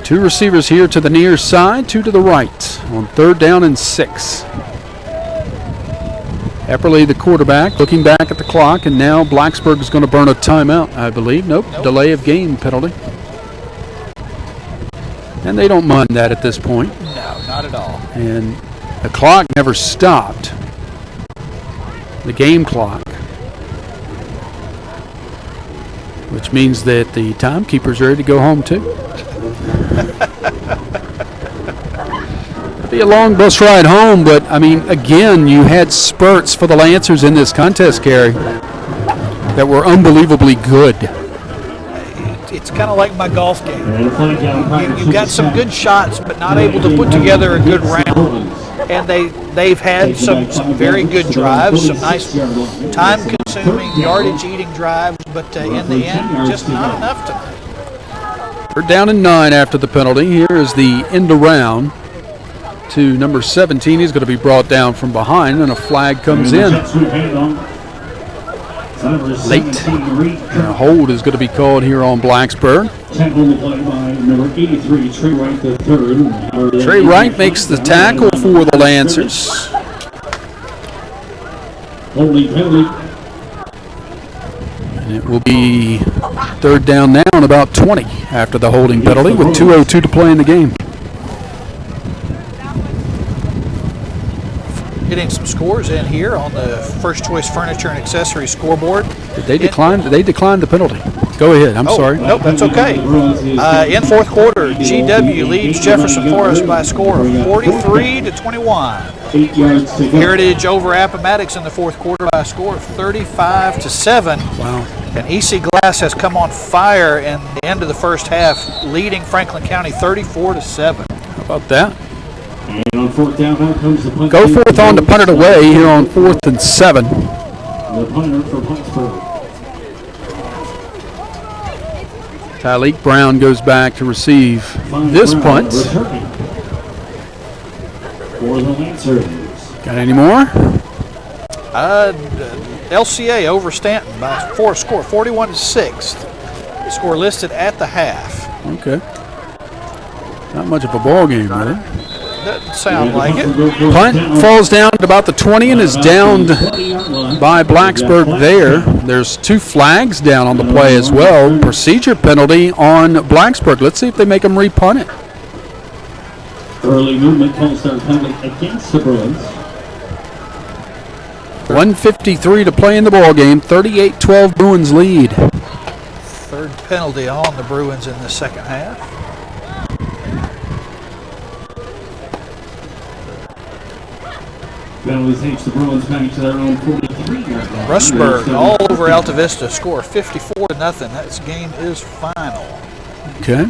2 receivers here to the near side, 2 to the right on 3rd down and 6. Epperly, the quarterback, looking back at the clock, and now Blacksburg is going to burn a timeout, I believe. Nope, delay of game penalty. And they don't mind that at this point. No, not at all. And the clock never stopped. The game clock. Which means that the timekeeper's ready to go home too. It'll be a long bus ride home, but I mean, again, you had spurts for the Lancers in this contest, Gary, that were unbelievably good. It's kind of like my golf game. You've got some good shots, but not able to put together a good round. And they've had some very good drives, some nice time-consuming, yardage-eating drives, but in the end, just not enough tonight. We're down in 9 after the penalty. Here is the end around. to number 17. He's going to be brought down from behind, and a flag comes in. Late. And a hold is going to be called here on Blacksburg. Trey Wright makes the tackle for the Lancers. And it will be third down now and about 20 after the holding penalty with 2:02 to play in the game. Getting some scores in here on the First Choice Furniture and Accessories scoreboard. Did they decline? They declined the penalty. Go ahead. I'm sorry. Nope, that's okay. In fourth quarter, GW leads Jefferson Forest by a score of 43-21. Heritage over Appomattox in the fourth quarter by a score of 35-7. Wow. And EC Glass has come on fire in the end of the first half, leading Franklin County 34-7. How about that? And on fourth down, out comes the punt. Go forth on to punt it away here on 4th and 7. The punter for Blacksburg. Tyleek Brown goes back to receive this punt. Returning for the Lancers. Got any more? LCA over Stanton by a score 41-6. The score listed at the half. Okay. Not much of a ball game, really. Doesn't sound like it. Punt falls down at about the 20 and is downed by Blacksburg there. There's 2 flags down on the play as well. Procedure penalty on Blacksburg. Let's see if they make them repunt it. Early movement calls down penalty against the Bruins. 1:53 to play in the ball game. 38-12 Bruins lead. Third penalty on the Bruins in the second half. Penalty takes the Bruins back to their own 43-yard line. Rustburg all over Alta Vista, score 54-0. That game is final. Okay.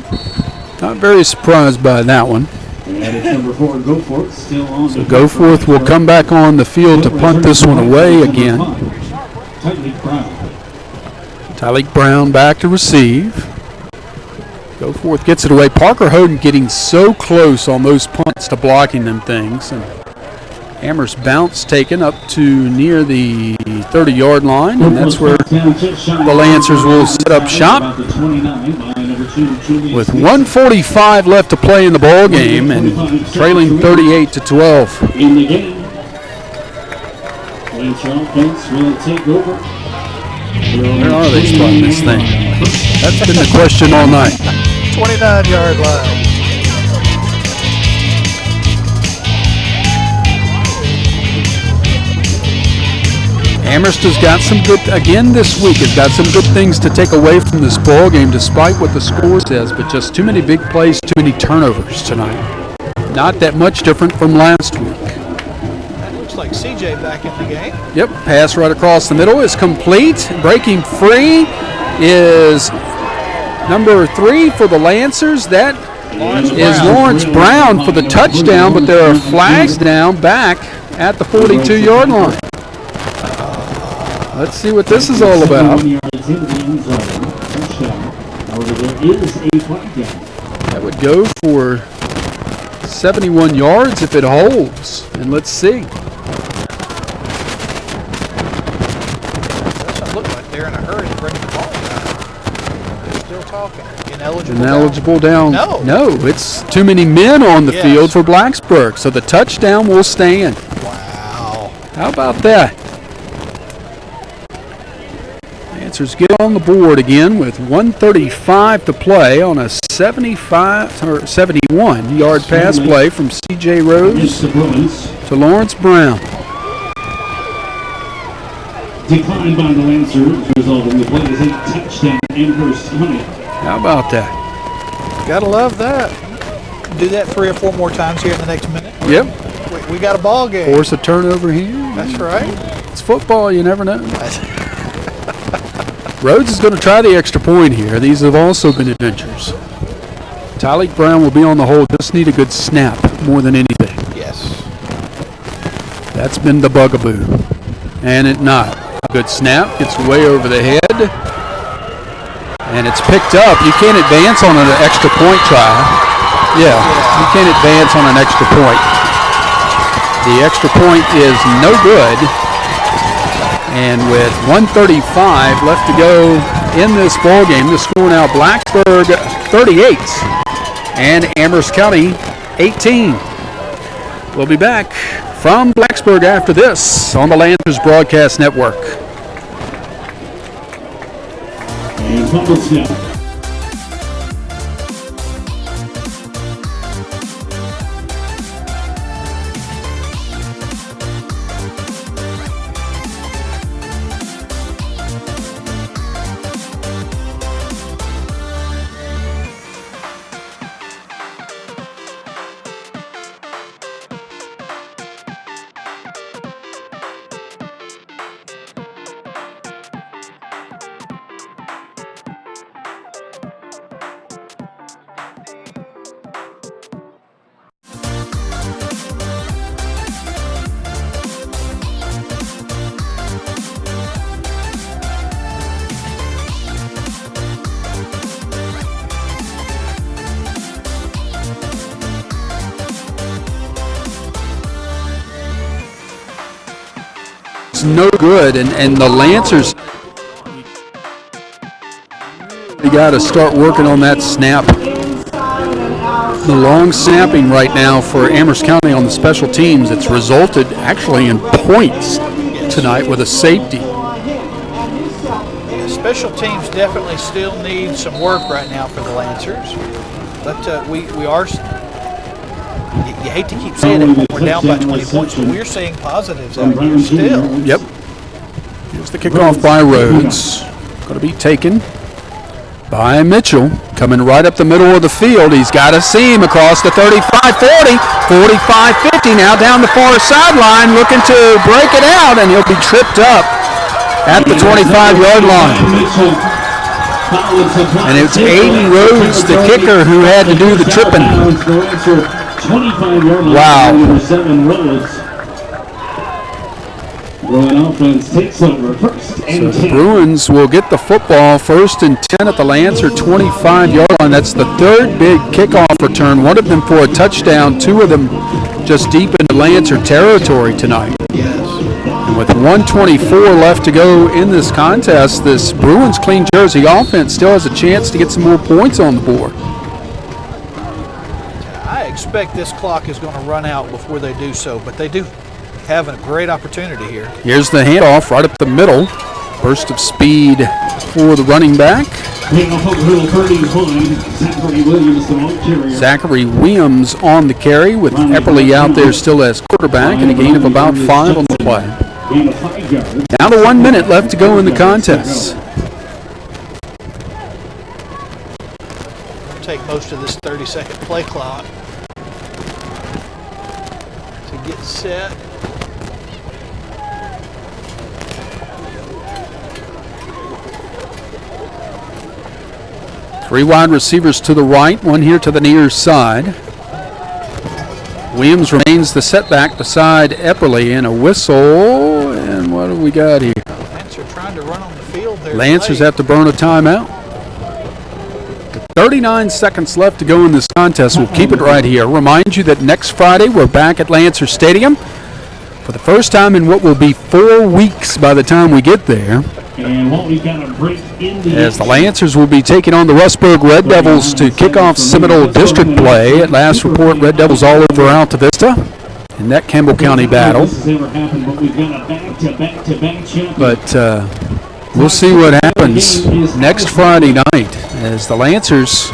Not very surprised by that one. And it's number 4, Goforth, still on. So Goforth will come back on the field to punt this one away again. Tyleek Brown back to receive. Goforth gets it away. Parker Hoden getting so close on those punts to blocking them things. And Amherst bounce taken up to near the 30-yard line, and that's where the Lancers will set up shop. With 1:45 left to play in the ball game and trailing 38-12. In the game, Lancer offense will take over. Where are they spotting this thing? That's been the question all night. 29-yard line. Amherst has got some good, again this week, has got some good things to take away from this ball game despite what the score says, but just too many big plays, too many turnovers tonight. Not that much different from last week. That looks like CJ back in the game. Yep, pass right across the middle is complete. Breaking free is number 3 for the Lancers. That is Lawrence Brown for the touchdown, but there are flags down back at the 42-yard line. Let's see what this is all about. That would go for 71 yards if it holds. And let's see. Doesn't look like they're in a hurry to bring the ball down. They're still talking. Ineligible down. No, it's too many men on the field for Blacksburg. So the touchdown will stand. Wow. How about that? Lancers get on the board again with 1:35 to play on a 71-yard pass play from C.J. Rose to Lawrence Brown. Declined by the Lancers, resulting in the play is a touchdown Amherst County. How about that? Gotta love that. Do that 3 or 4 more times here in the next minute. Yep. We got a ball game. Force a turnover here. That's right. It's football, you never know. Rhodes is going to try the extra point here. These have also been adventures. Tyleek Brown will be on the hold. Just need a good snap more than anything. Yes. That's been the bugaboo. And it not. A good snap. Gets way over the head. And it's picked up. You can't advance on an extra point try. Yeah, you can't advance on an extra point. The extra point is no good. And with 1:35 left to go in this ball game, the score now Blacksburg 38 and Amherst County 18. We'll be back from Blacksburg after this on the Lancers Broadcast Network. And fumble snap. No good, and the Lancers, they got to start working on that snap. The long snapping right now for Amherst County on the special teams, it's resulted actually in points tonight with a safety. Special teams definitely still need some work right now for the Lancers, but we are. You hate to keep saying it when we're down by 20 points, but we're seeing positives out here still. Yep. Here's the kickoff by Rhodes. Going to be taken by Mitchell. Coming right up the middle of the field. He's got a seam across the 35-40, 45-50. Now down the far sideline, looking to break it out, and he'll be tripped up at the 25-yard line. And it's Aiden Rhodes, the kicker, who had to do the tripping. 25-yard line. Wow. Number 7 Rhodes. Bruin offense takes over first and 10. The Bruins will get the football first and 10 at the Lancer 25-yard line. That's the third big kickoff return. One of them for a touchdown. Two of them just deep into Lancer territory tonight. Yes. And with 1:24 left to go in this contest, this Bruins clean jersey offense still has a chance to get some more points on the board. I expect this clock is going to run out before they do so, but they do have a great opportunity here. Here's the handoff right up the middle. Burst of speed for the running back. Zachary Williams on the carry with Epperly out there still as quarterback and a gain of about 5 on the play. Down to 1 minute left to go in the contest. Take most of this 30-second play clock to get set. Three wide receivers to the right, one here to the near side. Williams remains the setback beside Epperly, and a whistle. And what do we got here? Lancers trying to run on the field there. Lancers have to burn a timeout. 39 seconds left to go in this contest. We'll keep it right here. Remind you that next Friday we're back at Lancer Stadium for the first time in what will be 4 weeks by the time we get there. And what we've got a break in the As the Lancers will be taking on the Rustburg Red Devils to kick off Seminole District play. At last report, Red Devils all over Alta Vista in that Campbell County battle. But we'll see what happens next Friday night as the Lancers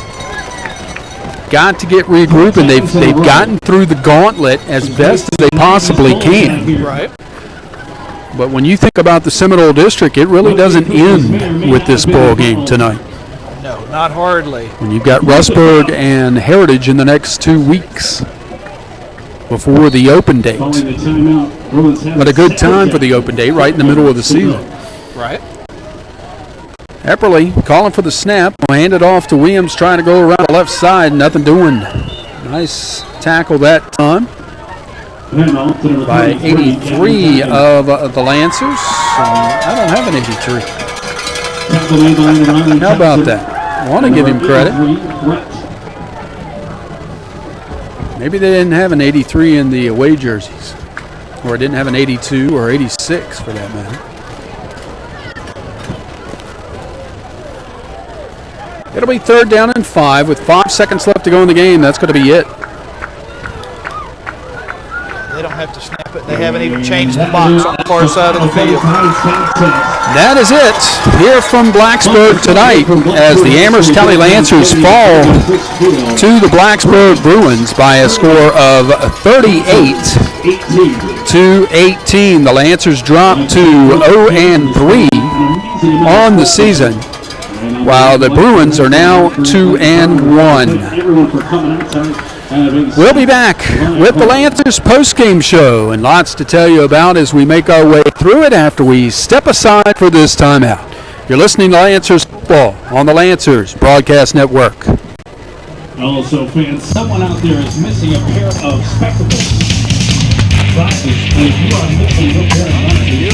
got to get regrouping. They've gotten through the gauntlet as best as they possibly can. Right. But when you think about the Seminole District, it really doesn't end with this ball game tonight. No, not hardly. When you've got Rustburg and Heritage in the next 2 weeks before the open date. But a good time for the open date, right in the middle of the season. Right. Epperly calling for the snap. Will hand it off to Williams, trying to go around the left side. Nothing doing. Nice tackle that time by 83 of the Lancers. I don't have an 83. How about that? I want to give him credit. Maybe they didn't have an 83 in the away jerseys. Or it didn't have an 82 or 86 for that matter. It'll be 3rd down and 5 with 5 seconds left to go in the game. That's going to be it. They don't have to snap it. They haven't even changed the box on the far side of the field. That is it here from Blacksburg tonight as the Amherst County Lancers fall to the Blacksburg Bruins by a score of 38-18. The Lancers drop to 0-3 on the season, while the Bruins are now 2-1. We'll be back with the Lancers postgame show and lots to tell you about as we make our way through it after we step aside for this timeout. You're listening to Lancers football on the Lancers Broadcast Network. Also, fans, someone out there is missing a pair of spectacles. Glasses. If you are missing a pair of glasses,